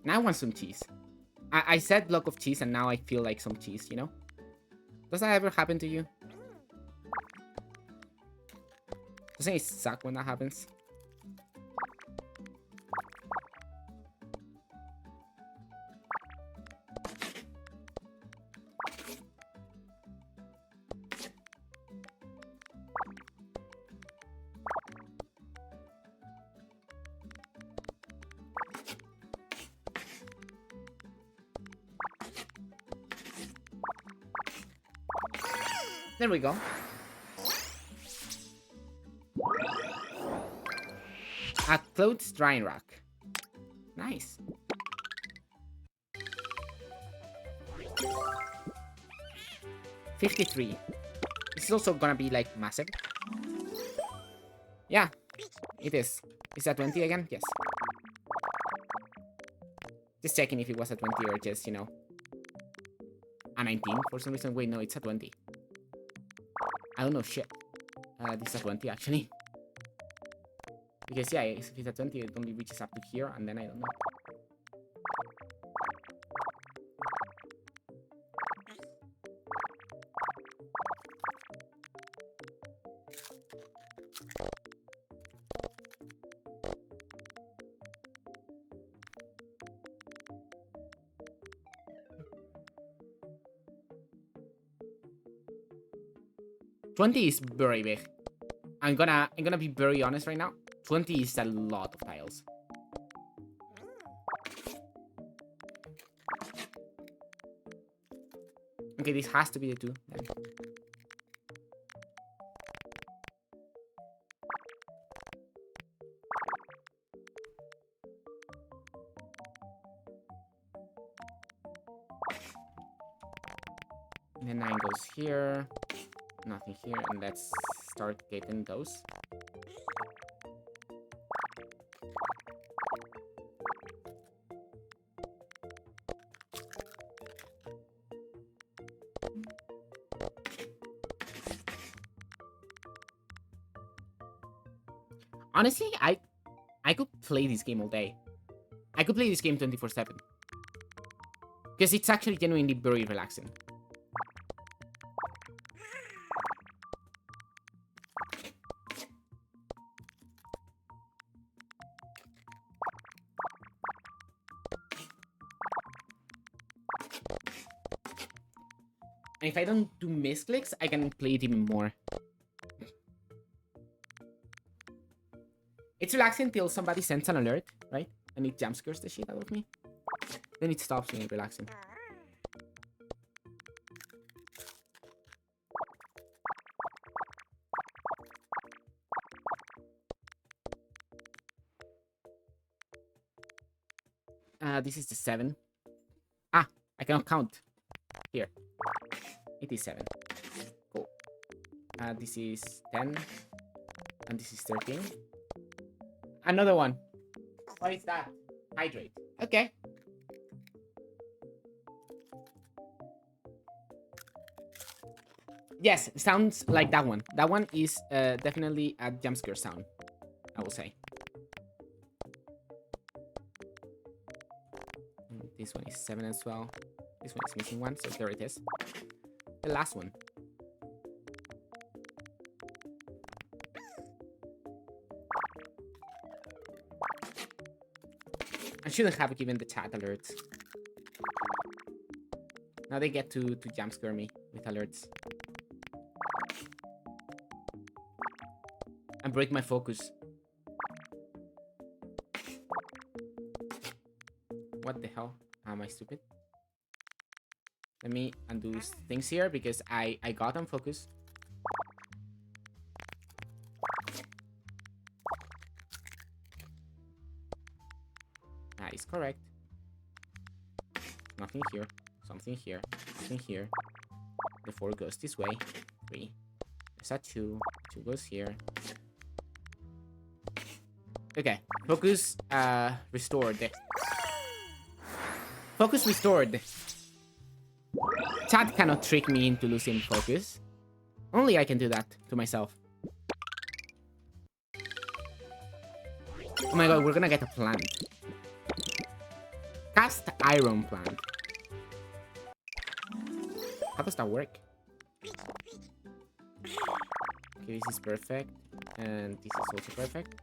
Now I want some cheese. I said block of cheese and now I feel like some cheese, you know? Does that ever happen to you? Doesn't it suck when that happens? There we go. A clothes drying rack. Nice. $53. This is also gonna be like massive. Yeah, it is. Is that 20 again? Yes. Just checking if it was a 20 or just, you know, a 19 for some reason. Wait, no, it's a 20. I don't know shit. This is a 20 actually. Because yeah, if it's a 20, it only reaches up to here, and then I don't know. $20 is very big. I'm gonna be very honest right now. 20 is a lot of tiles. Okay, this has to be the 2 then. And then 9 goes here. Nothing here, and let's start getting those. Honestly, I could play this game all day. I could play this game 24/7. Because it's actually genuinely very relaxing. And if I don't do misclicks, I can play it even more. It's relaxing till somebody sends an alert, right? And it jump scares the shit out of me. Then it stops being relaxing. This is the 7. Ah, I cannot count. Here. It is 7. Cool. This is 10. And this is 13. Another one. What is that? Hydrate. Okay. Yes, sounds like that one. That one is definitely a jump scare sound, I will say. This one is 7 as well. This one is missing one, so there it is. The last one. I shouldn't have given the chat alerts. Now they get to jump scare me with alerts. And break my focus. What the hell? Am I stupid? Let me undo things here because I got on focus. That is correct. Nothing here. Something here. Something here. The 4 goes this way. 3. There's a 2. 2 goes here. Okay. Focus restored. Focus restored. Chat cannot trick me into losing focus. Only I can do that to myself. Oh my god, we're gonna get a plant. Cast iron plant. How does that work? Okay, this is perfect. And this is also perfect.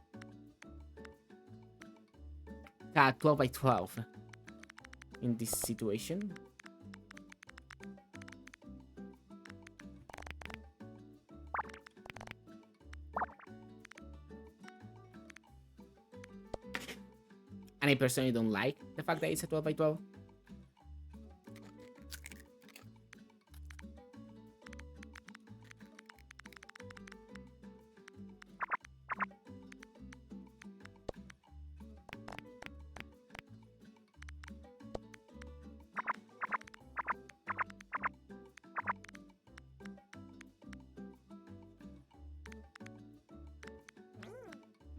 12 by 12. In this situation. And I personally don't like the fact that it's a 12 by 12.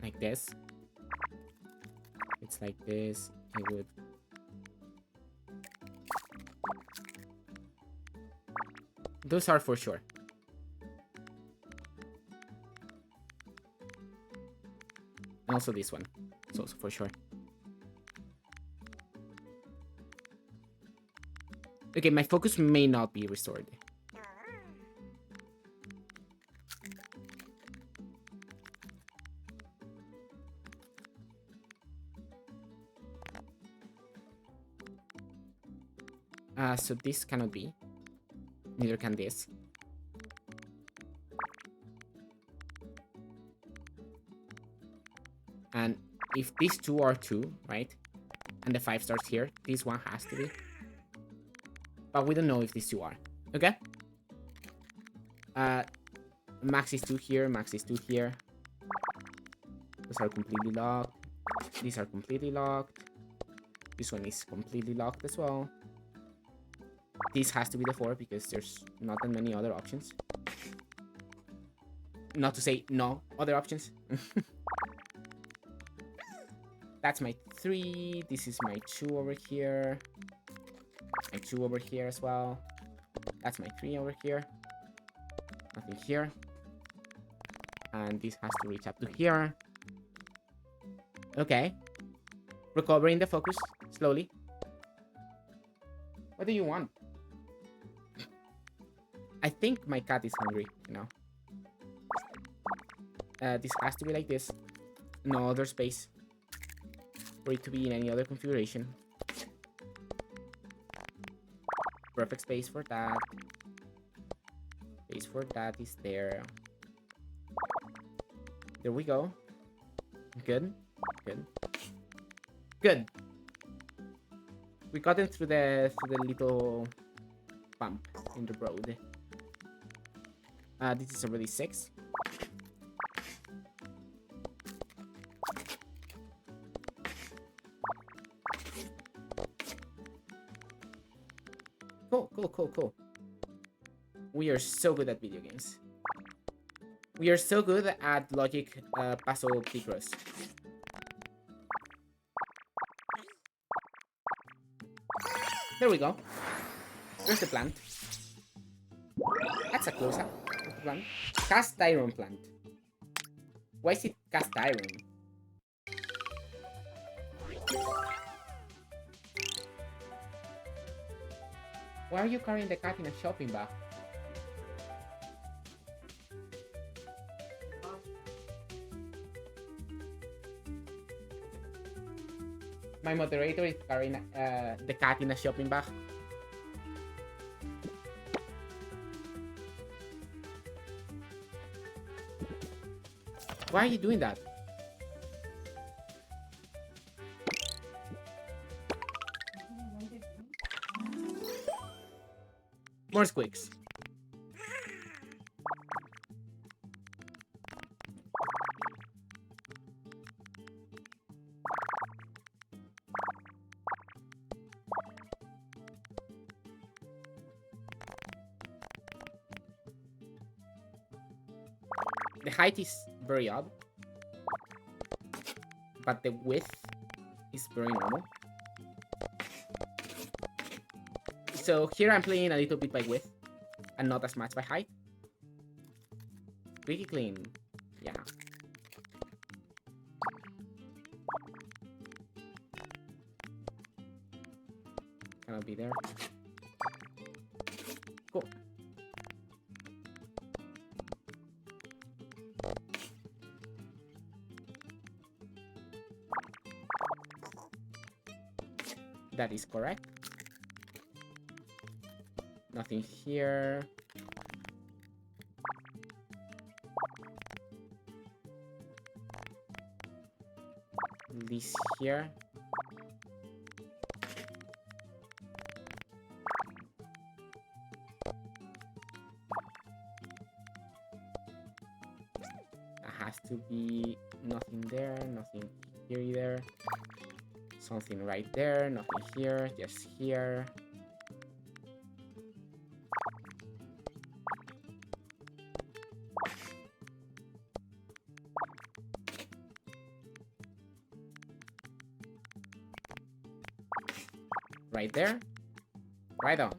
Like this. It's like this. It would. Those are for sure. And also this one. It's also for sure. Okay, my focus may not be restored. So this cannot be. Neither can this. And if these two are 2, right? And the 5 starts here, this one has to be. But we don't know if these 2 are. Okay? Max is 2 here, max is 2 here. Those are completely locked. These are completely locked. This one is completely locked as well. This has to be the 4 because there's not that many other options. Not to say no other options. That's my 3. This is my 2 over here. My 2 over here as well. That's my 3 over here. Nothing here. And this has to reach up to here. Okay. Recovering the focus slowly. What do you want? I think my cat is hungry, you know. This has to be like this. No other space for it to be in any other configuration. Perfect space for that. Space for that is there. There we go. Good. Good. Good. We got in through the little bump in the road. This is already 6. Cool. We are so good at video games. We are so good at logic puzzle squeakross. There we go. There's the plant. That's a close-up of the plant. Cast iron plant. Why is it cast iron? Why are you carrying the cat in a shopping bag? My moderator is carrying the cat in a shopping bag. Why are you doing that? More squeaks. The height is very odd, but the width is very normal. So here I'm playing a little bit by width and not as much by height. Pretty clean. Yeah. Cannot be there. Cool. That is correct. Nothing here. This here. That has to be nothing there, nothing here either. Something right there, nothing here, just here. Right there. Right on.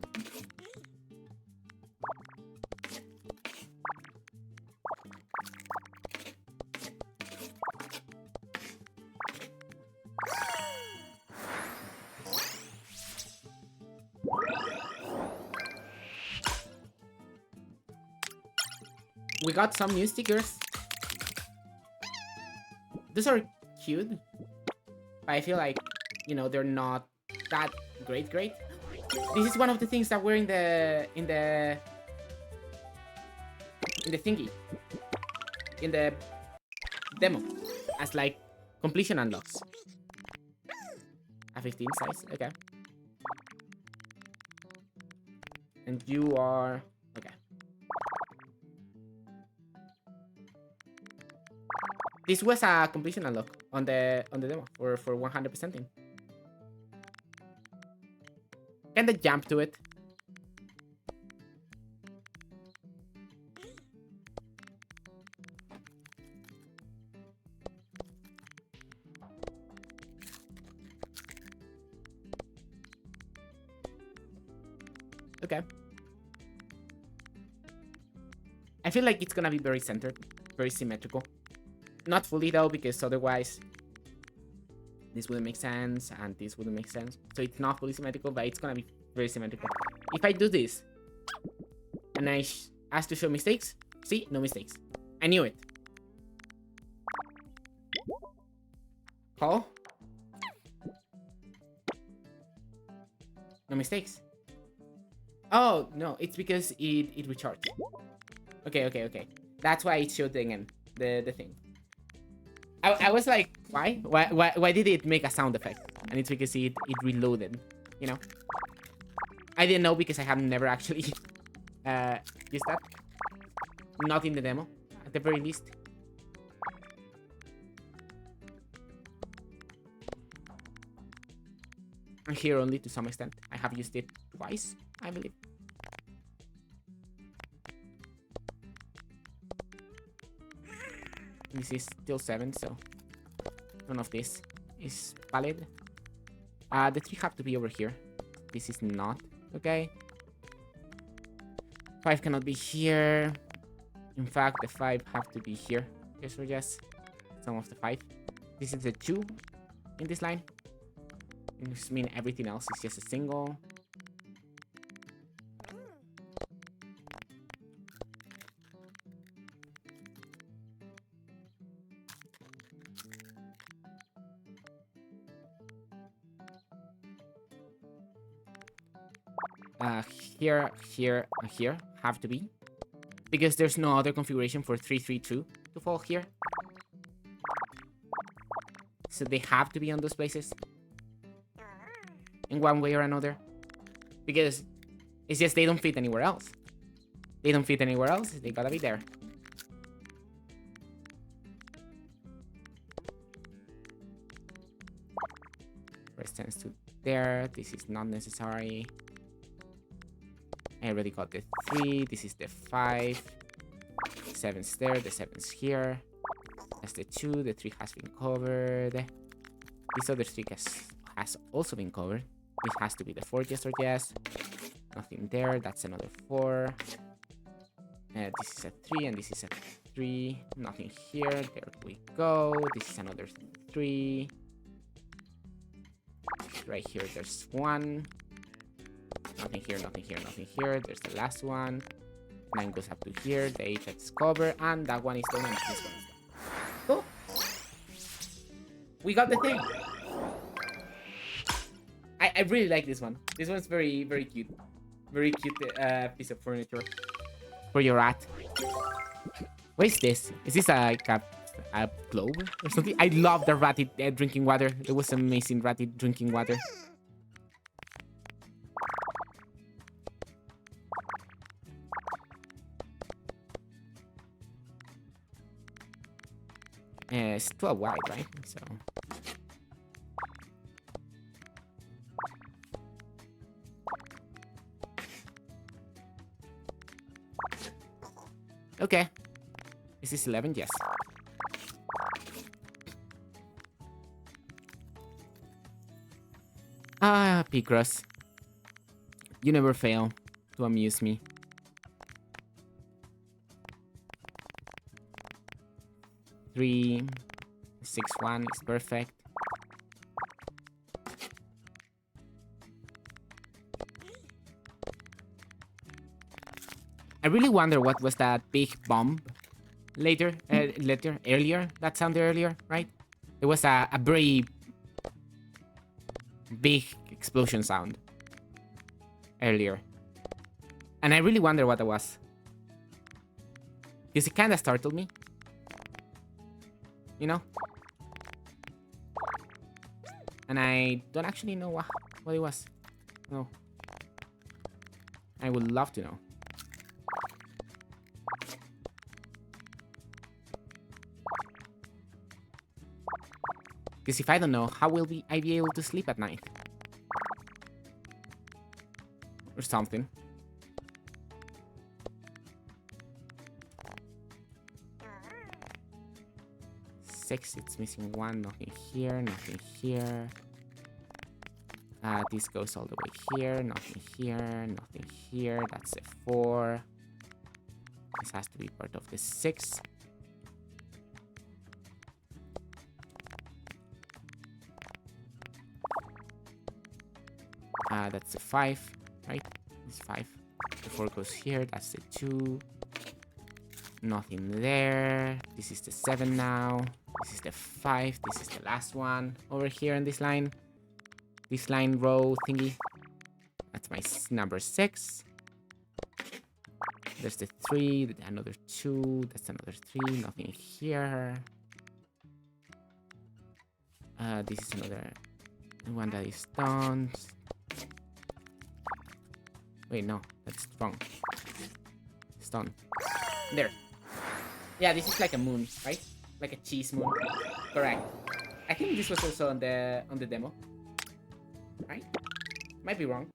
We got some new stickers. These are cute. But I feel like, you know, they're not that great. This is one of the things that were in the thingy. In the demo. As like completion unlocks. A 15 size, okay. And you are okay. This was a completion unlock on the demo for 100%ing. Kinda jump to it. Okay. I feel like it's gonna be very centered, very symmetrical. Not fully though, because otherwise this wouldn't make sense and this wouldn't make sense. So it's not fully symmetrical, but it's gonna be very symmetrical. If I do this and I ask to show mistakes, see, no mistakes. I knew it. Call. No mistakes. Oh, no, it's because it recharged. Okay. That's why it showed again, the thing. I was like, why? Why did it make a sound effect? And it's because it reloaded, you know? I didn't know because I have never actually used that. Not in the demo, at the very least. And here only to some extent. I have used it twice, I believe. This is still 7, so none of this is valid. The 3 have to be over here. This is not, okay. 5 cannot be here. In fact, the 5 have to be here. Okay, so just some of the 5. This is the 2 in this line. This means everything else is just a single. Here, here, and here have to be. Because there's no other configuration for 332 to fall here. So they have to be on those places. In one way or another. Because it's just they don't fit anywhere else. They don't fit anywhere else, they gotta be there. Resistance to there, this is not necessary. I already got the 3, this is the 5. 7's there, the 7's here. That's the 2, the 3 has been covered. This other 3 has also been covered. This has to be the 4, yes or yes. Nothing there, that's another 4. This is a 3 and this is a 3. Nothing here, there we go. This is another 3. Right here, there's 1. Nothing here, nothing here, nothing here. There's the last one. 9 goes up to here. The 8 is covered. And that one is done. And this one is done. Cool. We got the thing. I really like this one. This one's very, very cute. Very cute piece of furniture. For your rat. What is this? Is this like a globe or something? I love the ratty drinking water. It was amazing ratty drinking water. It's 12 wide, right? So okay. Is this 11? Yes. Ah, Picross. You never fail to amuse me. Three, 6, 1 is perfect. I really wonder what was that big bomb earlier. That sounded earlier, right? It was a very big explosion sound earlier. And I really wonder what it was. Because it kind of startled me. You know? And I don't actually know what it was. No. I would love to know. Because if I don't know, how will I be able to sleep at night? Or something. Six, it's missing 1, nothing here, nothing here. This goes all the way here, nothing here, nothing here. That's a 4. This has to be part of the 6. That's a 5, right? It's 5. The 4 goes here, that's the 2. Nothing there. This is the 7 now. This is the 5. This is the last one over here in this line. This line row thingy. That's my number 6. There's the 3. Another 2. That's another 3. Nothing here. This is another one that is done. Wait, no. That's wrong. It's done. There. Yeah, this is like a moon, right? Like a cheese moon. Correct. I think this was also on the demo. Right? Might be wrong.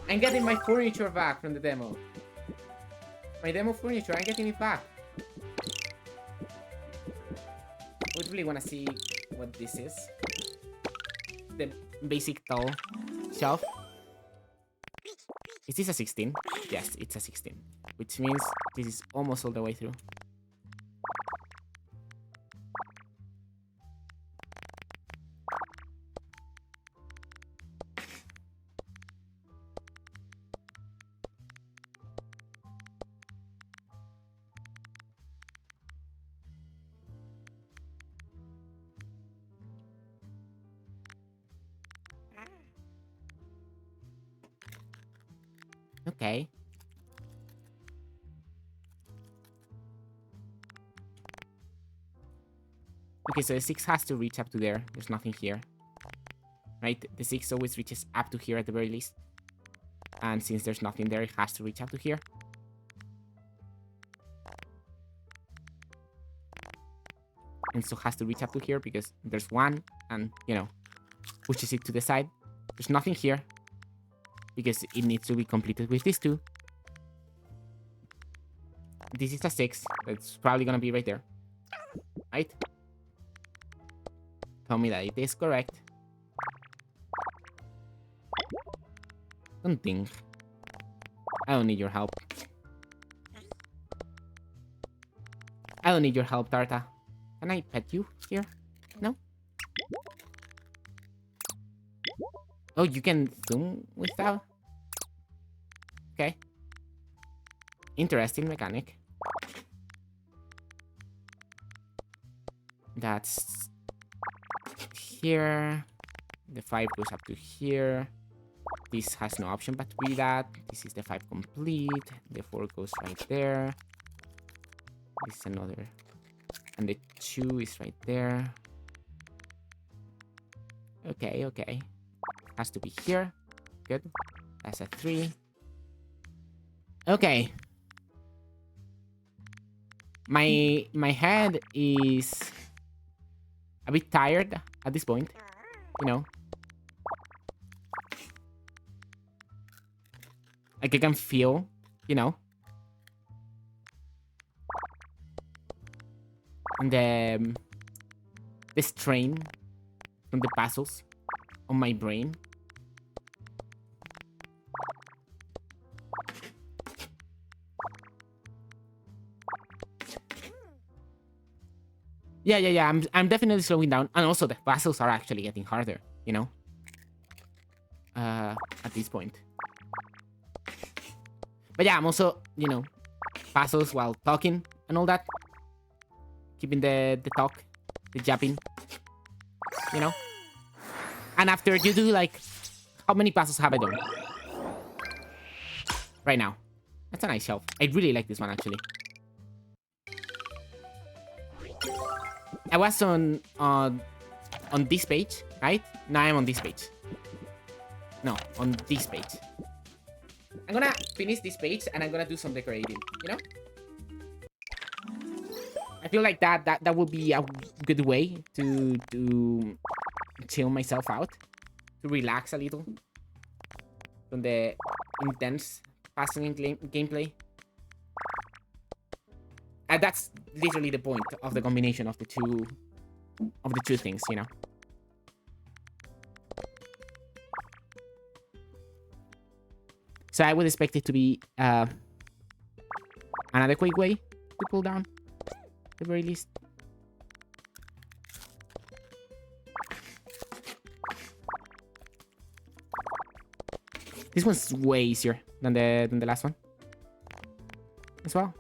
I'm getting my furniture back from the demo. My demo furniture, I'm getting it back. I would really want to see what this is. The basic tall shelf. Is this a 16? Yes, it's a 16. Which means this is almost all the way through. Okay. Okay, so the 6 has to reach up to there. There's nothing here. Right? The 6 always reaches up to here at the very least. And since there's nothing there, it has to reach up to here. And so has to reach up to here because there's 1 and, you know, pushes it to the side. There's nothing here because it needs to be completed with these 2. This is a 6. That's probably gonna be right there. Right? Tell me that it is correct. Don't think. I don't need your help. I don't need your help, Tarta. Can I pet you here? No? Oh, you can zoom with that? Okay. Interesting mechanic. That's here. The 5 goes up to here. This has no option but to be that. This is the 5 complete. The 4 goes right there. This is another. And the 2 is right there. Okay, okay. Has to be here. Good. That's a 3. Okay. My head is a bit tired at this point. You know. Like I can feel, you know. And the strain from the puzzles on my brain. Yeah. I'm definitely slowing down, and also the puzzles are actually getting harder, you know. At this point. But yeah, I'm also, you know, puzzles while talking and all that. Keeping the talk, the jabbing, you know. And after you do like, how many puzzles have I done? Right now. That's a nice shelf. I really like this one actually. I was on this page, right? Now I'm on this page. No, on this page. I'm gonna finish this page and I'm gonna do some decorating, you know? I feel like that would be a good way to chill myself out, to relax a little from the intense puzzling gameplay. And that's literally the point of the combination of the two things, you know. So I would expect it to be an adequate way to cool down, at the very least. This one's way easier than the last one as well.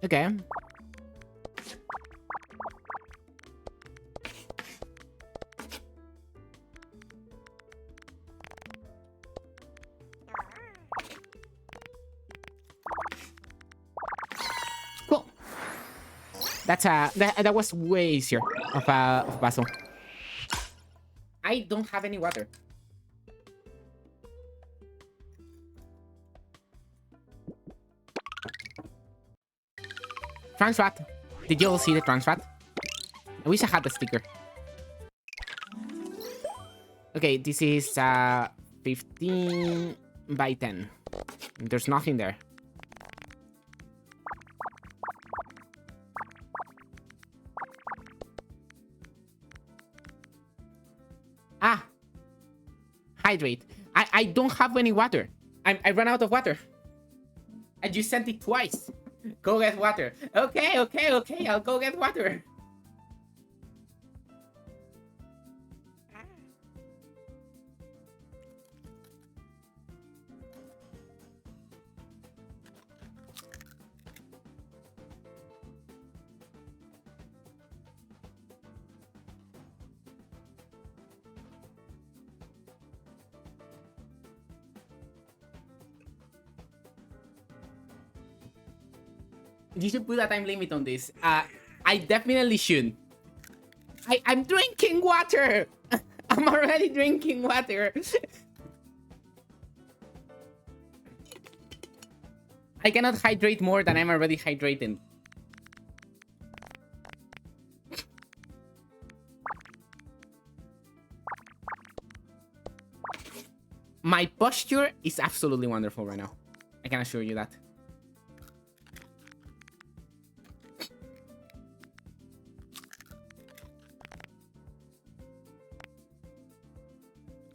Okay. Cool. That was way easier of a puzzle. I don't have any water. Transrat. Did you all see the Transrat? I wish I had the sticker. Okay, this is 15 by 10. There's nothing there. Ah! Hydrate. I don't have any water. I ran out of water. I And you sent it twice. Go get water. Okay, okay, okay. I'll go get water. You should put a time limit on this. I definitely should. I'm drinking water. I'm already drinking water. I cannot hydrate more than I'm already hydrating. My posture is absolutely wonderful right now. I can assure you that.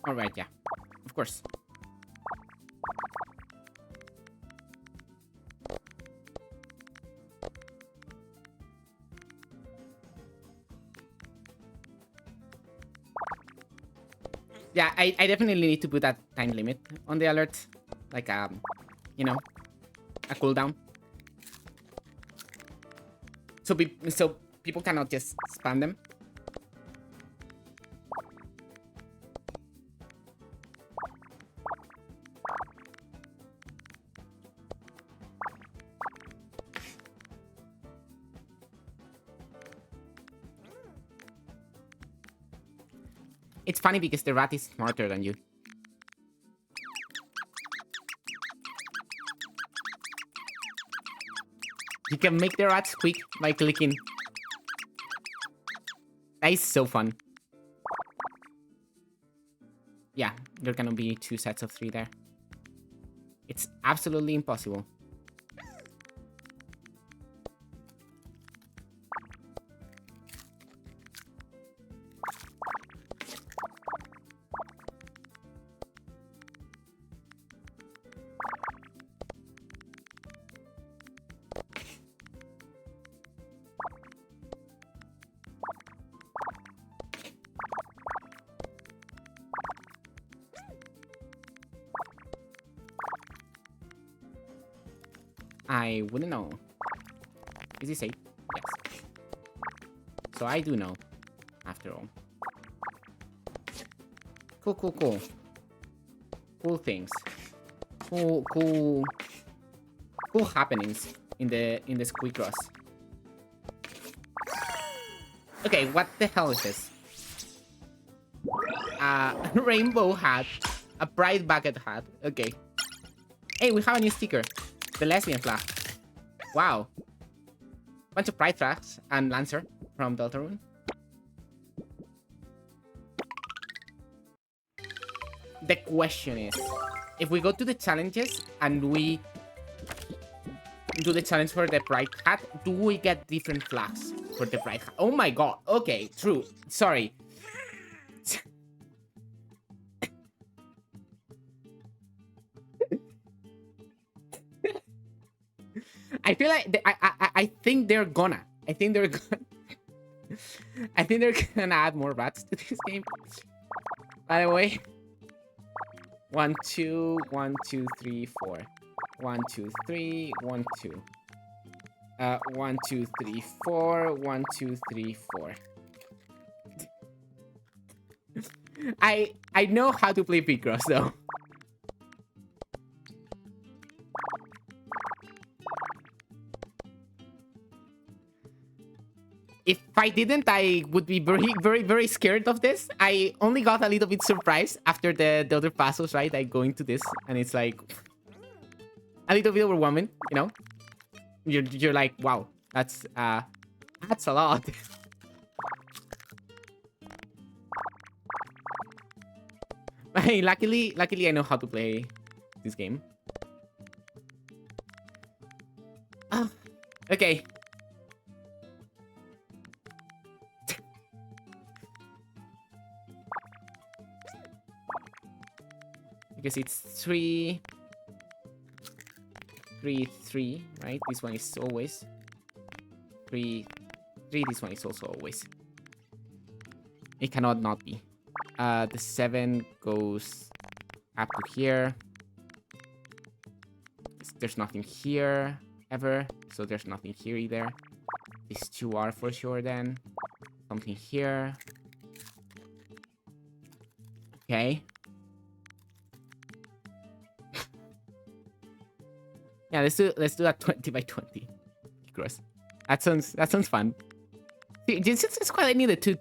All right, yeah, of course. Yeah, I definitely need to put that time limit on the alert. Like, you know, a cooldown. So people cannot just spam them. It's funny because the rat is smarter than you. You can make the rat squeak by clicking. That is so fun. Yeah, there cannot be 2 sets of 3 there. It's absolutely impossible. I wouldn't know. Is he safe? Yes. So I do know, after all. Cool, cool, cool. Cool things. Cool happenings in the squeakross. Okay, what the hell is this? Rainbow hat. A bright bucket hat. Okay. Hey, we have a new sticker. The lesbian flag. Wow. Bunch of pride flags and Lancer from Deltarune. The question is, if we go to the challenges and we do the challenge for the pride hat, do we get different flags for the pride hat? Oh my god. Okay, true. Sorry. I feel like I think they're gonna. I think they're gonna add more rats to this game. By the way, 1, 2, 1, 2, 3, 4. 1, 2, 3, 1, 2. 1, 2, 3, 4. 1, 2, 3, 4. I know how to play Picross though. If I didn't, I would be very scared of this. I only got a little bit surprised after the other puzzles, right? I go into this and it's like a little bit overwhelming, you know? You're like, wow, that's a lot. Hey, luckily I know how to play this game. Oh, okay. Because it's 3. 3, 3, right? This one is always 3, 3. This one is also always. It cannot not be. The 7 goes up to here. There's nothing here ever, so there's nothing here either. These 2 are for sure then. Something here. Okay. Yeah, let's do that 20 by 20. Gross. That sounds fun. See, it's quite I needed to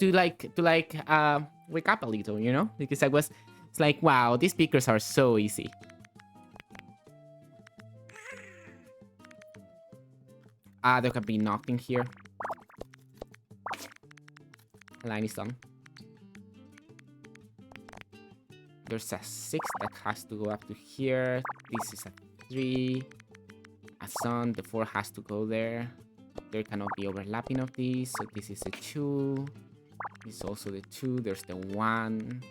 wake up a little, you know? Because it's like, wow, these speakers are so easy. There could be nothing here. Line is done. There's a 6 that has to go up to here. This is a 3. A sun. The 4 has to go there. There cannot be overlapping of these. So this is a 2. This is also the 2. There's the 1.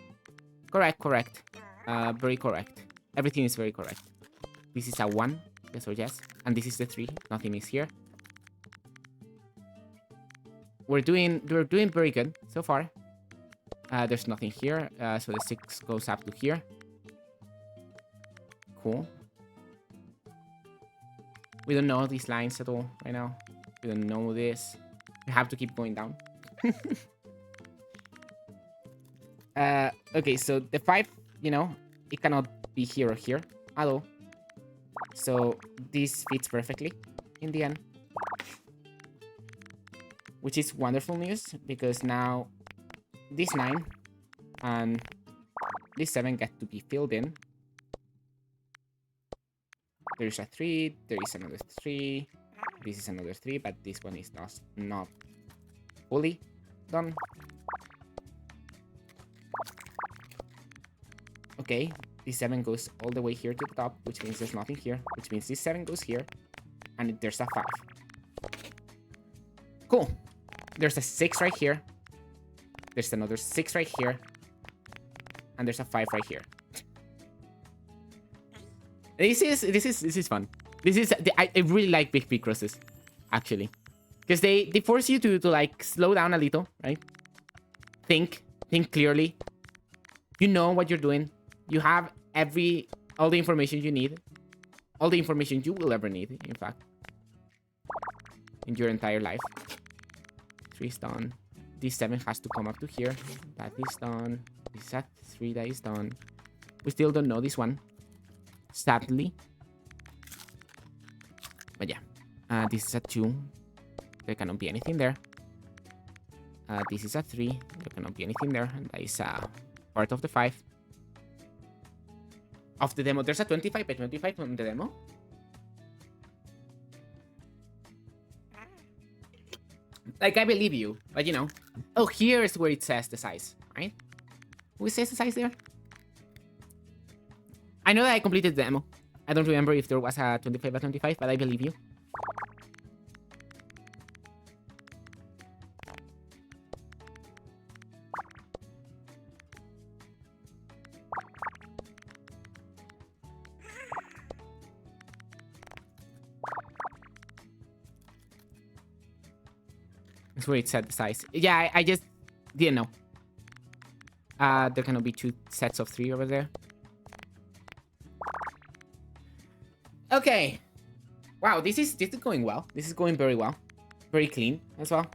Correct. Very correct. Everything is very correct. This is a 1. Yes or yes. And this is the 3. Nothing is here. We're doing very good so far. There's nothing here. So the 6 goes up to here. Cool. We don't know these lines at all right now. We don't know this. We have to keep going down. Okay, so the 5, you know, it cannot be here or here at all. So this fits perfectly in the end. Which is wonderful news, because now this 9 and this 7 get to be filled in. There is a 3, there is another 3, this is another 3, but this one is not fully done. Okay, this 7 goes all the way here to the top, which means there's nothing here, which means this 7 goes here, and there's a 5. Cool. There's a 6 right here. There's another 6 right here. And there's a 5 right here. This is fun. I really like big crosses, actually. Because they force you to like slow down a little, right? Think clearly. You know what you're doing. You have all the information you need. All the information you will ever need, in fact. In your entire life. 3 is done. This 7 has to come up to here. That is done. This is at 3 that is done. We still don't know this one. Sadly. But yeah. This is a 2. There cannot be anything there. This is a 3. There cannot be anything there. And that is part of the 5. Of the demo. There's a 25 by 25 on the demo. Like, I believe you, but you know. Oh, here's where it says the size, right? Who says the size there? I know that I completed the demo. I don't remember if there was a 25 by 25, but I believe you. That's where it said the size. Yeah, I just didn't know. There cannot be 2 sets of 3 over there. Okay. Wow, this is going well. This is going very well. Very clean as well.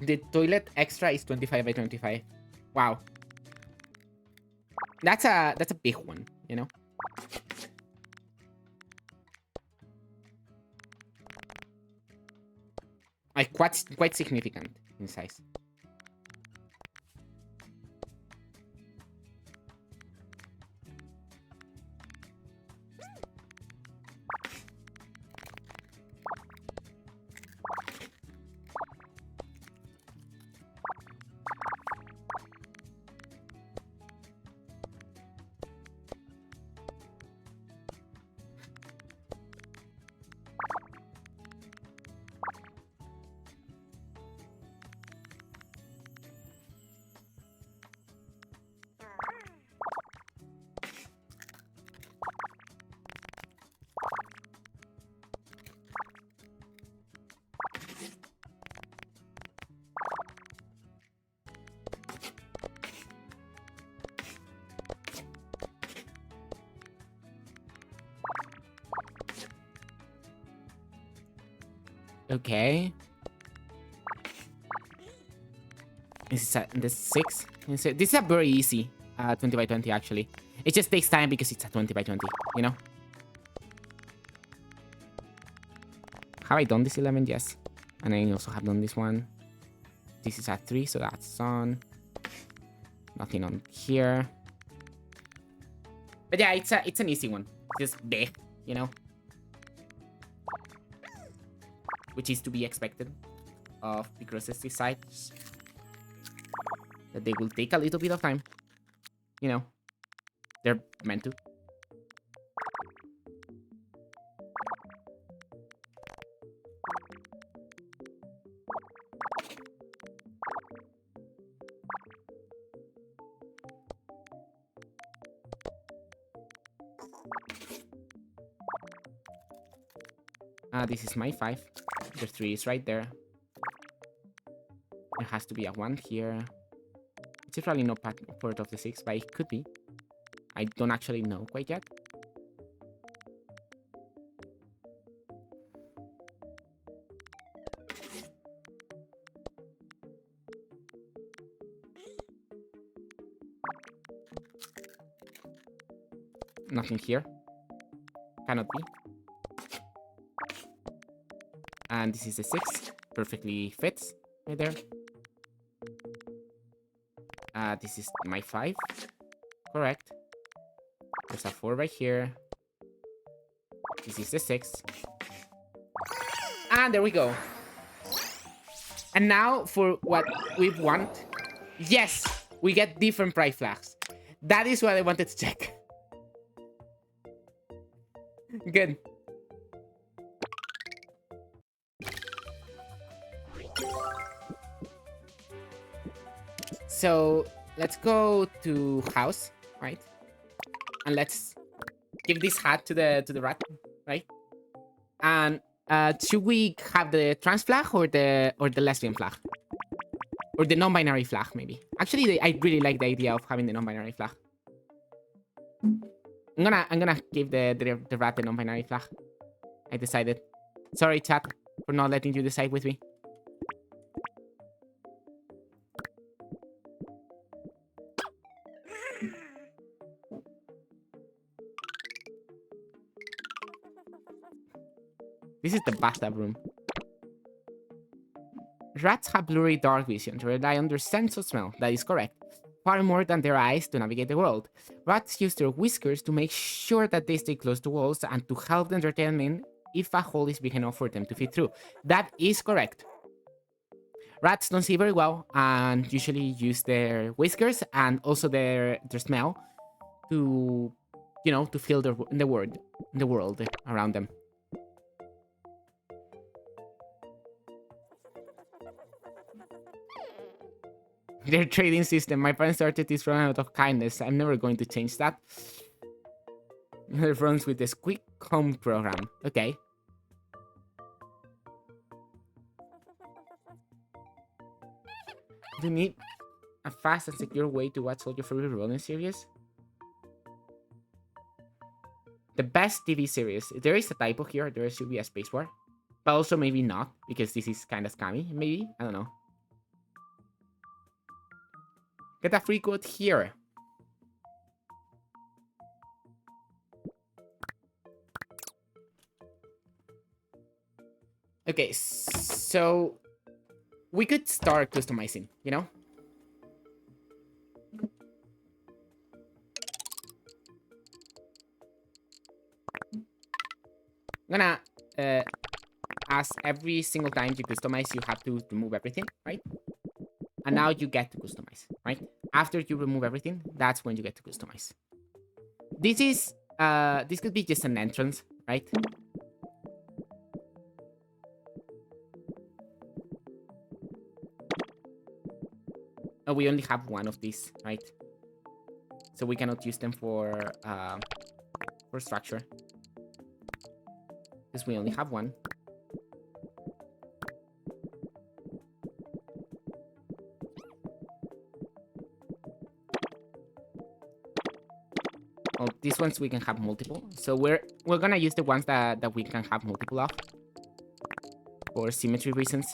The toilet extra is 25 by 25. Wow. That's a big one, you know? Like quite significant in size. Okay. This is the 6. This is a very easy 20 by 20 actually. It just takes time because it's a 20 by 20, you know? Have I done this 11? Yes. And I also have done this one. This is a 3, so that's on. Nothing on here. But yeah, it's an easy one. Just big, you know? Which is to be expected of Picross's sides. That they will take a little bit of time. You know, they're meant to. This is my 5. The 3 is right there. There has to be a 1 here. It's probably not part of the 6, but it could be. I don't actually know quite yet. Nothing here. Cannot be. And this is the 6. Perfectly fits right there. This is my 5. Correct. There's a 4 right here. This is the 6. And there we go. And now for what we want. Yes! We get different pride flags. That is what I wanted to check. Good. So let's go to house, right? And let's give this hat to the rat, right? And should we have the trans flag or the lesbian flag? Or the non-binary flag, maybe. Actually, I really like the idea of having the non-binary flag. I'm gonna give the rat the non-binary flag. I decided. Sorry, chat, for not letting you decide with me. This is the bathtub room. Rats have blurry dark vision to rely on their sense of smell. That is correct. Far more than their eyes to navigate the world. Rats use their whiskers to make sure that they stay close to walls and to help them determine if a hole is big enough for them to fit through. That is correct. Rats don't see very well and usually use their whiskers and also their smell to, you know, to feel the world around them. Their trading system. My parents started this run out of kindness. I'm never going to change that. It runs with the Squeak Home program. Okay. Do you need a fast and secure way to watch all your favorite rolling series? The best TV series. There is a typo here. There should be a spacebar. But also maybe not, because this is kind of scammy. Maybe. I don't know. Get a free code here. Okay, so we could start customizing, you know? I'm gonna as every single time you customize, you have to remove everything, right? And now you get to customize, right? After you remove everything, that's when you get to customize. This is this could be just an entrance, right? Oh, we only have one of these, right? So we cannot use them for structure. Because we only have one. Well, these ones we can have multiple. So we're gonna use the ones that we can have multiple of. for symmetry reasons.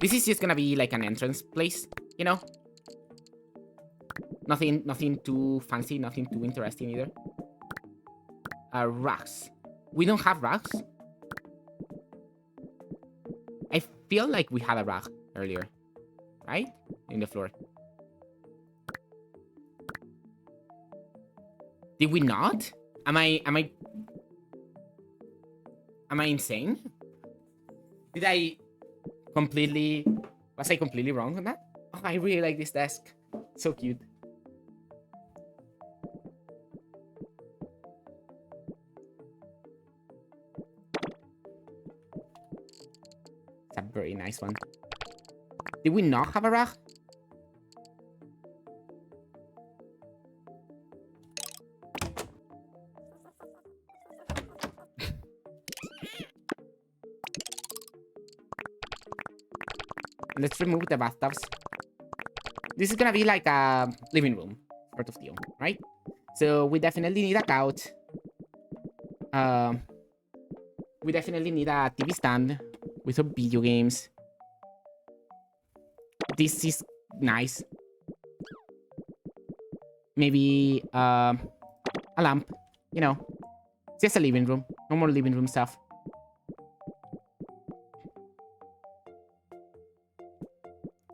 This is just gonna be like an entrance place, you know? Nothing too fancy, nothing too interesting either. Rocks. We don't have rocks. I feel like we had a rock earlier, right? In the floor. Did we not? Am I insane? Was I completely wrong on that? Oh, I really like this desk. So cute. It's a very nice one. Did we not have a rack? Let's remove the bathtubs. This is gonna be like a living room, sort of deal, right? So we definitely need a couch. We definitely need a TV stand with some video games. This is nice. Maybe a lamp, you know. Just a living room. No more living room stuff.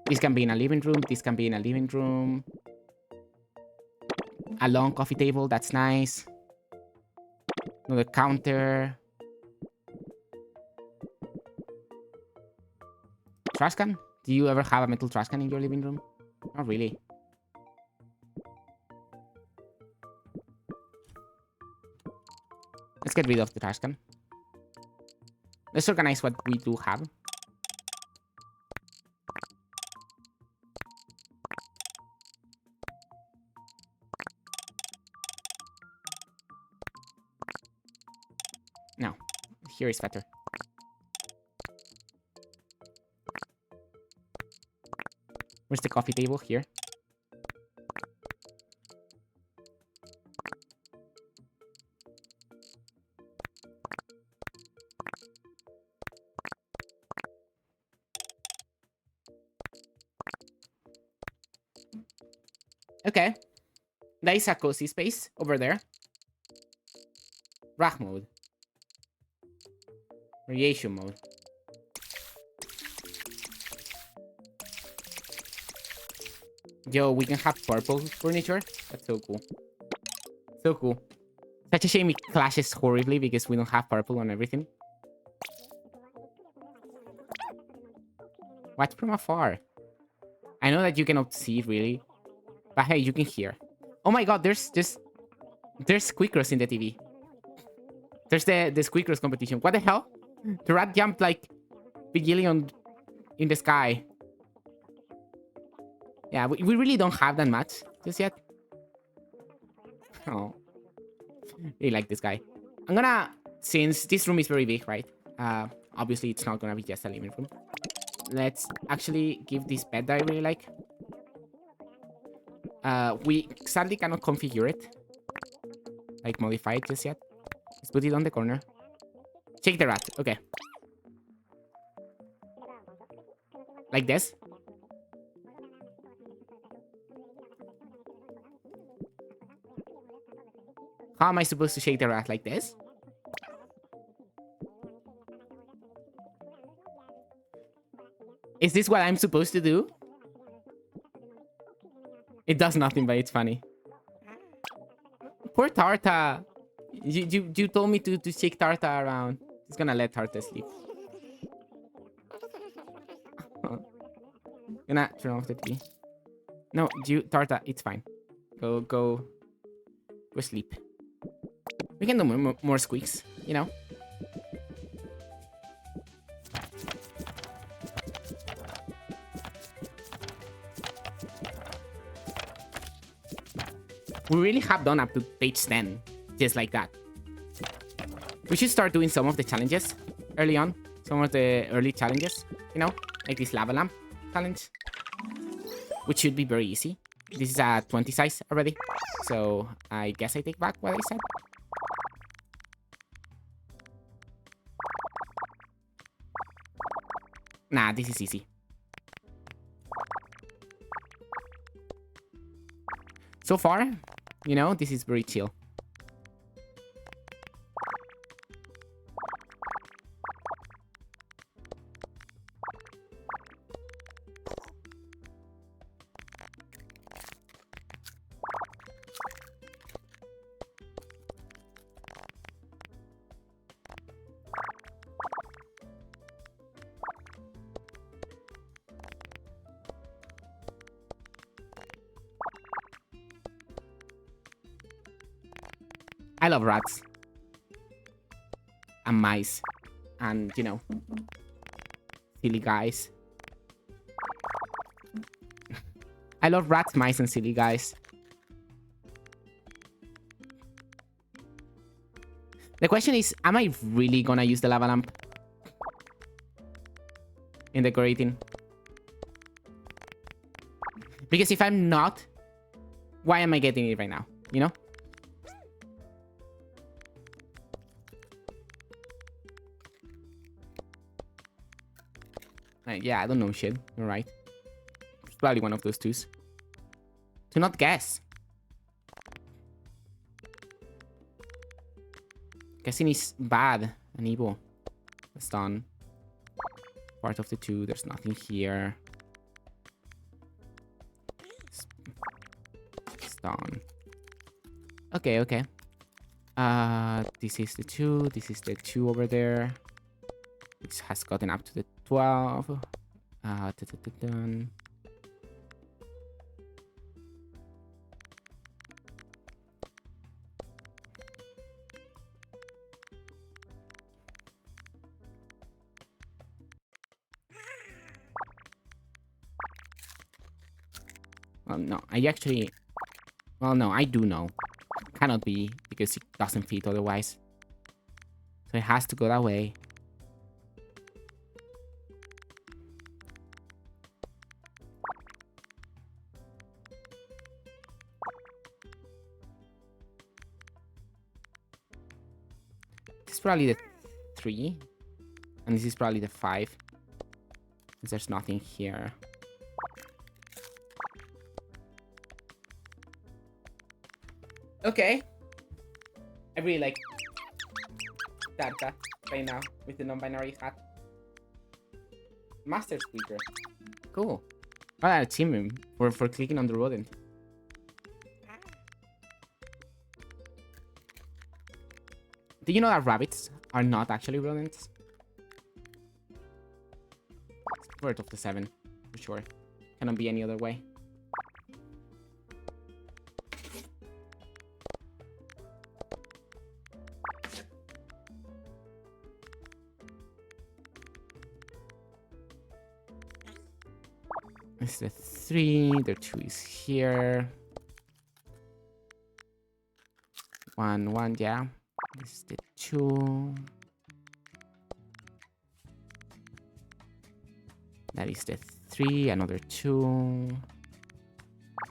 This can be in a living room. This can be in a living room. A long coffee table. That's nice. Another counter. Trash can? Do you ever have a metal trash can in your living room? Not really. Let's get rid of the trash can. Let's organize what we do have. No, here is better. Where's the coffee table? Here. Okay. That is a cozy space over there. Rack mode. Variation mode. Yo, we can have purple furniture. That's so cool. So cool. Such a shame it clashes horribly because we don't have purple on everything. Watch from afar. I know that you cannot see really. But hey, you can hear. Oh my god, there's squeakross in the TV. There's the squeakross competition. What the hell? The rat jumped like bajillion in the sky. Yeah, we really don't have that much just yet. Oh. Really like this guy. I'm gonna, since this room is very big, right? Obviously it's not gonna be just a living room. Let's actually give this bed that I really like. We sadly cannot configure it. Like modify it just yet. Let's put it on the corner. Shake the rat. Okay. Like this. How am I supposed to shake the rat? Like this? Is this what I'm supposed to do? It does nothing, but it's funny. Poor Tarta. You told me to shake Tarta around. He's gonna let Tarta sleep. Gonna turn off the TV. No, Tarta, it's fine. Go sleep. We can do more squeaks, you know. We really have done up to page 10, just like that. We should start doing some of the challenges early on. Some of the early challenges, you know, like this lava lamp challenge, which should be very easy. This is a 20 size already, so I guess I take back what I said. Nah, this is easy. So far, you know, this is very chill. I love rats. And mice. And, you know, silly guys. I love rats, mice, and silly guys. The question is, am I really gonna use the lava lamp in decorating? Because if I'm not, why am I getting it right now? You know? Yeah, I don't know shit. You're right. It's probably one of those twos. To not guess. Guessing is bad and evil. It's done. Part of the two. There's nothing here. It's done. Okay, okay. This is the two. This is the two over there. It has gotten up to the 12. Done. Well, no, I actually... Well, no, I do know. Cannot be, because it doesn't fit otherwise. So it has to go that way. This is probably the 3. And this is probably the 5. Because there's nothing here. Okay. I really like that right now with the non-binary hat. Master Squeaker. Cool. Oh, I team him for clicking on the rodent. Do you know that rabbits are not actually rodents? It's bird of the 7, for sure. Cannot be any other way. This is the 3, the 2 is here. 1, 1, yeah. This is the 2. That is the 3, another 2.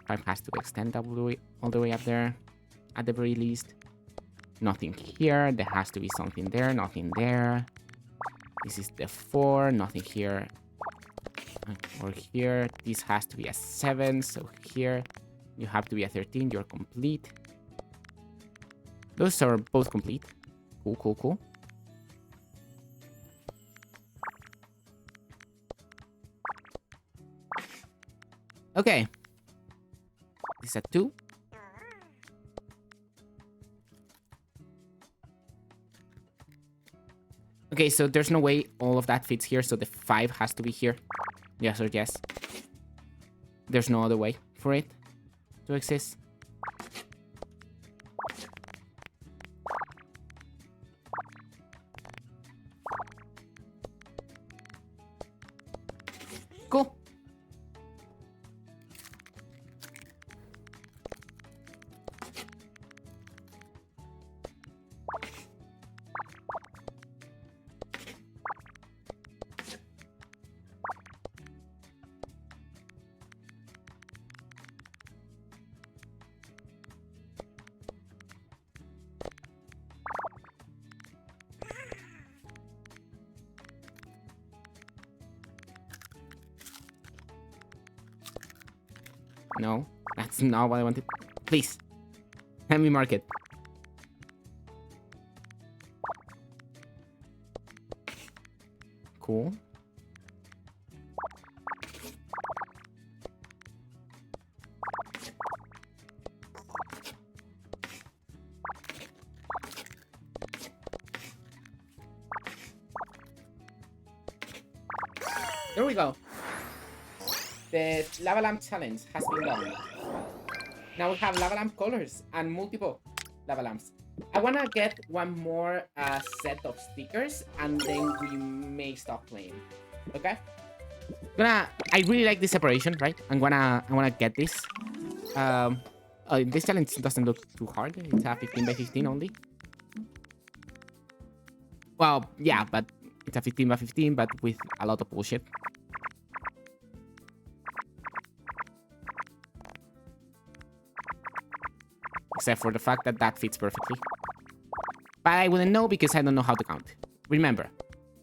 5 has to extend all the way up there, at the very least. Nothing here, there has to be something there, nothing there. This is the 4, nothing here. Or here, this has to be a 7, so here you have to be a 13, you're complete. Those are both complete. Cool, cool, cool. Okay. This is a 2. Okay, so there's no way all of that fits here, so the 5 has to be here. Yes or yes. There's no other way for it to exist. Cool. No, that's not what I wanted. Please, let me mark it. Cool. There we go. The lava lamp challenge has been done. Now we have lava lamp colors and multiple lava lamps. I want to get one more set of stickers and then we may stop playing. Okay? I really like this separation, right? I wanna get this. This challenge doesn't look too hard. It's a 15 by 15 only. Well, yeah, but it's a 15 by 15, but with a lot of bullshit. Except for the fact that that fits perfectly. But I wouldn't know because I don't know how to count. Remember,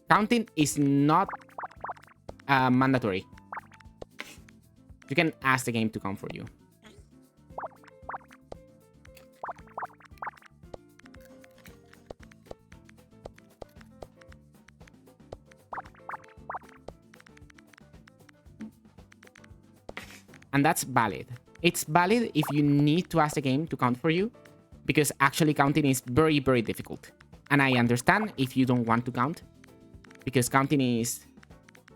counting is not mandatory. You can ask the game to count for you. And that's valid. It's valid if you need to ask the game to count for you, because actually counting is very, very difficult. And I understand if you don't want to count, because counting is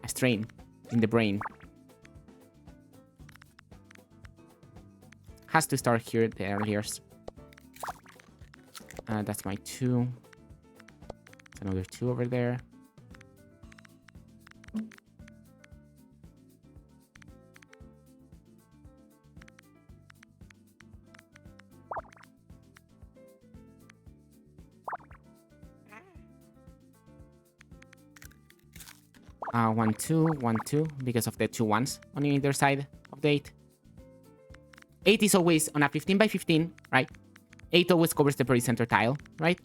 a strain in the brain. Has to start here, the earliest. That's my 2. There's another 2 over there. One, 2, 1, 2, because of the 2 ones on either side of the 8. 8 is always on a 15 by 15, right? 8 always covers the very center tile, right?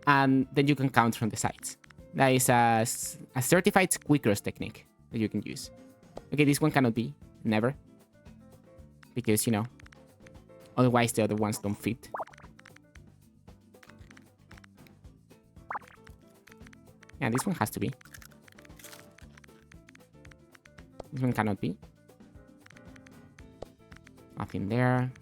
And then you can count from the sides. That is a certified squeakross technique that you can use. Okay, this one cannot be. Never. Because, you know, otherwise the other ones don't fit. Yeah, this one has to be. This one cannot be. Nothing there.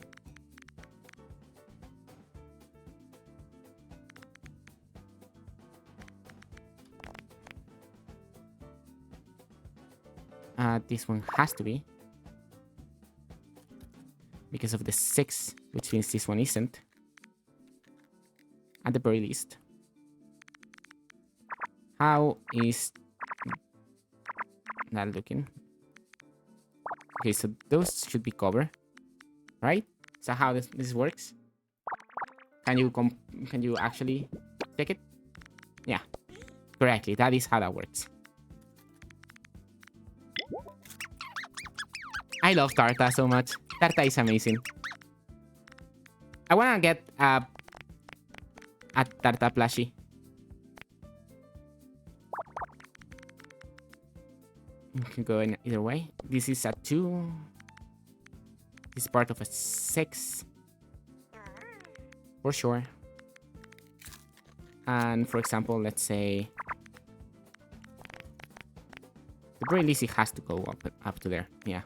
This one has to be. Because of the 6, which means this one isn't. At the very least. How is that looking? Okay, so those should be covered, right? So how this works? Can you actually check it? Yeah, correctly. That is how that works. I love Tarta so much. Tarta is amazing. I wanna get a Tarta plushie. You can go in either way. This is a 2. This is part of a 6. For sure. And for example, let's say the very least it has to go up to there. Yeah.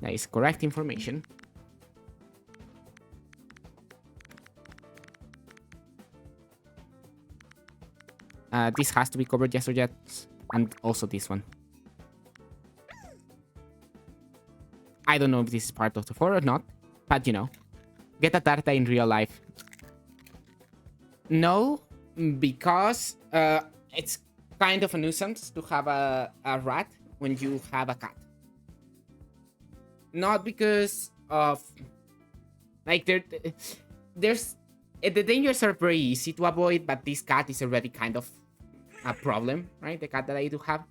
That is correct information. This has to be covered, yes or yes. And also this one. I don't know if this is part of the 4 or not. But, you know. Get a Tarta in real life. No. Because it's kind of a nuisance to have a rat when you have a cat. Not because of... Like, there's... The dangers are very easy to avoid, but this cat is already kind of a problem, right? The cat that I do have.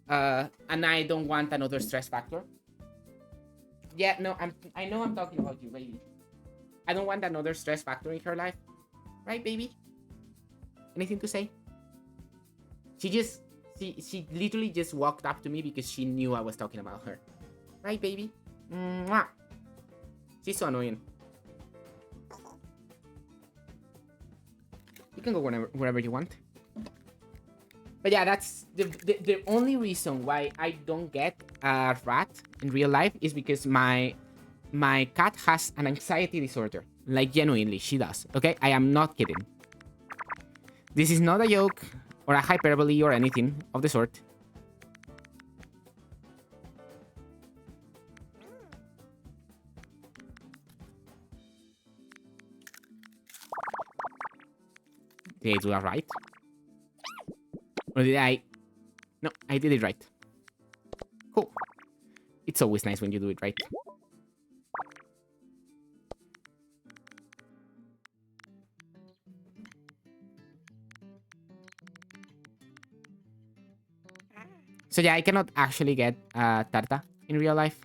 And I don't want another stress factor. Yeah, no, I know I'm talking about you, baby. I don't want another stress factor in her life. Right, baby? Anything to say? She literally just walked up to me because she knew I was talking about her. Right, baby? Mwah. She's so annoying. You can go wherever you want. But yeah, that's the only reason why I don't get a rat in real life is because my cat has an anxiety disorder. Like, genuinely, she does. Okay? I am not kidding. This is not a joke or a hyperbole or anything of the sort. Did I do that right? Or did I... No, I did it right. Cool. It's always nice when you do it right. So yeah, I cannot actually get Tarta in real life.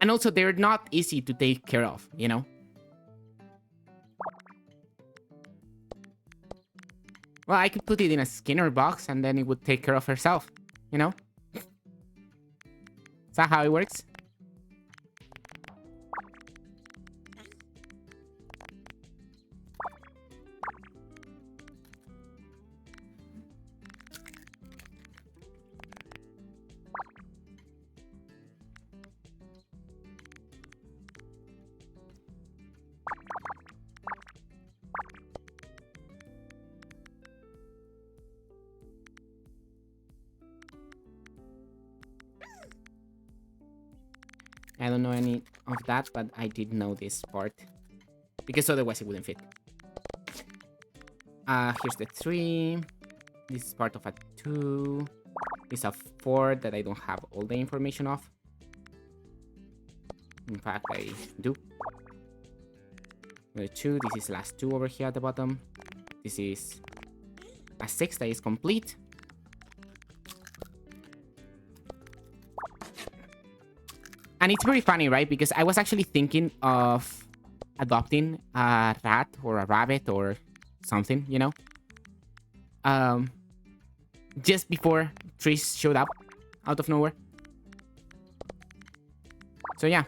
And also, they're not easy to take care of, you know? Well, I could put it in a Skinner box and then it would take care of herself, you know? Is that how it works? I don't know any of that, but I did know this part. Because otherwise it wouldn't fit. Here's the 3. This is part of a 2. This is a 4 that I don't have all the information of. In fact, I do. The 2, this is last 2 over here at the bottom. This is a 6 that is complete. And it's very funny, right? Because I was actually thinking of adopting a rat or a rabbit or something, you know? Just before trees showed up out of nowhere. So yeah.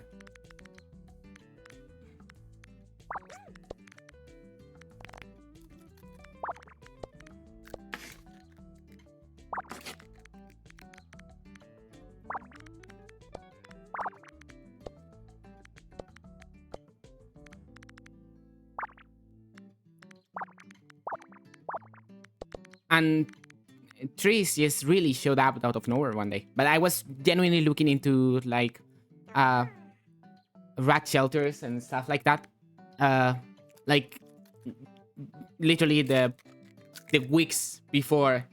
And trees just really showed up out of nowhere one day. But I was genuinely looking into like rat shelters and stuff like that. Like literally the weeks before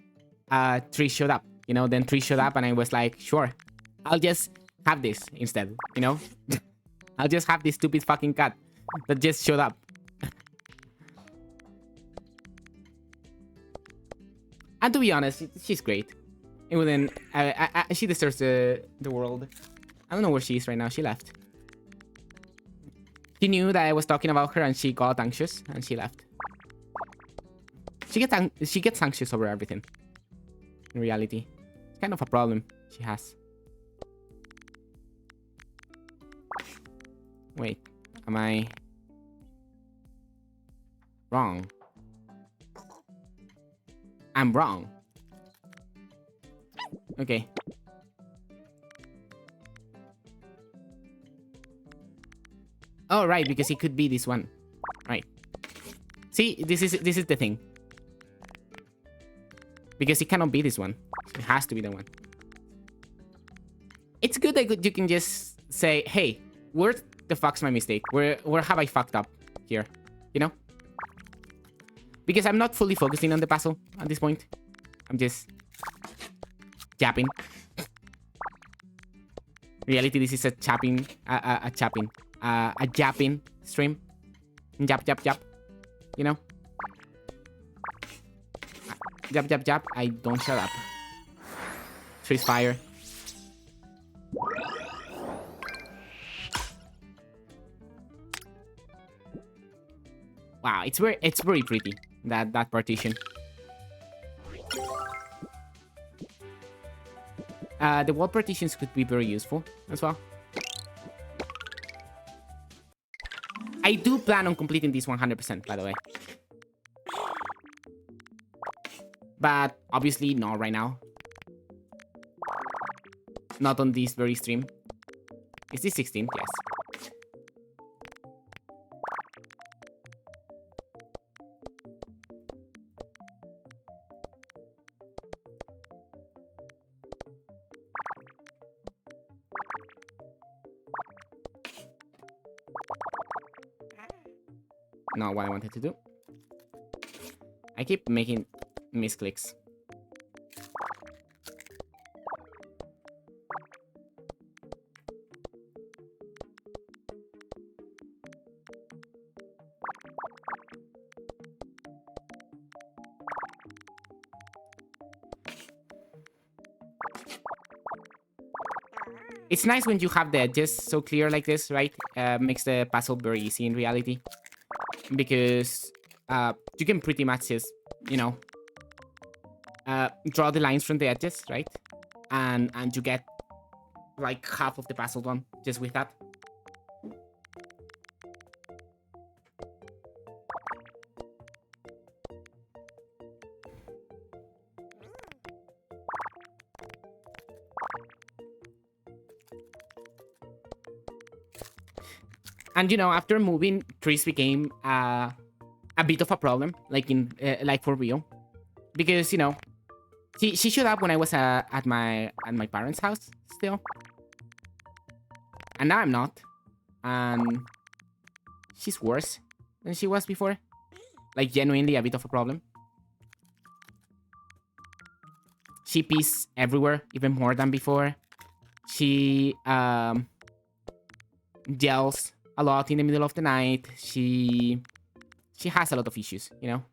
trees showed up. You know, then trees showed up and I was like, sure, I'll just have this instead, you know? I'll just have this stupid fucking cat that just showed up. And to be honest, she's great. It wouldn't. She deserves the world. I don't know where she is right now. She left. She knew that I was talking about her, and she got anxious, and she left. She gets anxious over everything. In reality, it's kind of a problem she has. Wait, am I wrong? I'm wrong. Okay. Oh, right, because it could be this one. Right. See, this is the thing. Because it cannot be this one. It has to be the one. It's good that you can just say, hey, where the fuck's my mistake? Where have I fucked up here? You know? Because I'm not fully focusing on the puzzle at this point. I'm just japping. Reality, this is a chapping, a japping stream. Jap, jap, jap. You know? Jap, jap, jap. I don't shut up. Trees fire. Wow, it's very pretty. That partition. The wall partitions could be very useful as well. I do plan on completing this 100%, by the way. But obviously not right now. Not on this very stream. Is this 16? Yes. Not what I wanted to do. I keep making misclicks. It's nice when you have the edges so clear like this, right? Makes the puzzle very easy in reality. Because you can pretty much just, you know, draw the lines from the edges, right? And you get like half of the puzzle done just with that. And you know, after moving, trees became a bit of a problem, like in like for real, because you know, she showed up when I was at my parents' house still, and now I'm not, and she's worse than she was before, like genuinely a bit of a problem. She pees everywhere, even more than before. She yells a lot in the middle of the night. She has a lot of issues, you know?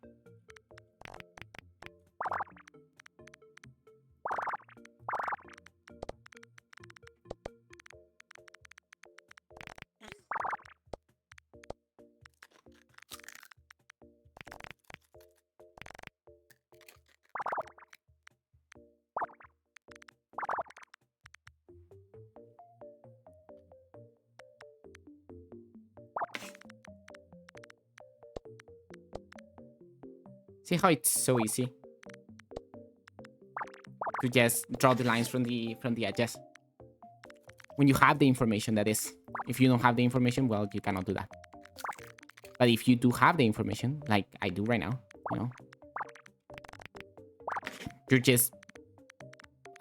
See how it's so easy to just draw the lines from the edges when you have the information, that is. If you don't have the information, well, you cannot do that. But if you do have the information, like I do right now, you know, you're just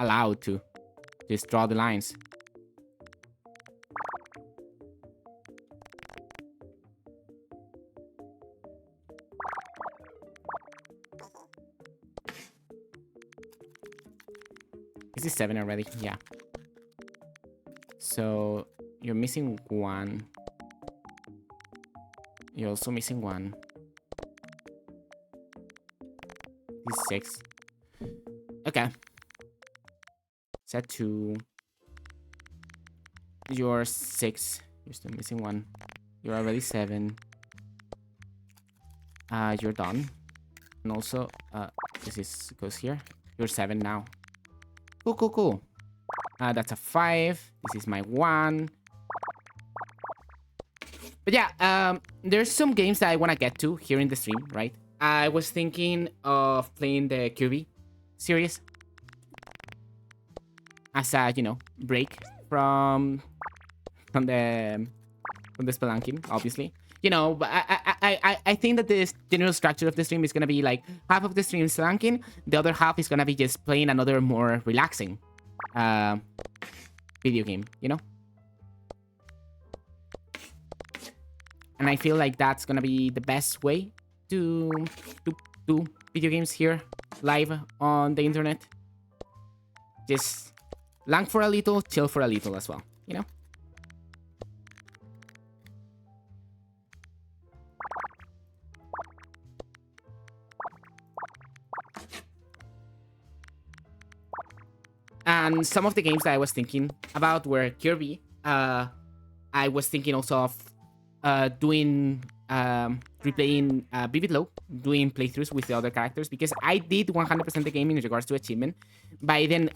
allowed to just draw the lines. Is this 7 already? Yeah. So you're missing 1. You're also missing 1. This is 6. Okay. Set 2. You're 6. You're still missing 1. You're already 7. You're done. And also, this goes here. You're 7 now. Cool, cool, cool. That's a 5. This is my 1. But yeah, there's some games that I want to get to here in the stream, right? I was thinking of playing the Kirby series as a, you know, break from the spelunking, obviously. You know, but I think that the general structure of the stream is gonna be like half of the stream is spelunking, the other half is gonna be just playing another more relaxing video game, you know? And I feel like that's gonna be the best way to do video games here live on the internet. Just lang for a little, chill for a little as well, you know? And some of the games that I was thinking about were Kirby. I was thinking also of doing replaying Vivid Low, doing playthroughs with the other characters, because I did 100% the game in regards to achievement, but I then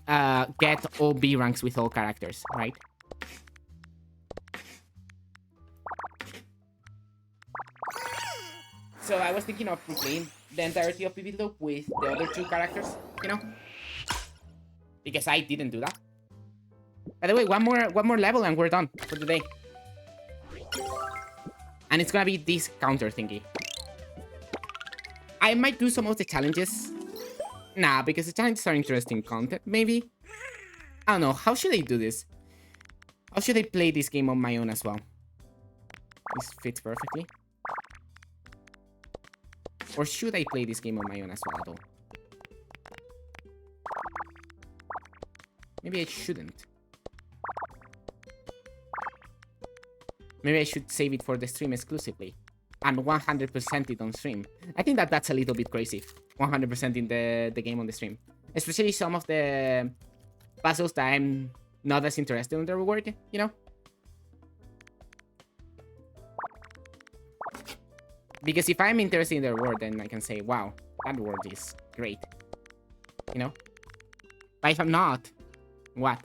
get all B ranks with all characters, right? So I was thinking of replaying the entirety of Vivid Low with the other two characters, you know, because I didn't do that. By the way, one more level and we're done for the day. And it's gonna be this counter thingy. I might do some of the challenges. Nah, because the challenges are interesting content, maybe. I don't know. How should I do this? How should I play this game on my own as well? This fits perfectly. Or should I play this game on my own as well, though? Maybe I shouldn't. Maybe I should save it for the stream exclusively. And 100% it on stream. I think that that's a little bit crazy. 100% in the game on the stream. Especially some of the puzzles that I'm not as interested in the reward, you know? Because if I'm interested in the reward, then I can say, wow, that reward is great. You know? But if I'm not, what?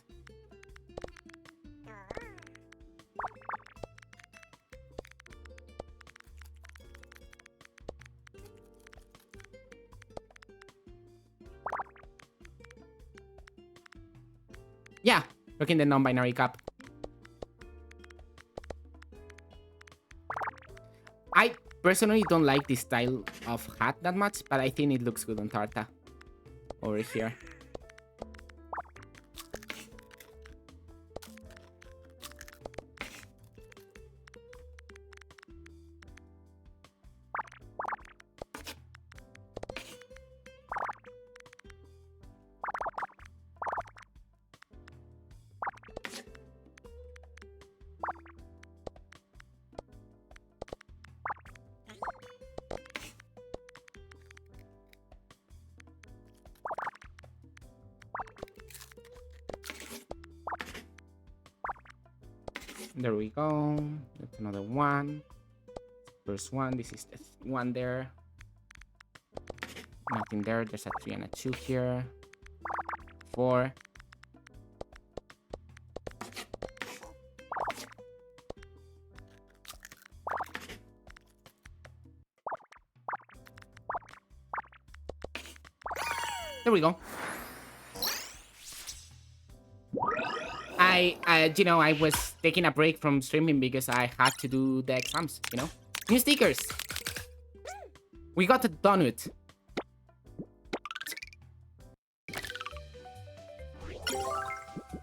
Yeah, look in the non-binary cup. I personally don't like this style of hat that much, but I think it looks good on Tarta. Over here. There we go. That's another one. First one. This is the one there. Nothing there. There's a 3 and a 2 here. 4. There we go. You know, I was taking a break from streaming because I had to do the exams, you know? New stickers! We got a donut.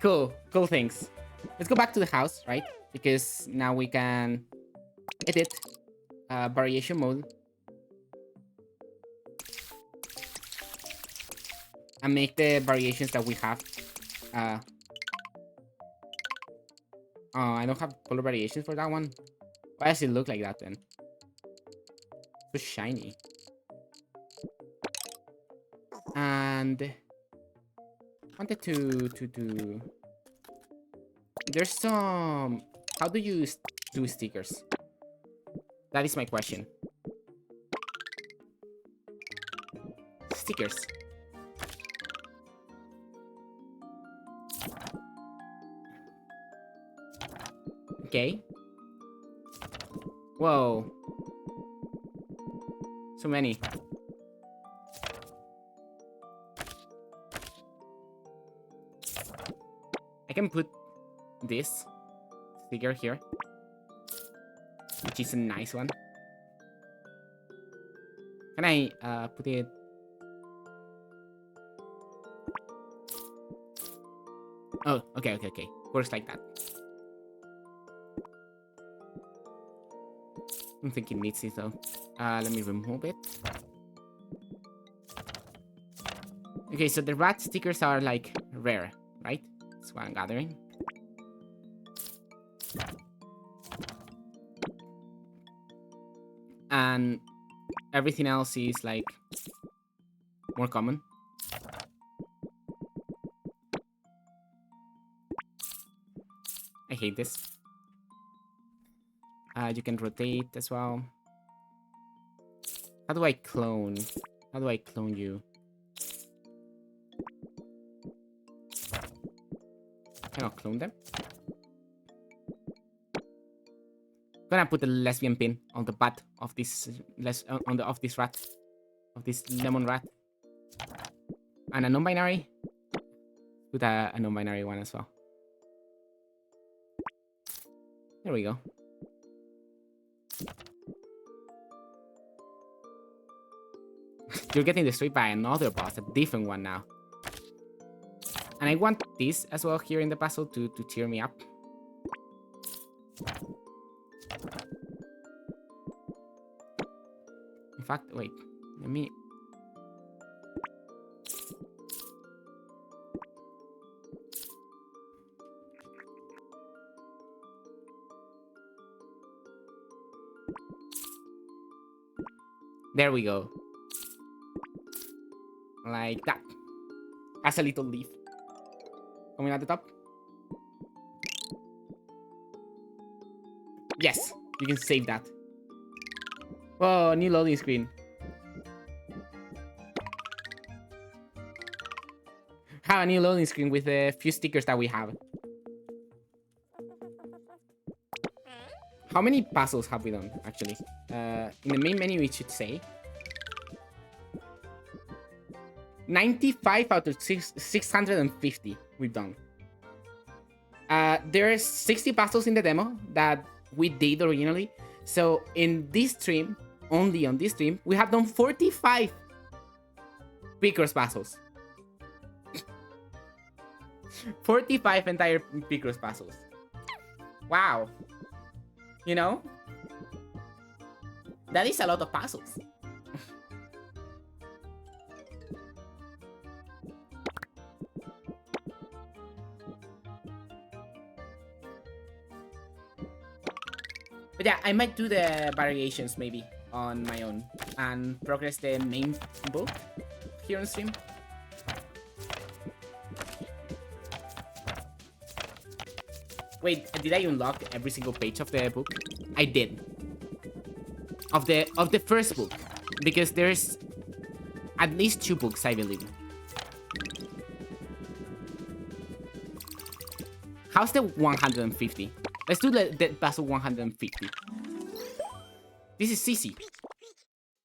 Cool things. Let's go back to the house, right? Because now we can edit variation mode. And make the variations that we have. I don't have color variations for that one. Why does it look like that then? So shiny. And wanted to do. There's some. How do you do stickers? That is my question. Stickers. Okay. Whoa. So many. I can put this sticker here, which is a nice one. Can I put it? Oh, okay. Works like that. I don't think it needs it though. Let me remove it. Okay, so the rat stickers are like rare, right? That's what I'm gathering. And everything else is like more common. I hate this. You can rotate as well. How do I clone? How do I clone you? Can I clone them? Gonna put a lesbian pin on the butt of this of this rat, of this lemon rat, and a non-binary. Put a non-binary one as well. There we go. You're getting destroyed by another boss, a different one now. And I want this as well here in the puzzle to cheer me up. In fact, wait, let me... There we go. Like that. Has a little leaf coming at the top. Yes, you can save that. Oh, new loading screen. Have a new loading screen with the few stickers that we have. How many puzzles have we done, actually? In the main menu, it should say 95 out of 650 we've done. There's 60 puzzles in the demo that we did originally. So in this stream, only on this stream, we have done 45 Picross puzzles. 45 entire Picross puzzles. Wow. You know? That is a lot of puzzles. But yeah, I might do the variations maybe on my own and progress the main book here on stream. Wait, did I unlock every single page of the book? I did. Of the first book, because there's at least 2 books, I believe. How's the 150? Let's do the puzzle 150. This is easy.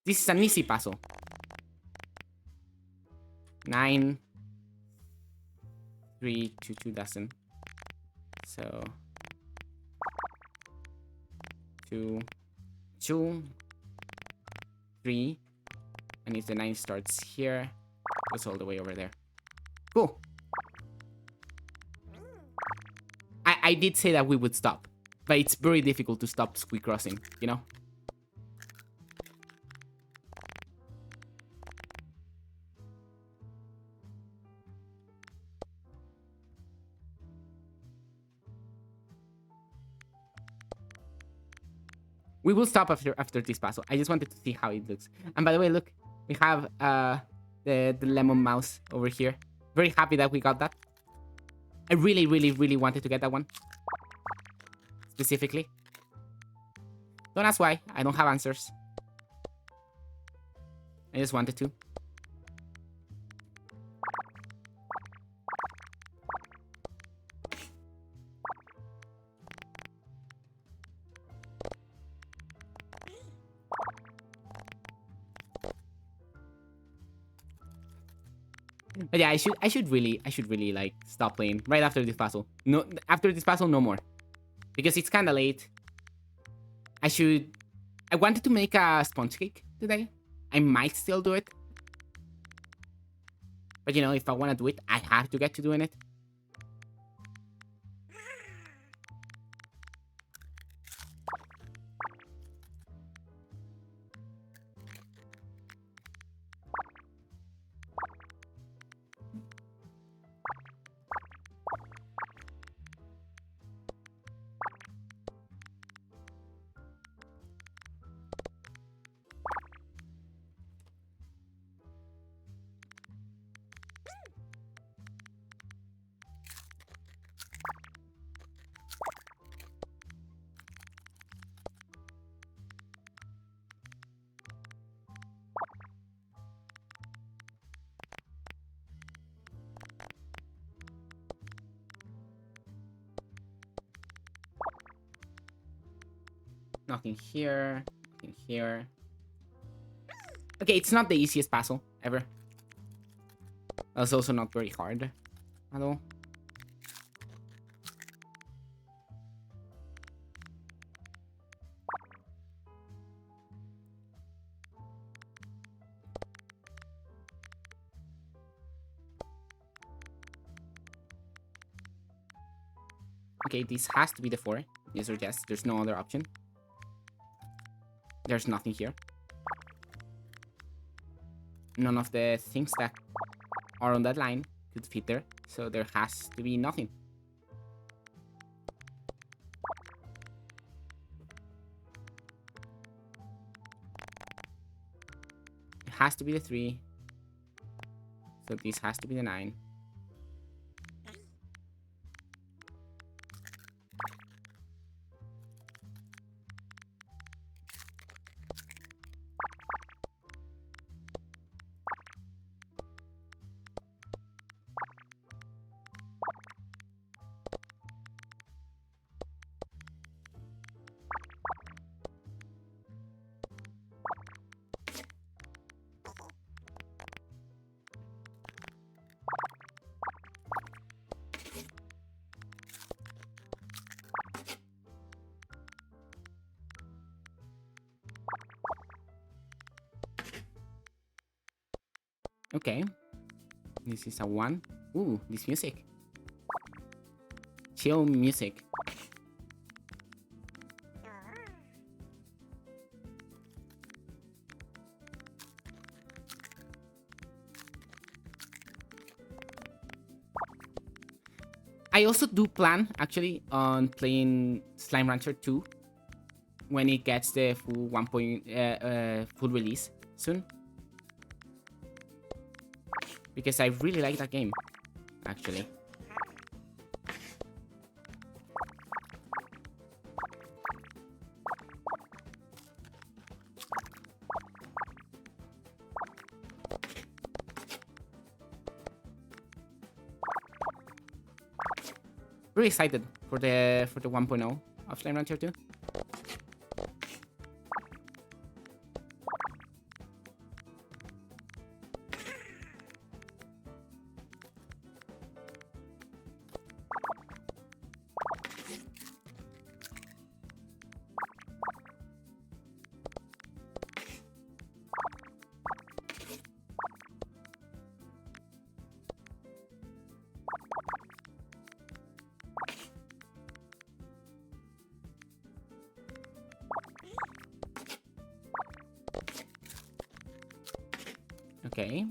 This is an easy puzzle. 9, 3, 2, 2 dozen. So 2, 2, 3, and if the 9 starts here, goes all the way over there. Cool. I did say that we would stop, but it's very difficult to stop squeakrossing, you know? We will stop after this puzzle. I just wanted to see how it looks. And by the way, look, we have the lemon mouse over here. Very happy that we got that. I really, really, really wanted to get that one. Specifically. Don't ask why. I don't have answers. I just wanted to. But yeah, I should really like stop playing right after this puzzle. No, after this puzzle, no more, because it's kind of late. I wanted to make a sponge cake today. I might still do it, but you know, if I want to do it, I have to get to doing it. Nothing here. Nothing here. Okay, it's not the easiest puzzle ever. It's also not very hard at all. Okay, this has to be the 4. Yes or yes. There's no other option. There's nothing here. None of the things that are on that line could fit there. So there has to be nothing. It has to be the 3. So this has to be the 9. Okay. This is a 1. Ooh, this music. Chill music. I also do plan, actually, on playing Slime Rancher 2 when it gets the full full release soon. Because I really like that game, actually. Very excited for the 1.0 of Slime Rancher 2. Okay.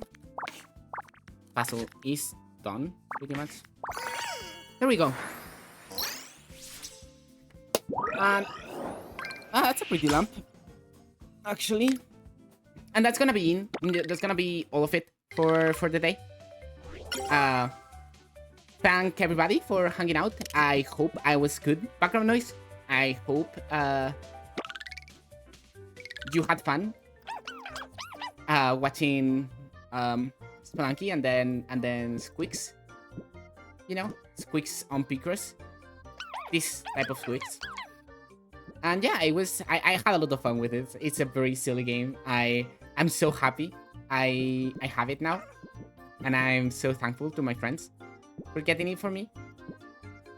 Puzzle is done, pretty much. There we go. And that's a pretty lamp, actually. And that's gonna be that's gonna be all of it for the day. Thank everybody for hanging out. I hope I was good background noise. I hope you had fun watching Spelunky and then Squeaks. You know, Squeaks on Picross. This type of Squeaks. And yeah, I had a lot of fun with it. It's a very silly game. I'm so happy I have it now. And I'm so thankful to my friends for getting it for me.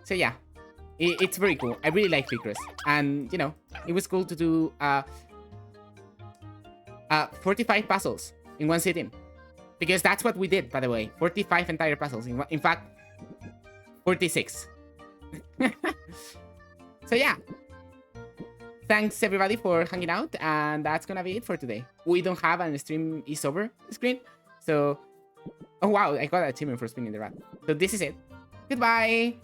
So yeah, it's very cool. I really like Picross. And you know, it was cool to do 45 puzzles in one sitting. Because that's what we did, by the way. 45 entire puzzles. In fact, 46. So yeah. Thanks everybody for hanging out. And that's gonna be it for today. We don't have an stream is over screen. So, oh wow, I got an achievement for spinning the rat. So this is it. Goodbye.